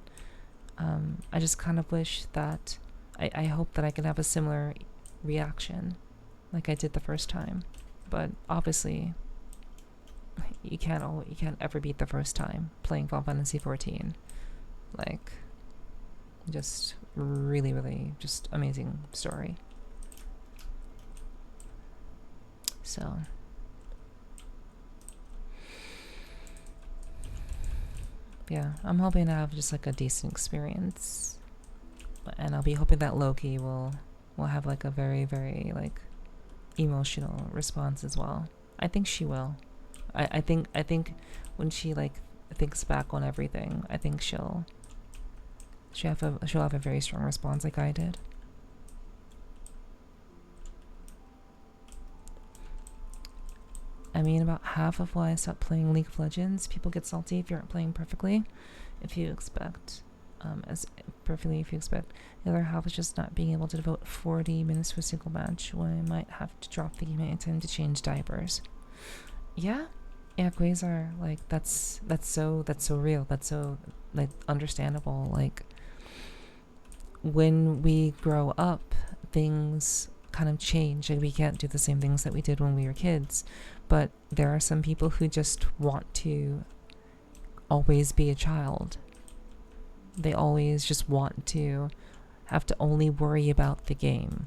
I just kind of wish that I hope that I can have a similar reaction like I did the first time. But obviously you can't ever beat the first time playing Final Fantasy 14. Like, just really, really just amazing story. So yeah, I'm hoping to have just like a decent experience, and I'll be hoping that Loki will have like a very, very like emotional response as well. I think she will. I think when she like thinks back on everything, I think she'll have a very strong response like I did. I mean, about half of why I stopped playing League of Legends, people get salty if you aren't playing perfectly. If you expect, the other half is just not being able to devote 40 minutes to a single match when I might have to drop the game anytime to change diapers. Yeah, Quasar, like that's so real. That's so like understandable. Like when we grow up, things kind of change. Like we can't do the same things that we did when we were kids. But there are some people who just want to always be a child. They always just want to have to only worry about the game.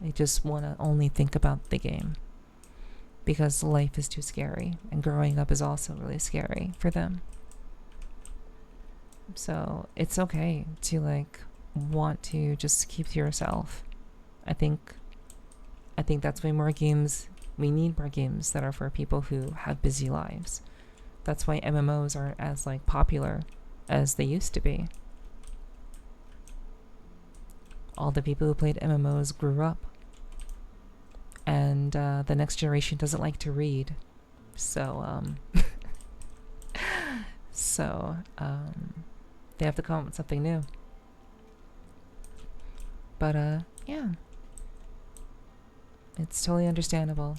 They just want to only think about the game. Because life is too scary. And growing up is also really scary for them. So it's okay to like want to just keep to yourself. I think that's why we need more games that are for people who have busy lives. That's why MMOs aren't as like popular as they used to be. All the people who played MMOs grew up, and the next generation doesn't like to read, so they have to come up with something new. But yeah, it's totally understandable.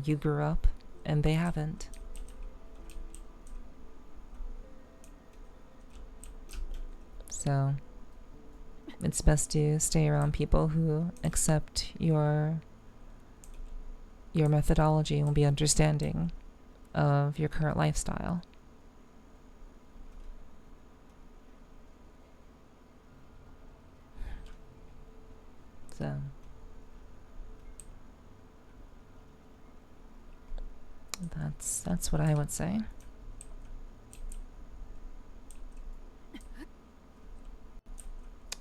You grew up and they haven't. So it's best to stay around people who accept your methodology and will be understanding of your current lifestyle. So that's what I would say.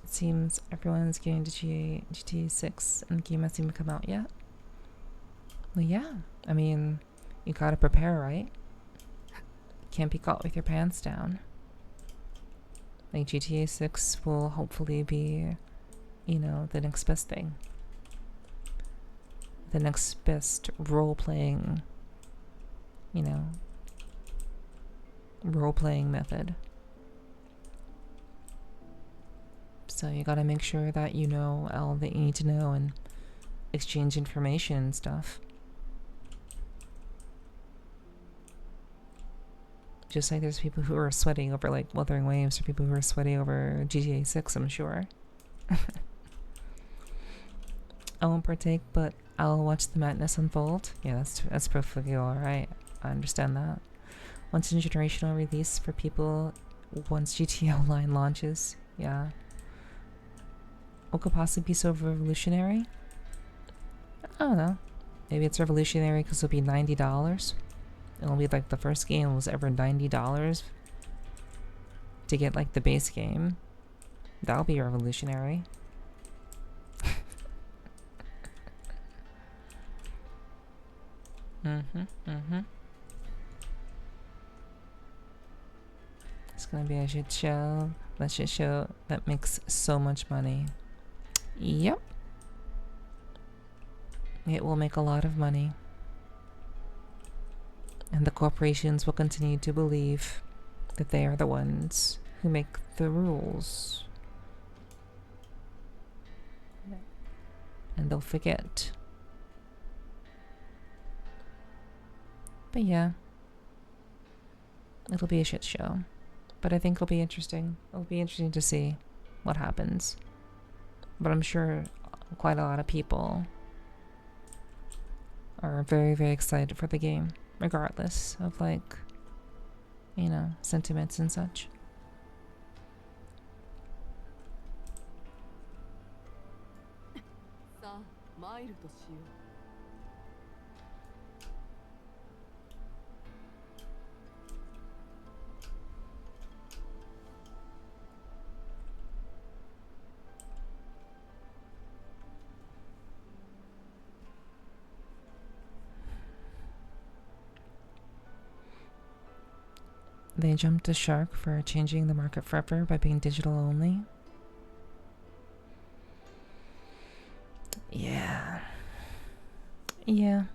It seems everyone's getting to GTA 6 and the game hasn't even come out yet. Well, yeah. I mean, you gotta prepare, right? Can't be caught with your pants down. Like, GTA 6 will hopefully be, you know, the next best thing. The next best role-playing, you know, role-playing method. So you gotta make sure that you know all that you need to know and exchange information and stuff. Just like there's people who are sweating over like Wuthering Waves, or people who are sweating over GTA 6, I'm sure. I won't partake, but I'll watch the madness unfold. Yeah, that's perfectly alright. I understand that. Once a generational release for people once GTA Online launches. Yeah. What could possibly be so revolutionary? I don't know. Maybe it's revolutionary because it'll be $90. It'll be like the first game was ever $90 to get like the base game. That'll be revolutionary. It's gonna be a shit show. That shit show that makes so much money. Yep. It will make a lot of money. And the corporations will continue to believe that they are the ones who make the rules. And they'll forget. But yeah. It'll be a shit show. But I think it'll be interesting. It'll be interesting to see what happens. But I'm sure quite a lot of people are very, very excited for the game, regardless of, like, you know, sentiments and such. They jumped the shark for changing the market forever by being digital only. Yeah. Yeah.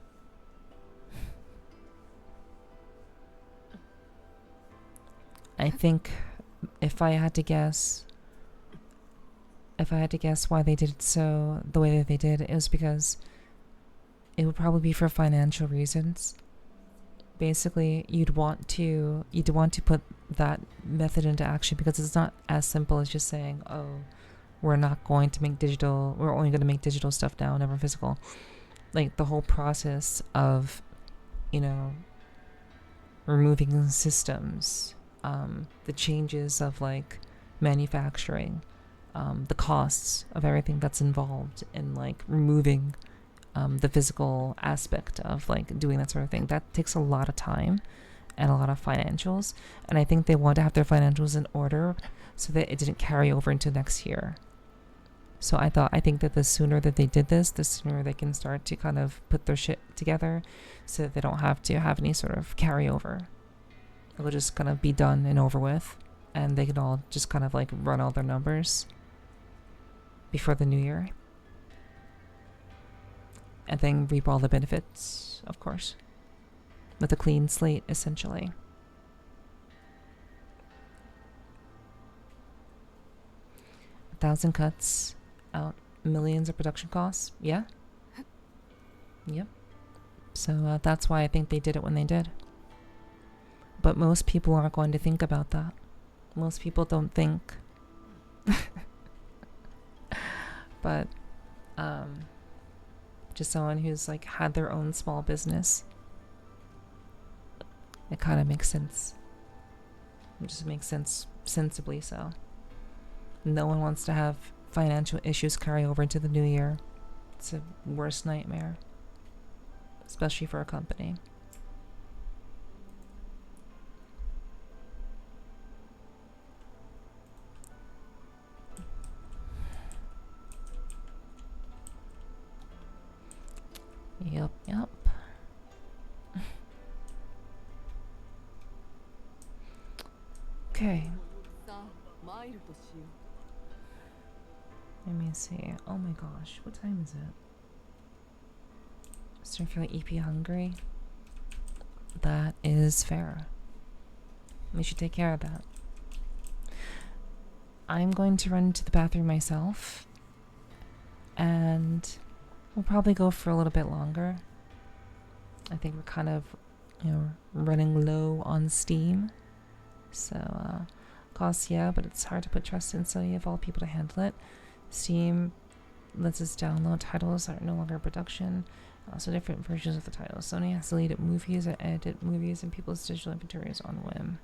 I think if I had to guess why they did it so the way that they did, it was because it would probably be for financial reasons. Basically, you'd want to put that method into action because it's not as simple as just saying, oh, we're not going to make digital, we're only going to make digital stuff now, never physical. Like the whole process of, you know, removing systems, the changes of like manufacturing, the costs of everything that's involved in like removing the physical aspect of like doing that sort of thing. That takes a lot of time and a lot of financials, and I think they want to have their financials in order so that it didn't carry over into next year. So I think that the sooner that they did this, the sooner they can start to kind of put their shit together so that they don't have to have any sort of carryover. It'll just kind of be done and over with, and they can all just kind of like run all their numbers before the new year. And then reap all the benefits, of course. With a clean slate, essentially. A 1,000 cuts out millions of production costs. Yeah. Yep. So that's why I think they did it when they did. But most people aren't going to think about that. Most people don't think. But, just someone who's like had their own small business, it kind of makes sense. It just makes sense sensibly so. No one wants to have financial issues carry over into the new year. It's a worst nightmare, especially for a company. Yep. Okay. Let me see. Oh my gosh, what time is it? Starting to feel like EP hungry. That is fair. We should take care of that. I'm going to run to the bathroom myself, and we'll probably go for a little bit longer. I think we're kind of, you know, running low on steam. So, costs, yeah, but it's hard to put trust in Sony of all people to handle it. Steam lets us download titles that are no longer in production. Also, different versions of the titles. Sony has deleted movies or edited movies in people's digital inventories on whim.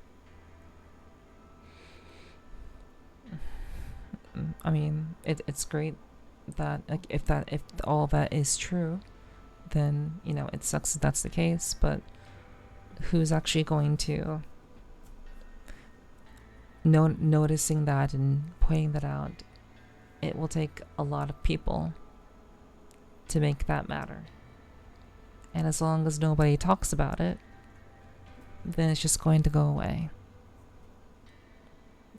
I mean, it's great that like if all that is true, then you know it sucks that that's the case. But who's actually going to noticing that and pointing that out? It will take a lot of people to make that matter. And as long as nobody talks about it, then it's just going to go away.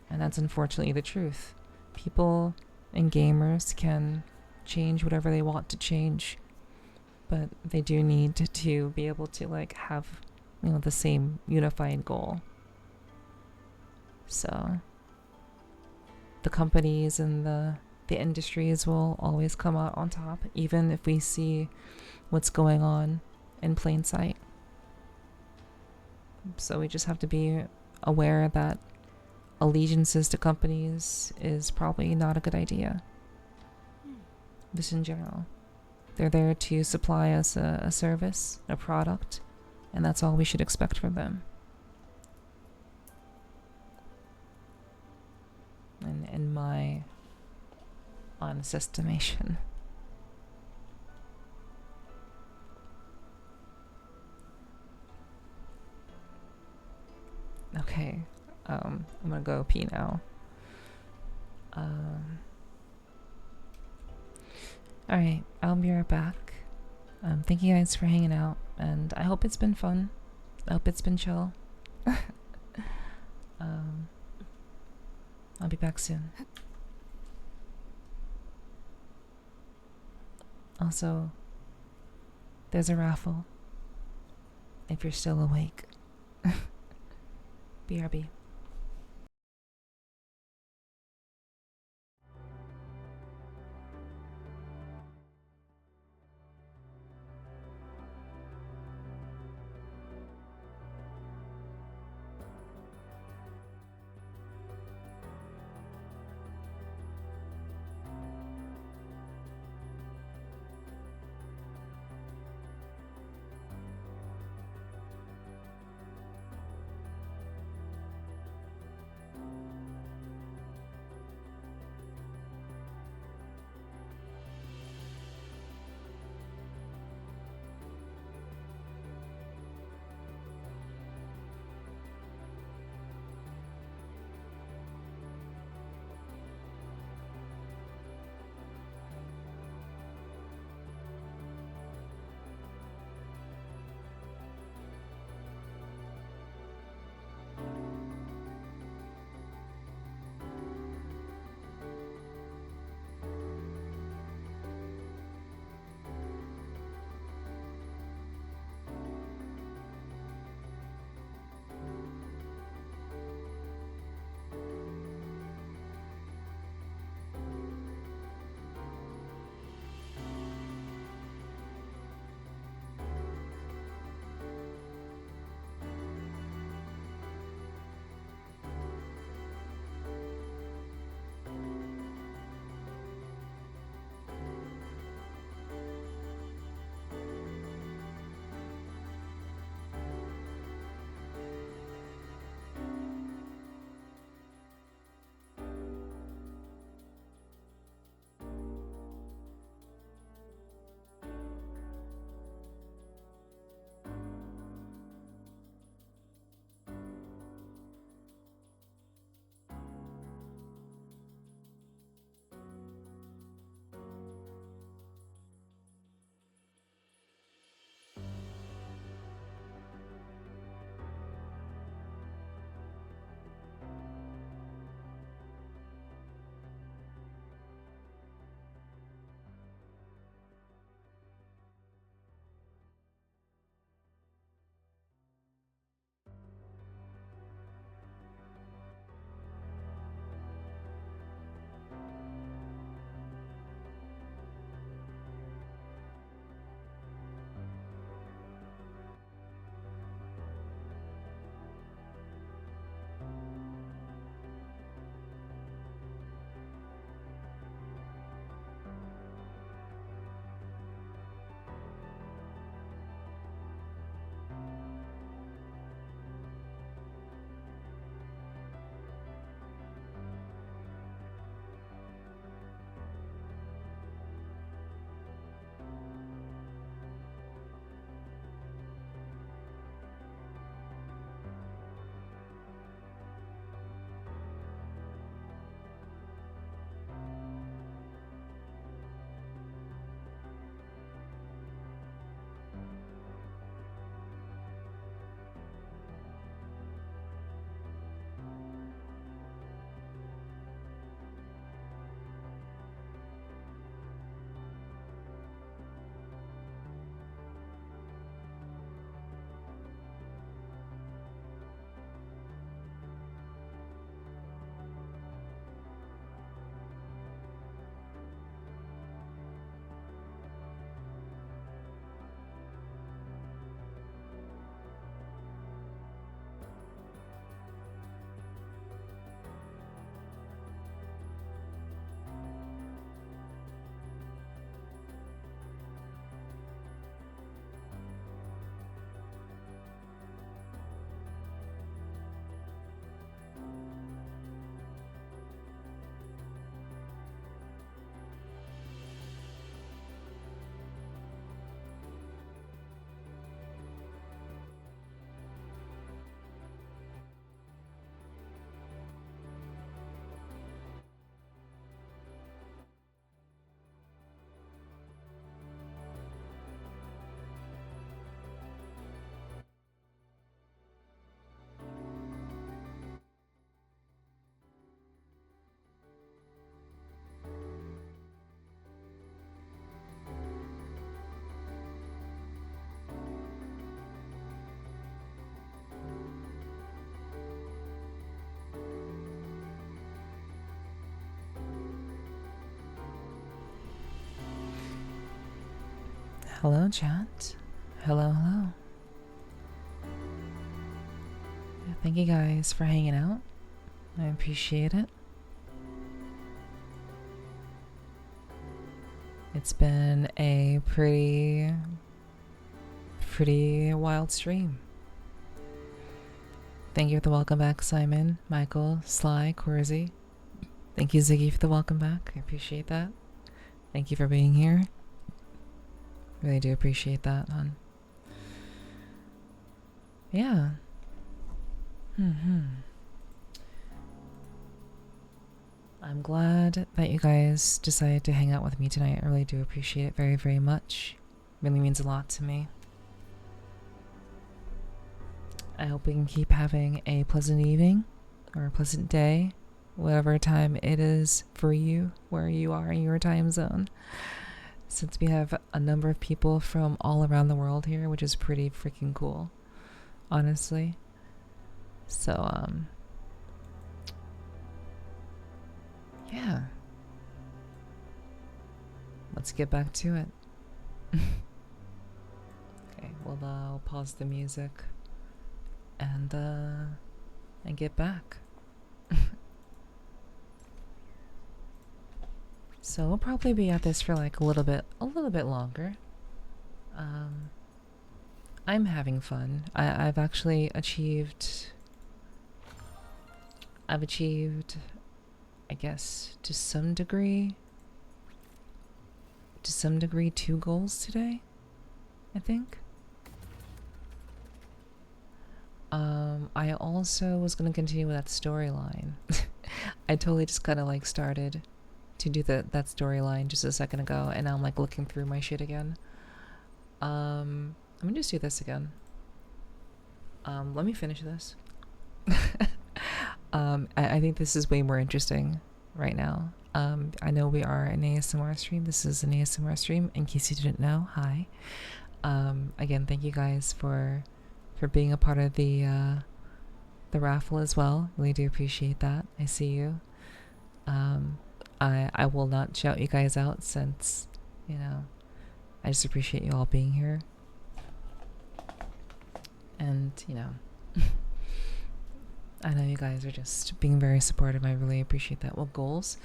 And that's unfortunately the truth. People and gamers can change whatever they want to change, but they do need to be able to like have, you know, the same unified goal. So the companies and the industries will always come out on top, even if we see what's going on in plain sight. So we just have to be aware that allegiances to companies is probably not a good idea. Just in general. They're there to supply us a service, a product, and that's all we should expect from them. In my honest estimation. Okay, I'm gonna go pee now. Alright, I'll be right back. Thank you guys for hanging out, and I hope it's been fun. I hope it's been chill. I'll be back soon. Also, there's a raffle if you're still awake. BRB. Hello, chat. Hello, hello. Thank you guys for hanging out. I appreciate it. It's been a pretty wild stream. Thank you for the welcome back, Simon, Michael, Sly, Corsi. Thank you, Ziggy, for the welcome back. I appreciate that. Thank you for being here. Really do appreciate that, hon. Yeah. I'm glad that you guys decided to hang out with me tonight. I really do appreciate it very, very much. It really means a lot to me. I hope we can keep having a pleasant evening or a pleasant day, whatever time it is for you, where you are in your time zone. Since we have a number of people from all around the world here, which is pretty freaking cool, honestly. So, yeah. Let's get back to it. Okay, well, I'll pause the music and get back. So we'll probably be at this for like a little bit longer. I'm having fun. I've actually achieved, I guess, to some degree 2 goals today, I think. I also was going to continue with that storyline. I totally just kind of like started to do that storyline just a second ago, and now I'm like looking through my shit again. I'm gonna just do this again. Let me finish this. I think this is way more interesting right now. I know we are an ASMR stream. This is an ASMR stream, in case you didn't know. Hi. Again, thank you guys for being a part of the raffle as well. Really do appreciate that. I see you. I will not shout you guys out since, you know, I just appreciate you all being here. And, you know, I know you guys are just being very supportive. I really appreciate that. Well, goals.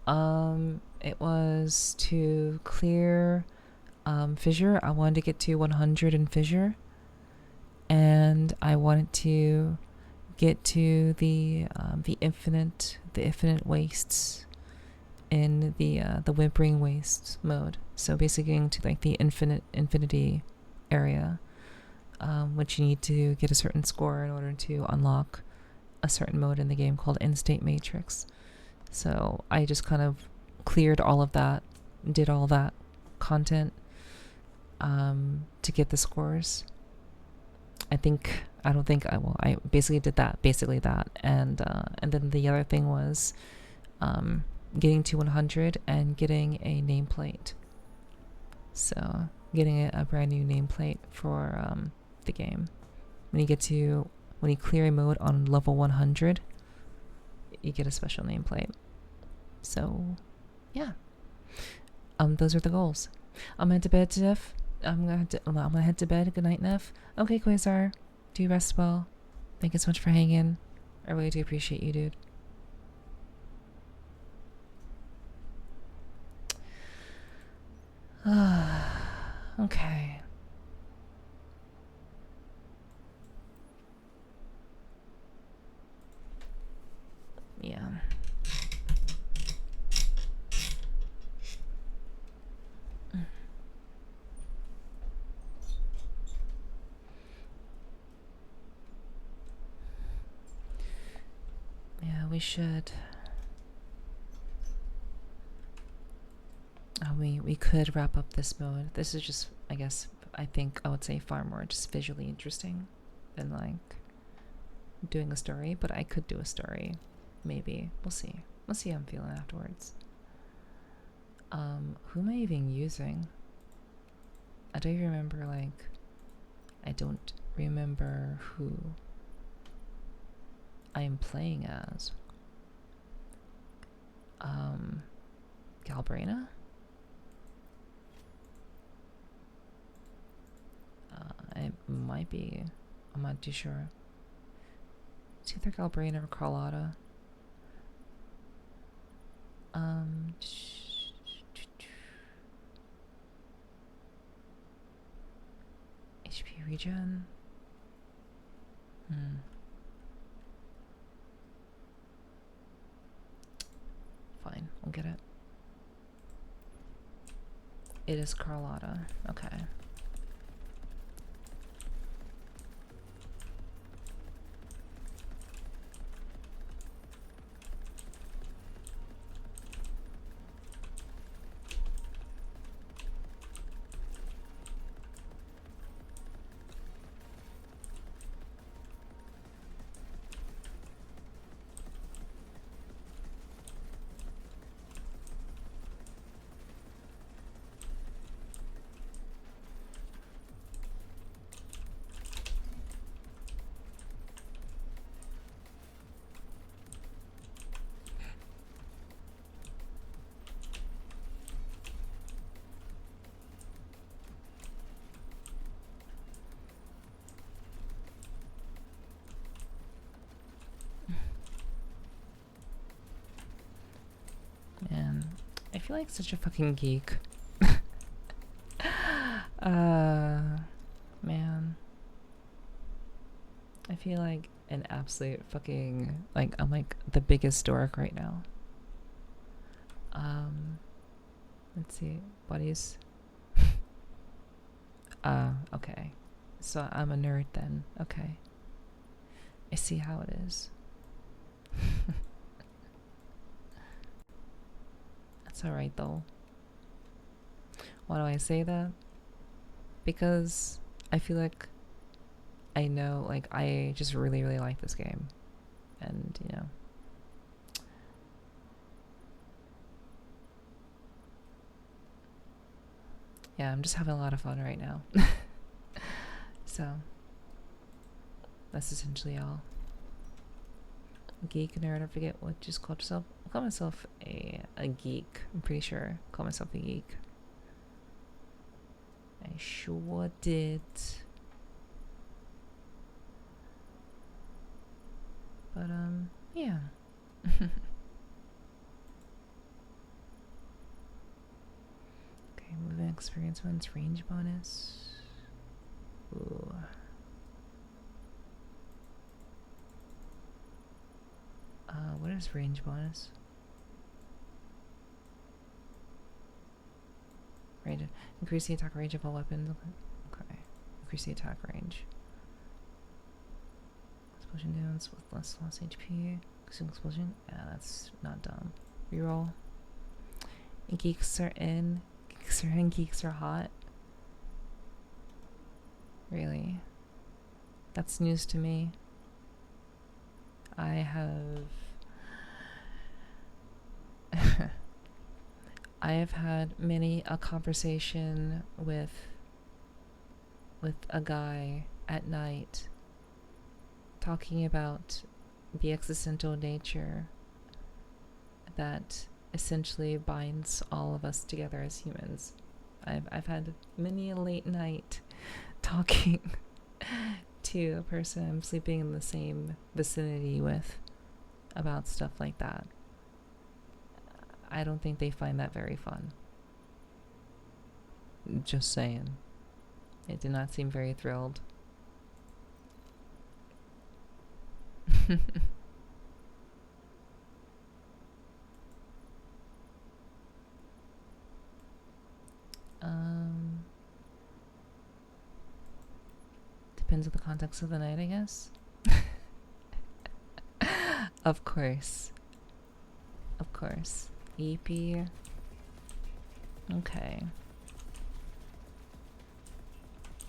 It was to clear Fissure. I wanted to get to 100 in Fissure. And I wanted to get to the infinite wastes in the whimpering wastes mode. So basically getting to like the infinity area, which you need to get a certain score in order to unlock a certain mode in the game called In-State Matrix. So I just kind of cleared all of that, did all that content to get the scores. I basically did that, and then the other thing was getting to 100 and getting a nameplate. So getting a brand new nameplate for the game. When you clear a mode on level 100, you get a special nameplate. So yeah, those are the goals. I'm head to bed, Neff. I'm gonna head to bed. Good night, Neff. Okay, Quasar, do rest well. Thank you so much for hanging. I really do appreciate you, dude. Okay. Yeah. Yeah, we should. We could wrap up this mode. This is just, I guess, I think I would say far more just visually interesting than like doing a story, but I could do a story. Maybe. We'll see. We'll see how I'm feeling afterwards. Who am I even using? I don't remember, like, I don't remember who I am playing as. Galbrina? It might be. I'm not too sure. It's either Galbrain or Carlotta. HP regen. Fine, we'll get it. It is Carlotta. Okay. Man, I feel like such a fucking geek. Man. I feel like an absolute fucking, like, I'm like the biggest dork right now. Let's see, buddies. Okay. So I'm a nerd then. Okay. I see how it is. That's alright though. Why do I say that? Because I feel like I know, like, I just really, really like this game. And, you know. Yeah, I'm just having a lot of fun right now. So, that's essentially all. Geek, nerd, I forget what you just called yourself. I'll call myself a geek. I'm pretty sure. I'll call myself a geek. I sure did. But, yeah. Okay, moving experience one's range bonus. Ooh. What is range bonus? Range. Increase the attack range of all weapons. Okay. Increase the attack range. Explosion downs with less HP. Explosion. Yeah, that's not dumb. Reroll. Geeks are in. Geeks are in. Geeks are hot. Really? That's news to me. I have I have had many a conversation with a guy at night talking about the existential nature that essentially binds all of us together as humans. I've had many a late night talking to a person I'm sleeping in the same vicinity with about stuff like that. I don't think they find that very fun. Just saying. It did not seem very thrilled. Depends on the context of the night, I guess. Of course. Of course. EP. Okay.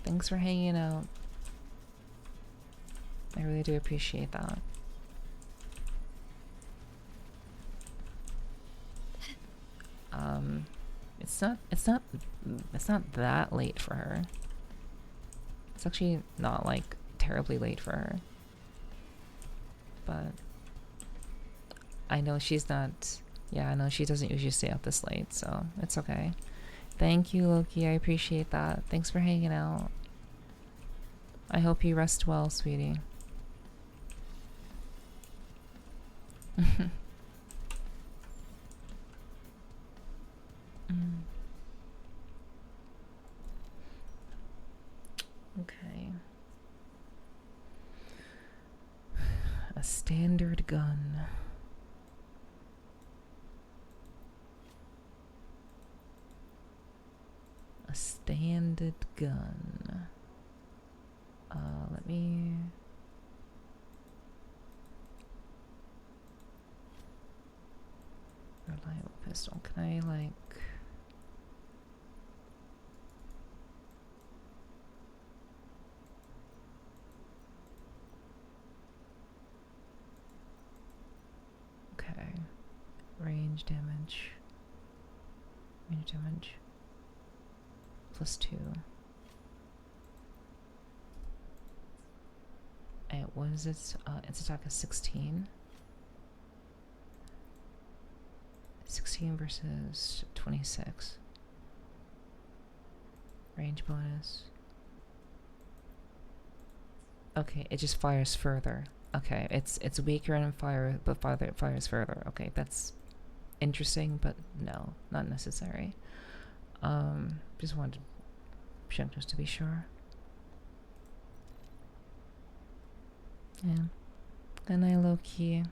Thanks for hanging out. I really do appreciate that. It's not that late for her. It's actually not like terribly late for her. But I know she's not, yeah, I know she doesn't usually stay up this late, so it's okay. Thank you, Loki. I appreciate that. Thanks for hanging out. I hope you rest well, sweetie. Okay. A standard gun. A standard gun. Let me... Reliable pistol. Can I, like... Okay. Range damage. Range damage. +2. And what is it? Its attack is 16. 16 versus 26. Range bonus. Okay, it just fires further. Okay, it's weaker in fire, but it fires further. Okay, that's interesting, but no, not necessary. Just wanted to check just to be sure. Yeah, and I low key.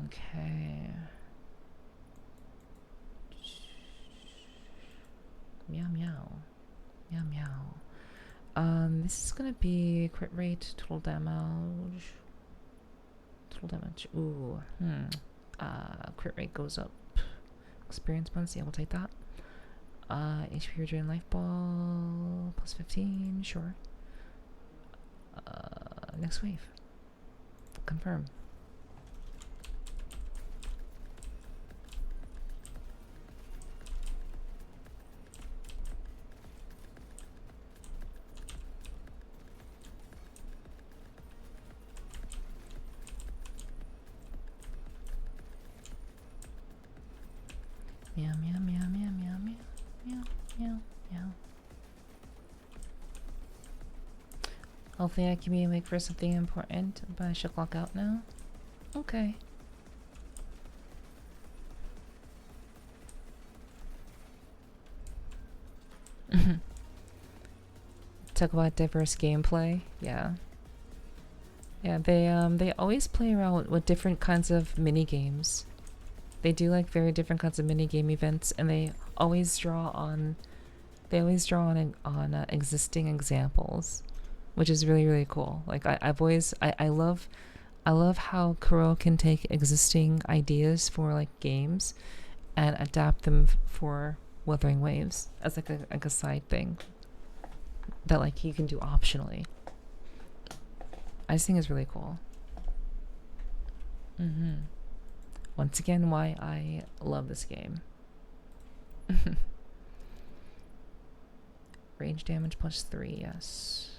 Okay. Meow meow. Meow meow. This is gonna be crit rate, total damage. Total damage. Ooh. Crit rate goes up. Experience points, yeah, we'll take that. HP regenerate life ball +15, sure. Next wave. Confirm. Meow meow meow meow meow meow meow meow meow. Hopefully I can be awake for something important, but I should clock out now. Okay. Talk about diverse gameplay. Yeah. Yeah, they always play around with different kinds of mini games. They do like very different kinds of mini game events, and they always draw on existing examples, which is really really cool. Like I love how Kuro can take existing ideas for like games and adapt them for Wuthering Waves as like a side thing that like you can do optionally. I just think it's really cool. Once again, why I love this game. Range damage +3, yes.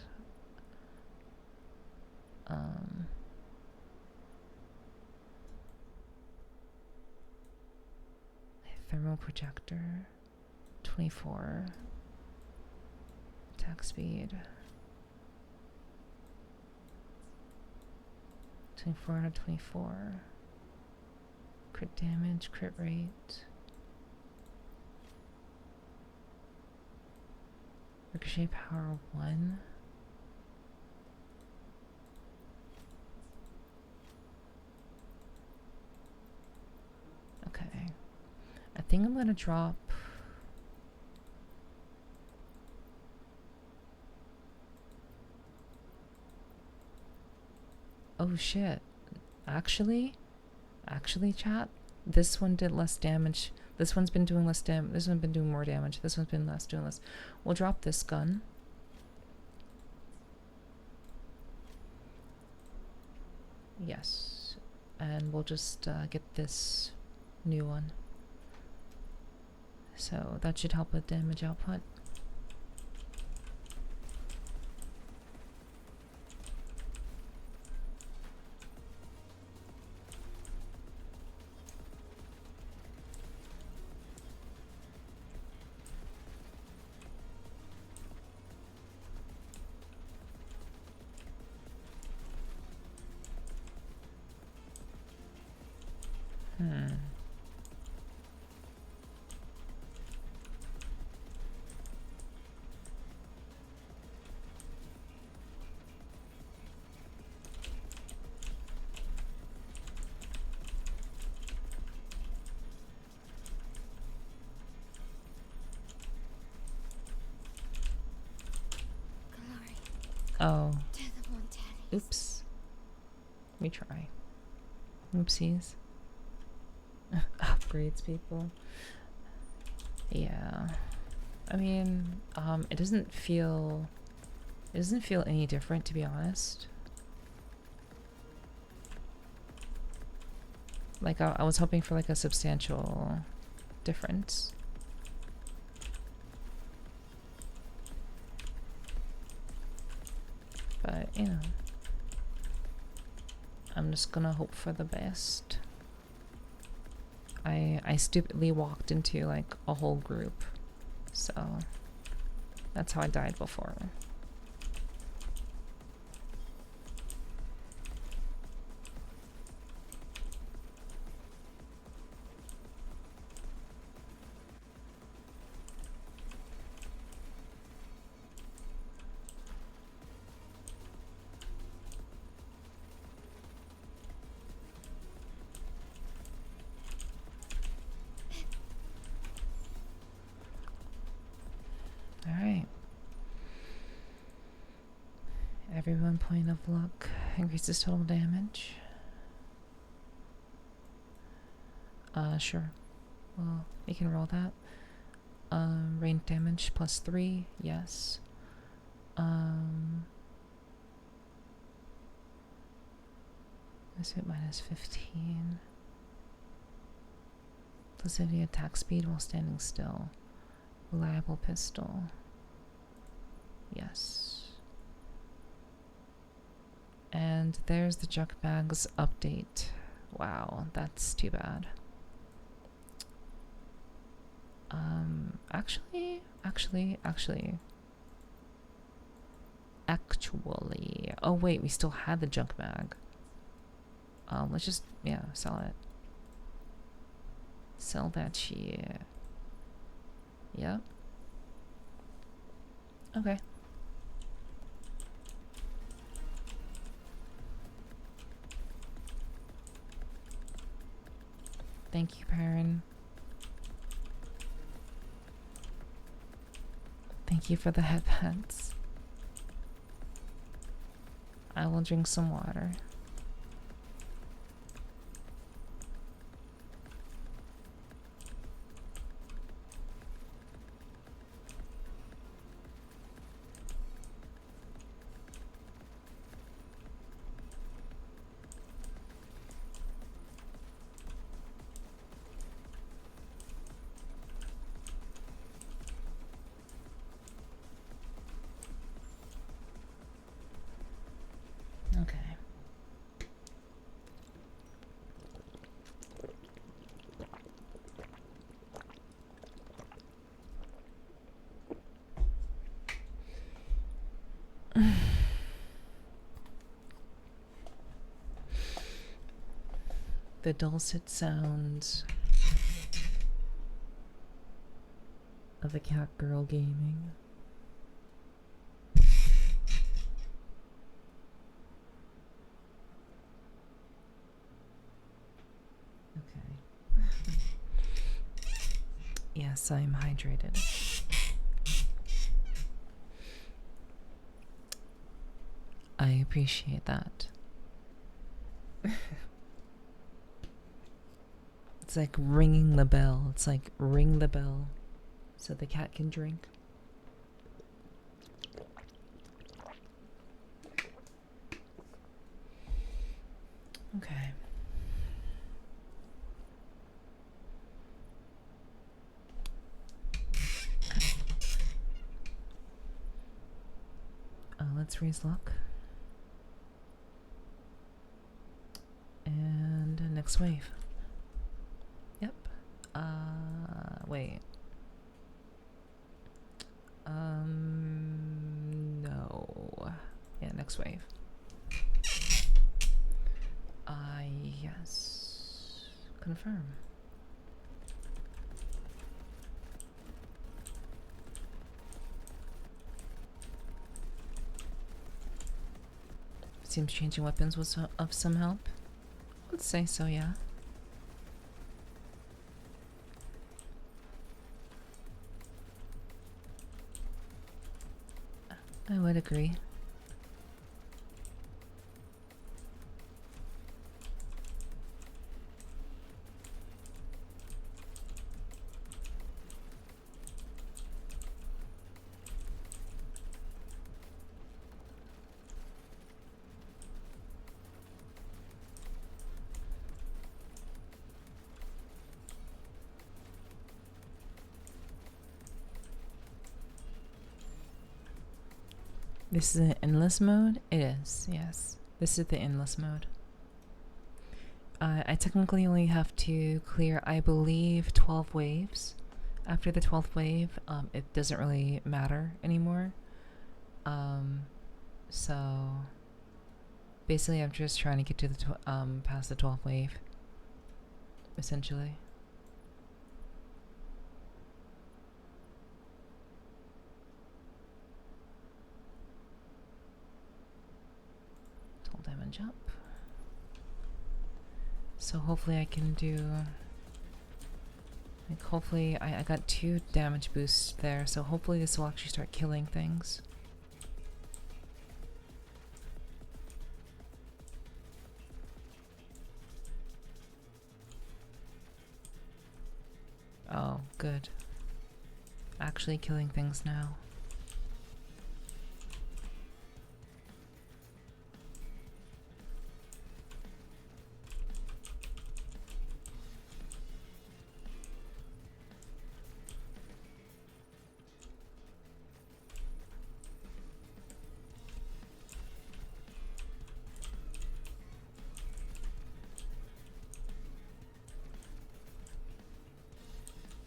Thermal projector, 24. Attack speed. 24 out of 24. Crit damage, crit rate. Ricochet power 1. Okay. I think I'm gonna drop. Oh shit. Actually, chat, this one did less damage. This one's been doing less damage. This one's been doing more damage. This one's been doing less. We'll drop this gun. Yes. and we'll just get this new one. So that should help with damage output. Oh. Oops. Let me try. Oopsies. Upgrades, people. Yeah. I mean, it doesn't feel any different, to be honest. Like, I was hoping for like a substantial difference. But, you know, I'm just gonna hope for the best. I stupidly walked into like a whole group, so that's how I died before. Alright. Every 1 point of luck increases total damage. Sure. Well, we can roll that. Range damage +3, yes. Let's hit -15. Facility attack speed while standing still. Reliable pistol. Yes. And there's the junk bags update. Wow, that's too bad. Actually. Oh wait, we still had the junk bag. Let's just, yeah, sell it. Sell that shit. Yep. Okay. Thank you, Perrin. Thank you for the headbands. I will drink some water. Okay. The dulcet sounds of a cat girl gaming. Okay. Yes, I'm hydrated. I appreciate that. It's like ringing the bell. It's like ring the bell so the cat can drink. Okay. let's raise luck. And next wave. Yep. Wait. No. Yeah, next wave. Yes. Confirm. Seems changing weapons was of some help. I'd say so, yeah. I would agree. This is an endless mode? It is, yes. This is the endless mode. I technically only have to clear, I believe, 12 waves. After the 12th wave, it doesn't really matter anymore. So basically I'm just trying to get to the past the 12th wave, essentially. Total damage up. So hopefully I can do, like, hopefully I got 2 damage boosts there, so hopefully this will actually start killing things. Oh, good. Actually killing things now.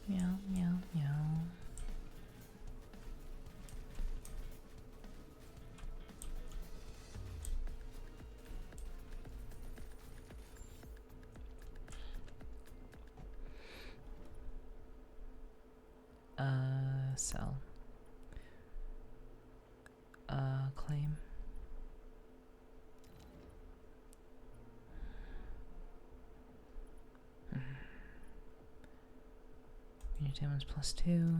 Meow, meow, meow. Sell. Claim. Your damage +2.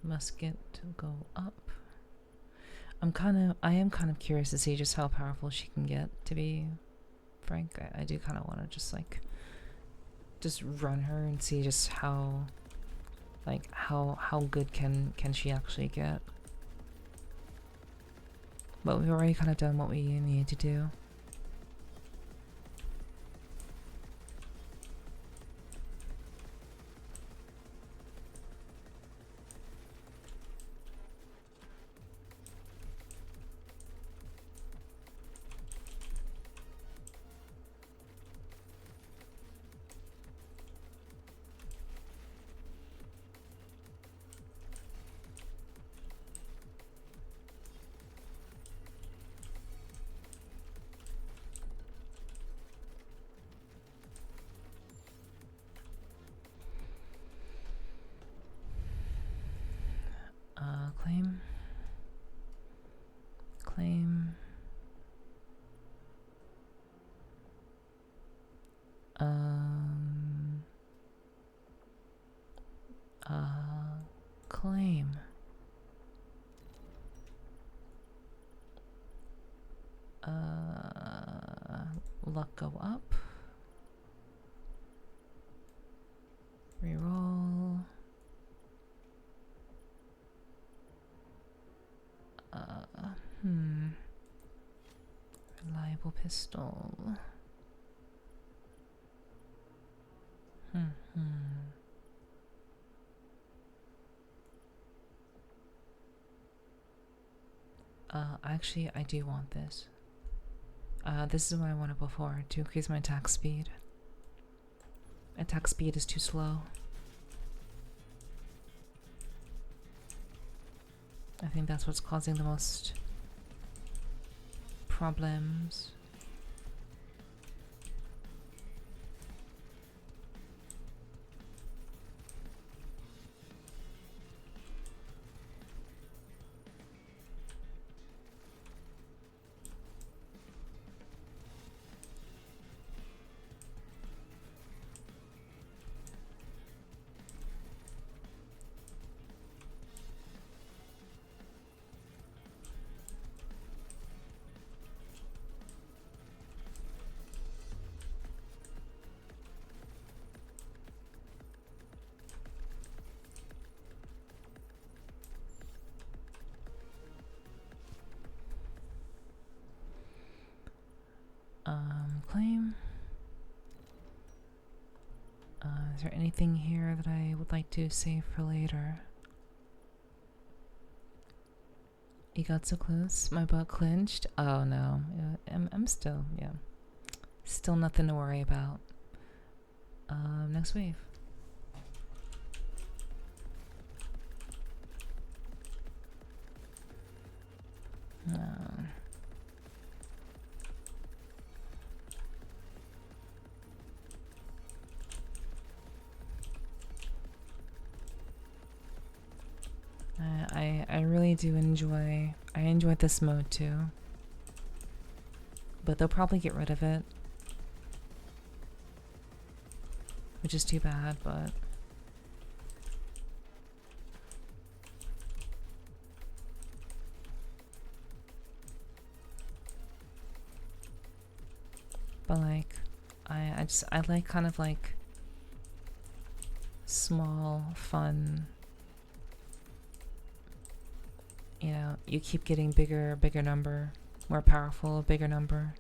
Musket to go up. I am kind of curious to see just how powerful she can get, to be frank. I do kind of want to just like just run her and see just how good can she actually get. But we've already kind of done what we needed to do. Claim. Claim. Claim. Luck go up. Reroll. Reliable pistol. Actually, I do want this. This is what I wanted before, to increase my attack speed. Attack speed is too slow. I think that's what's causing the most problems. Claim. Is there anything here that I would like to save for later? You got so close, my butt clenched. Oh no, I'm still, yeah. Still nothing to worry about. Next wave. I really do enjoy. I enjoy this mode too. But they'll probably get rid of it, which is too bad. But like, I like kind of like small, fun. You know, you keep getting bigger number, more powerful, bigger number.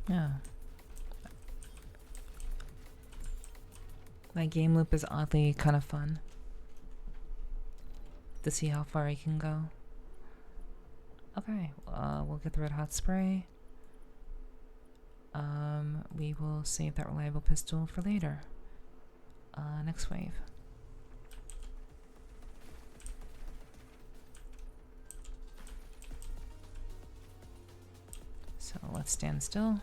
Yeah. That game loop is oddly kind of fun to see how far you can go. Okay, we'll get the red hot spray. We will save that reliable pistol for later. Next wave. So let's stand still.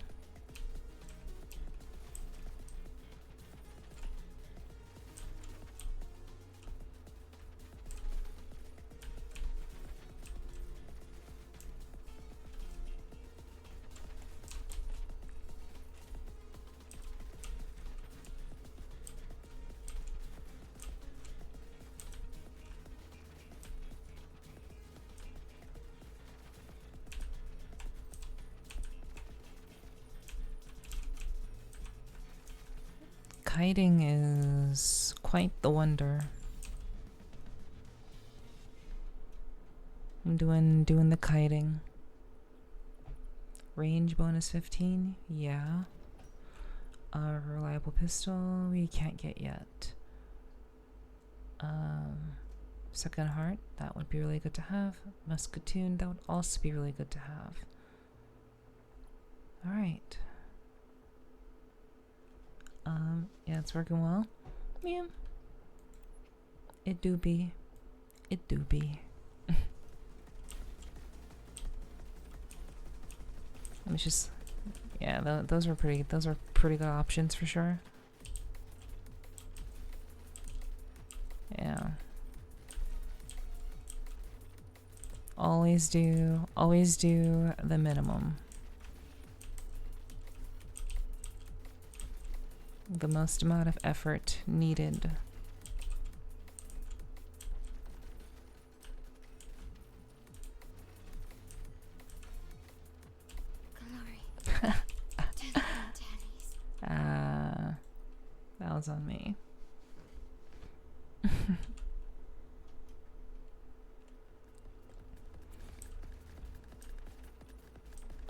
Kiting is quite the wonder. I'm doing the kiting. Range bonus 15, yeah. Reliable pistol we can't get yet. Second heart, that would be really good to have. Muscatoon, that would also be really good to have. All right. Yeah, it's working well. Yeah. It do be. It do be. It's just, yeah, those are pretty good options for sure. Yeah. Always do the minimum. The most amount of effort needed. Glory. That was on me.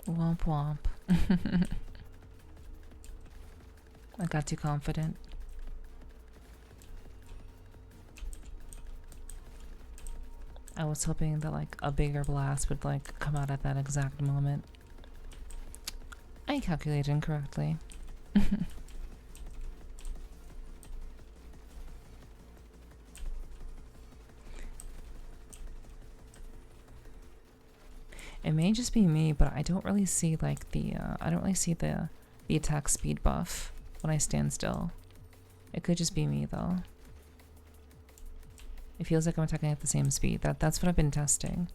Womp womp. I got too confident. I was hoping that like a bigger blast would like come out at that exact moment. I calculated incorrectly. It may just be me, but I don't really see like the I don't really see the attack speed buff when I stand still. It could just be me though. It feels like I'm attacking at the same speed. That's what I've been testing.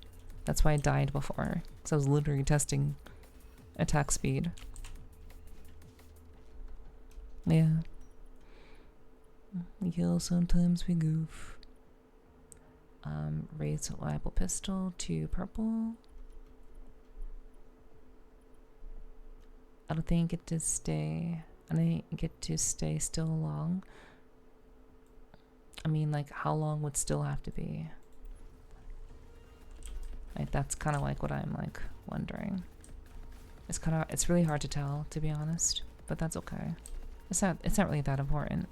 That's why I died before, because I was literally testing attack speed. Yeah. We kill, sometimes we goof. Raise reliable pistol to purple. I don't think I get to stay. I didn't get to stay still long. I mean, like, how long would still have to be? Like, that's kind of like what I'm like wondering. It's really hard to tell, to be honest, but that's okay. It's not really that important.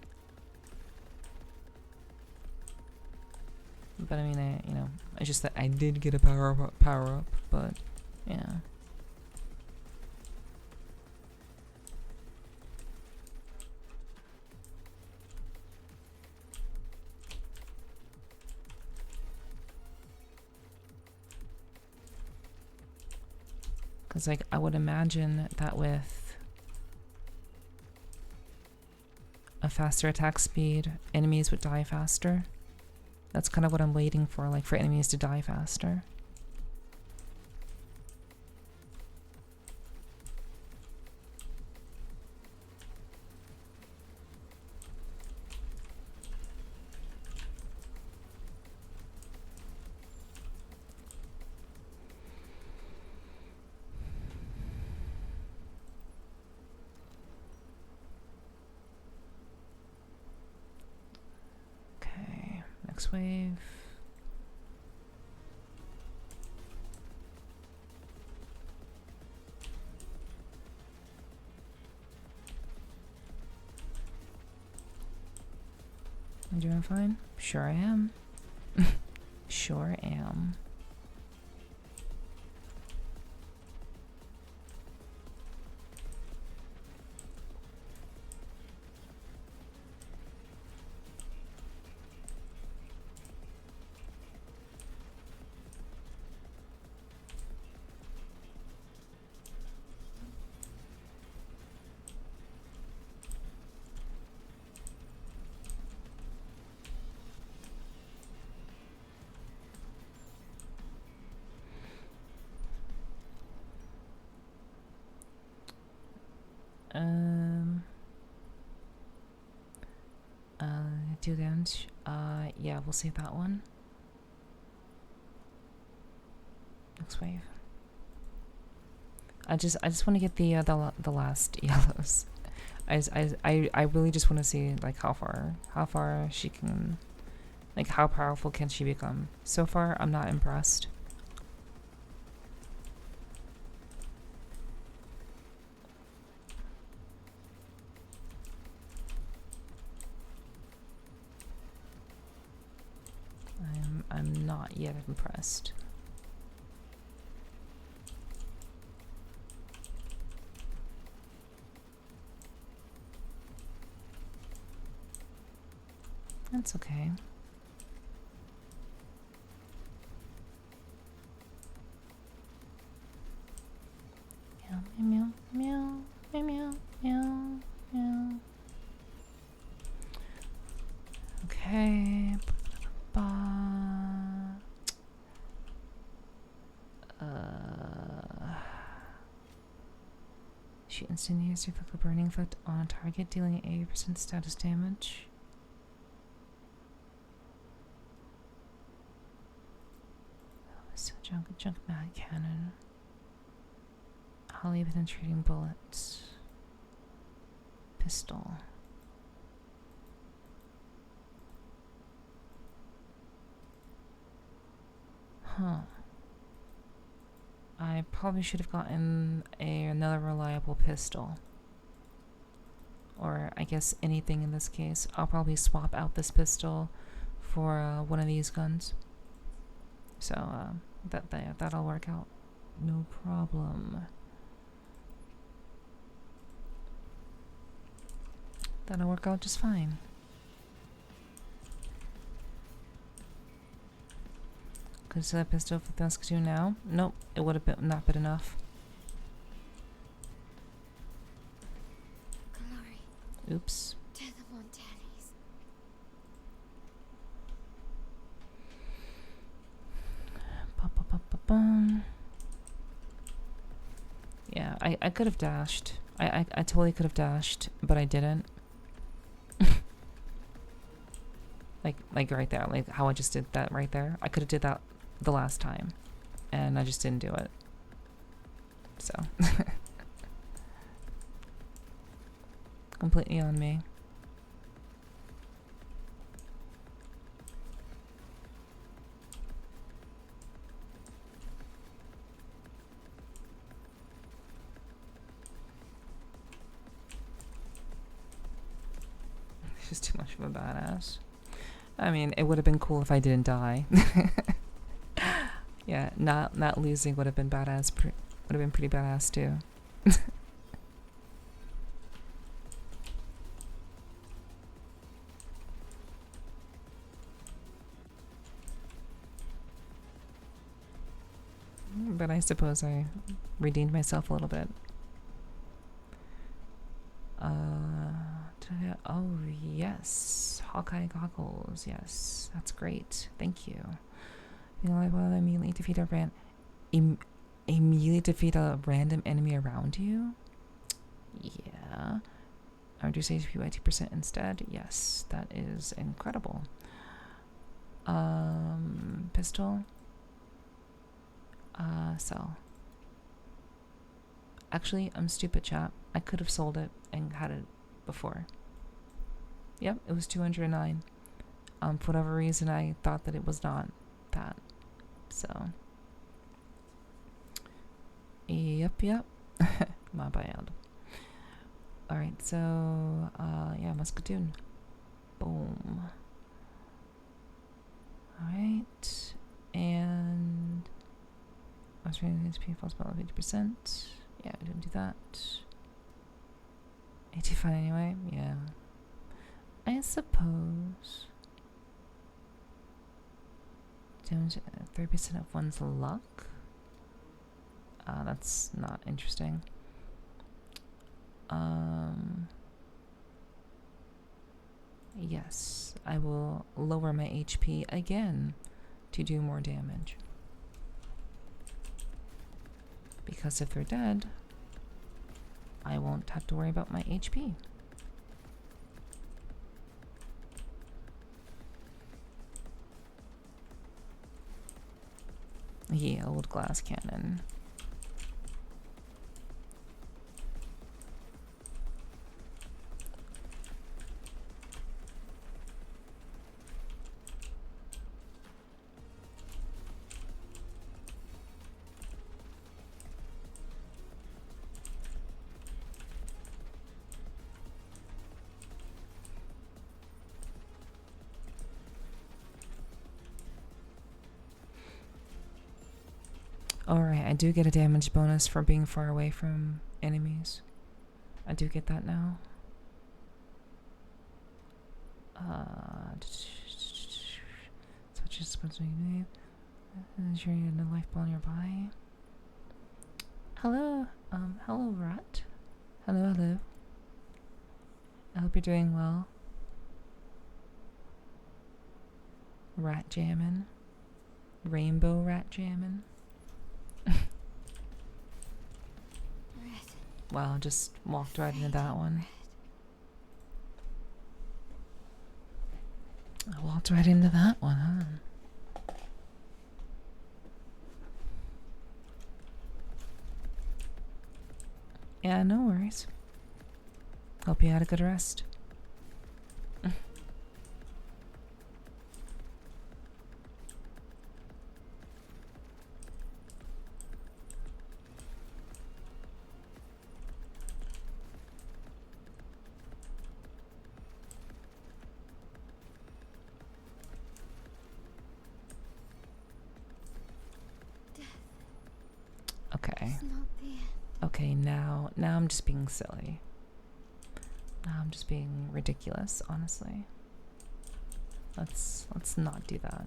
But I mean, you know, it's just that I did get a power up, but yeah. Because, like, I would imagine that with a faster attack speed, enemies would die faster. That's kind of what I'm waiting for, like, for enemies to die faster. Next wave. I'm doing fine? Sure I am. Sure am. Do damage. Yeah, we'll save that one. Next wave. I just want to get the last yellows. I really just want to see like how far she can, like how powerful can she become. So far, I'm not impressed. I'm not yet impressed. That's okay. Meow, meow, meow, meow, meow, meow. Okay. She instantaneously inflict a burning effect on a target, dealing 80% status damage. Junk mag cannon. Highly penetrating bullets. Pistol. Huh. I probably should have gotten another reliable pistol. Or I guess anything in this case. I'll probably swap out this pistol for one of these guns. So that'll work out. No problem. That'll work out just fine. Could I set a pistol for Saskatoon now? Nope, it would have been not been enough. Glory Oops. to the Montanis. Ba-ba-ba-ba-bum. Yeah, I could have dashed. I totally could have dashed, but I didn't. like right there, like how I just did that right there. I could have did that the last time, and I just didn't do it. So completely on me. She's too much of a badass. I mean, it would have been cool if I didn't die. Yeah, not losing would have been badass. Would have been pretty badass too. But I suppose I redeemed myself a little bit. Oh yes, Hawkeye goggles. Yes, that's great. Thank you. You know, like, immediately defeat a immediately defeat a random enemy around you. Yeah. I reduce HP by 2% instead. Yes, that is incredible. Pistol. Sell. Actually, I'm stupid, chap. I could have sold it and had it before. Yep, it was 209. For whatever reason, I thought that it was not that. So. Yep. My bad. Alright, so, yeah, Muscatoon. Boom. Alright. And I was reading HP false spell of 80%. Yeah, I didn't do that. 85 anyway, yeah. I suppose. 30% of one's luck? That's not interesting. Yes, I will lower my HP again to do more damage. Because if they're dead, I won't have to worry about my HP. Yeah, old glass cannon. Alright, I do get a damage bonus for being far away from enemies. I do get that now. Switch is supposed to be name. Is your life ball nearby? Hello, hello, rat. Hello. I hope you're doing well. Rat jammin'. Rainbow rat jammin'. Wow, just walked right into that one. I walked right into that one, huh? Yeah, no worries. Hope you had a good rest. Okay. It's not the end. Okay, now I'm just being silly. Now I'm just being ridiculous, honestly. Let's not do that.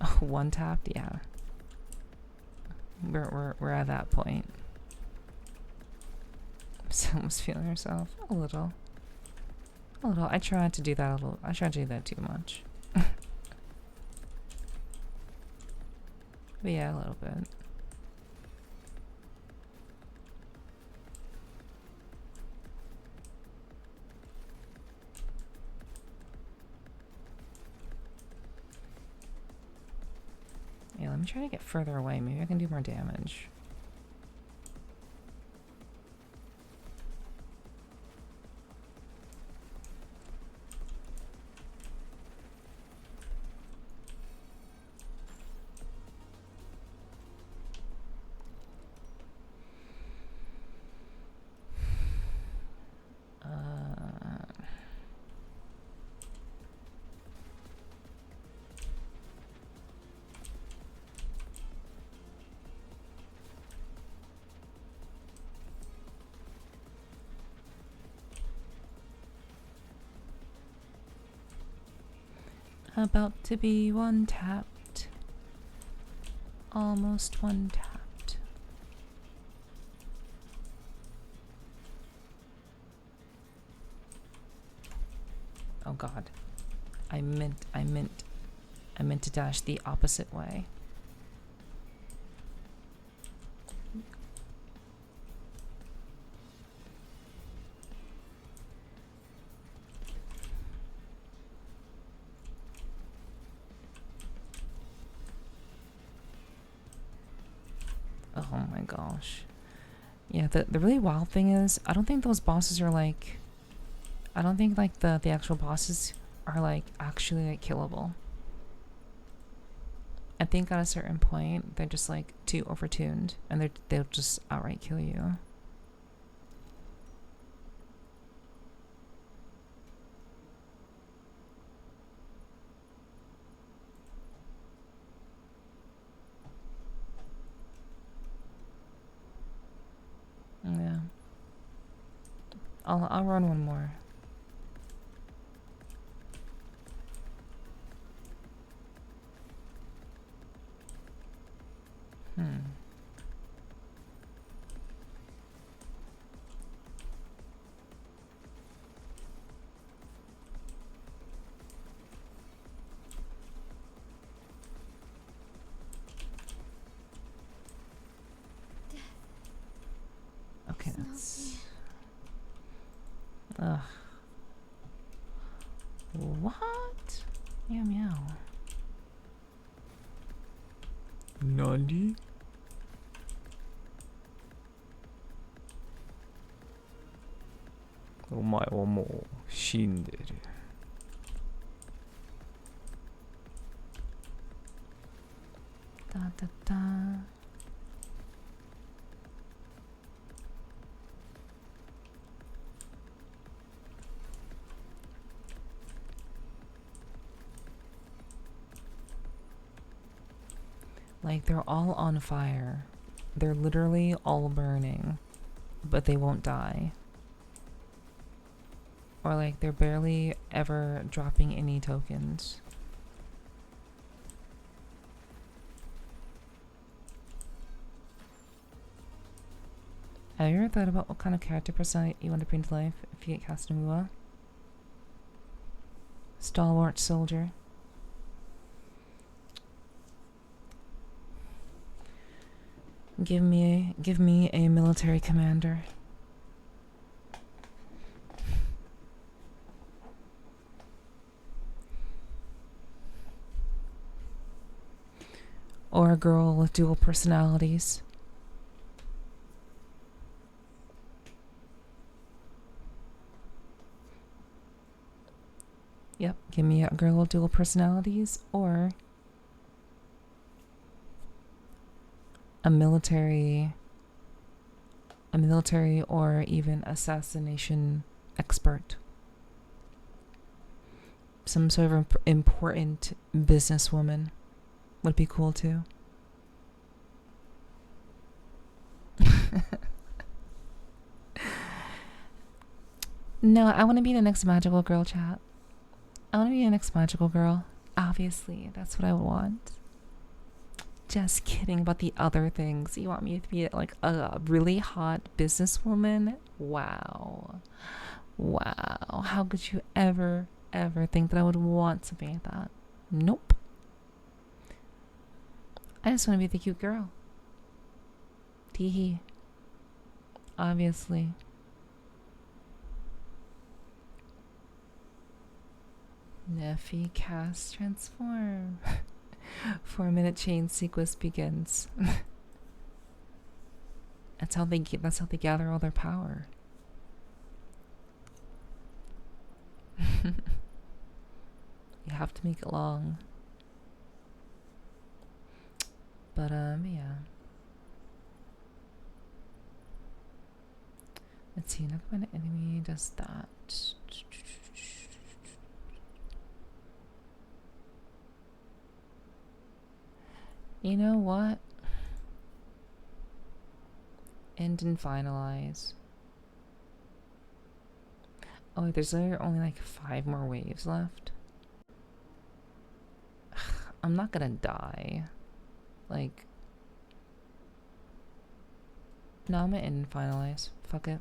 Oh, one tapped, yeah. We're at that point. Someone's feeling herself a little. A little. I try not to do that a little. I try to do that too much. But yeah, a little bit. Yeah, let me try to get further away. Maybe I can do more damage. About to be one tapped. Almost one tapped. Oh god. I meant to dash the opposite way. Oh my gosh. Yeah, the really wild thing is, I don't think those bosses are like... I don't think like the actual bosses are like actually like killable. I think at a certain point, they're just like too overtuned and they'll just outright kill you. Yeah. I'll run one more. Okay, that's... Ugh. What? Meow meow. Nani? Omae wa mou shinderu. Da da da. Like, they're all on fire. They're literally all burning, but they won't die. Or like, they're barely ever dropping any tokens. Have you ever thought about what kind of character personality you want to bring to life if you get cast in Mua? Stalwart soldier. Give me a military commander. Or a girl with dual personalities. Yep, give me a girl with dual personalities or a military or even assassination expert. Some sort of important businesswoman would be cool too. No, I want to be the next magical girl, chat. I want to be the next magical girl. Obviously, that's what I want. Just kidding about the other things. You want me to be like a really hot businesswoman? Wow. Wow. How could you ever think that I would want something like that? Nope. I just want to be the cute girl. Teehee. Obviously. Nephi cast transform. 4-minute chain sequence begins. That's how they gather all their power. You have to make it long. But yeah. Let's see, knock an enemy does that. You know what? End and finalize. Oh, there's only like 5 more waves left. I'm not gonna die. Like, no, I'm gonna end and finalize. Fuck it.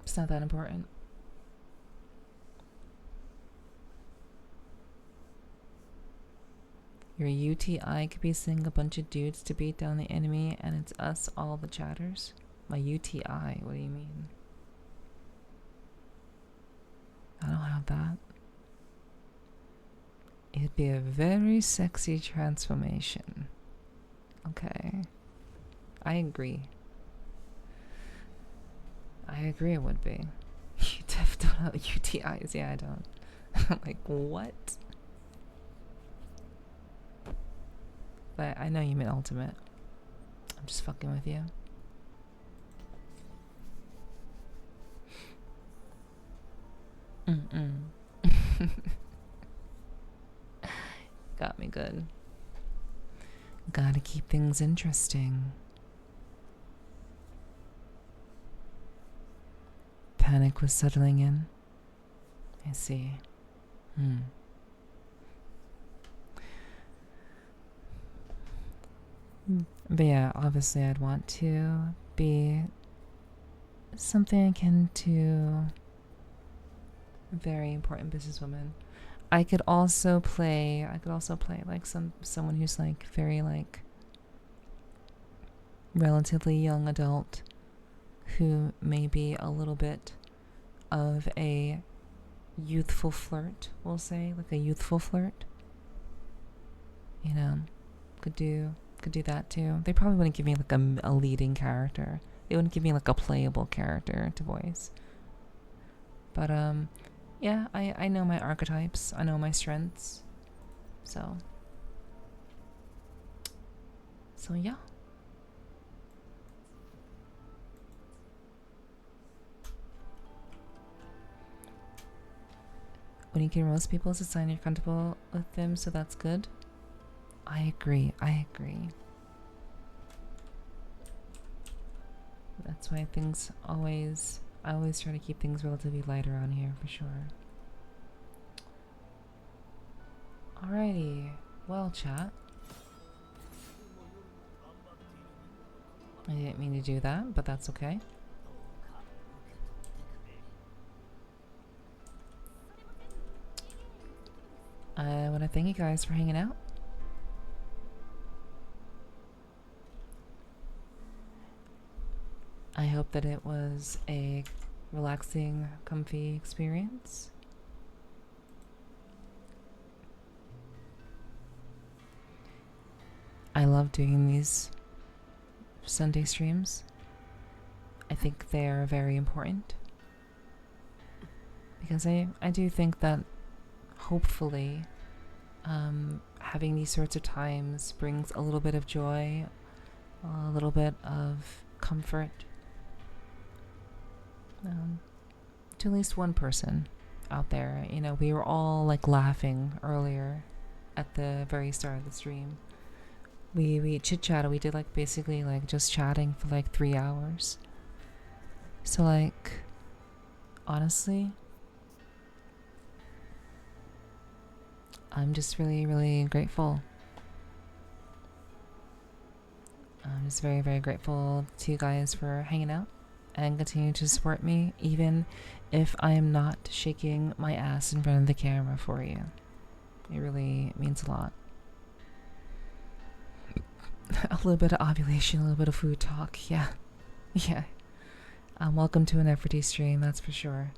It's not that important. Your UTI could be sending a bunch of dudes to beat down the enemy, and it's us, all the chatters. My UTI, what do you mean? I don't have that. It'd be a very sexy transformation. Okay. I agree. I agree it would be. You definitely don't have UTIs. Yeah, I don't. I'm like, what? But I know you meant ultimate. I'm just fucking with you. Got me good. Gotta keep things interesting. Panic was settling in. I see. But yeah, obviously I'd want to be something akin to a very important businesswoman. I could also play like someone who's like very like relatively young adult who may be a little bit of a youthful flirt, we'll say, like a youthful flirt. You know, could do that too. They probably wouldn't give me like a leading character. They wouldn't give me like a playable character to voice. But yeah, I know my archetypes. I know my strengths. So yeah. When you can roast people, it's a sign you're comfortable with them, so that's good. I agree. That's why I always try to keep things relatively light around here, for sure. Alrighty. Well, chat. I didn't mean to do that, but that's okay. I want to thank you guys for hanging out. I hope that it was a relaxing, comfy experience. I love doing these Sunday streams. I think they are very important. Because I do think that hopefully having these sorts of times brings a little bit of joy, a little bit of comfort to at least one person out there. You know, we were all like laughing earlier at the very start of the stream. We chit-chatted. We did like basically like just chatting for like 3 hours. So, like, honestly, I'm just really, really grateful. I'm just very, very grateful to you guys for hanging out and continuing to support me, even if I am not shaking my ass in front of the camera for you. It really means a lot. A little bit of ovulation, a little bit of food talk, yeah. Yeah. Welcome to an Nepherti stream, that's for sure.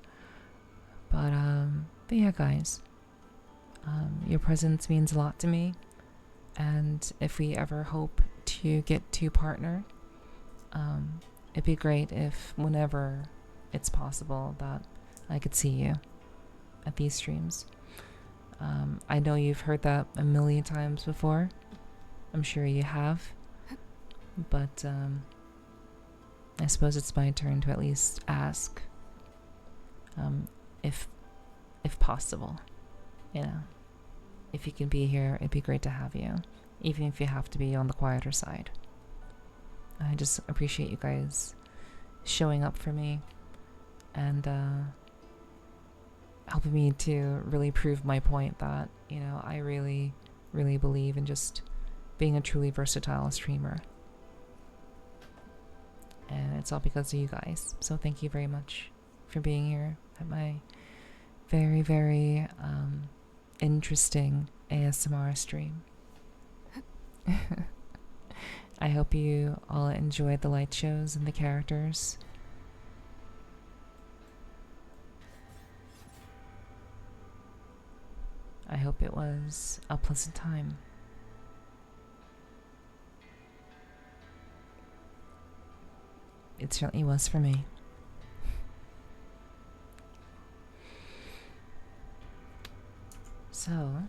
But yeah, guys. Your presence means a lot to me. And if we ever hope to get to partner, it'd be great if whenever it's possible that I could see you at these streams. I know you've heard that a million times before. I'm sure you have. But I suppose it's my turn to at least ask if possible. You know, if you can be here, it'd be great to have you, even if you have to be on the quieter side. I just appreciate you guys showing up for me and helping me to really prove my point that, you know, I really, really believe in just being a truly versatile streamer. And it's all because of you guys. So thank you very much for being here at my very, very interesting ASMR stream. I hope you all enjoyed the light shows and the characters. I hope it was a pleasant time. It certainly was for me. So,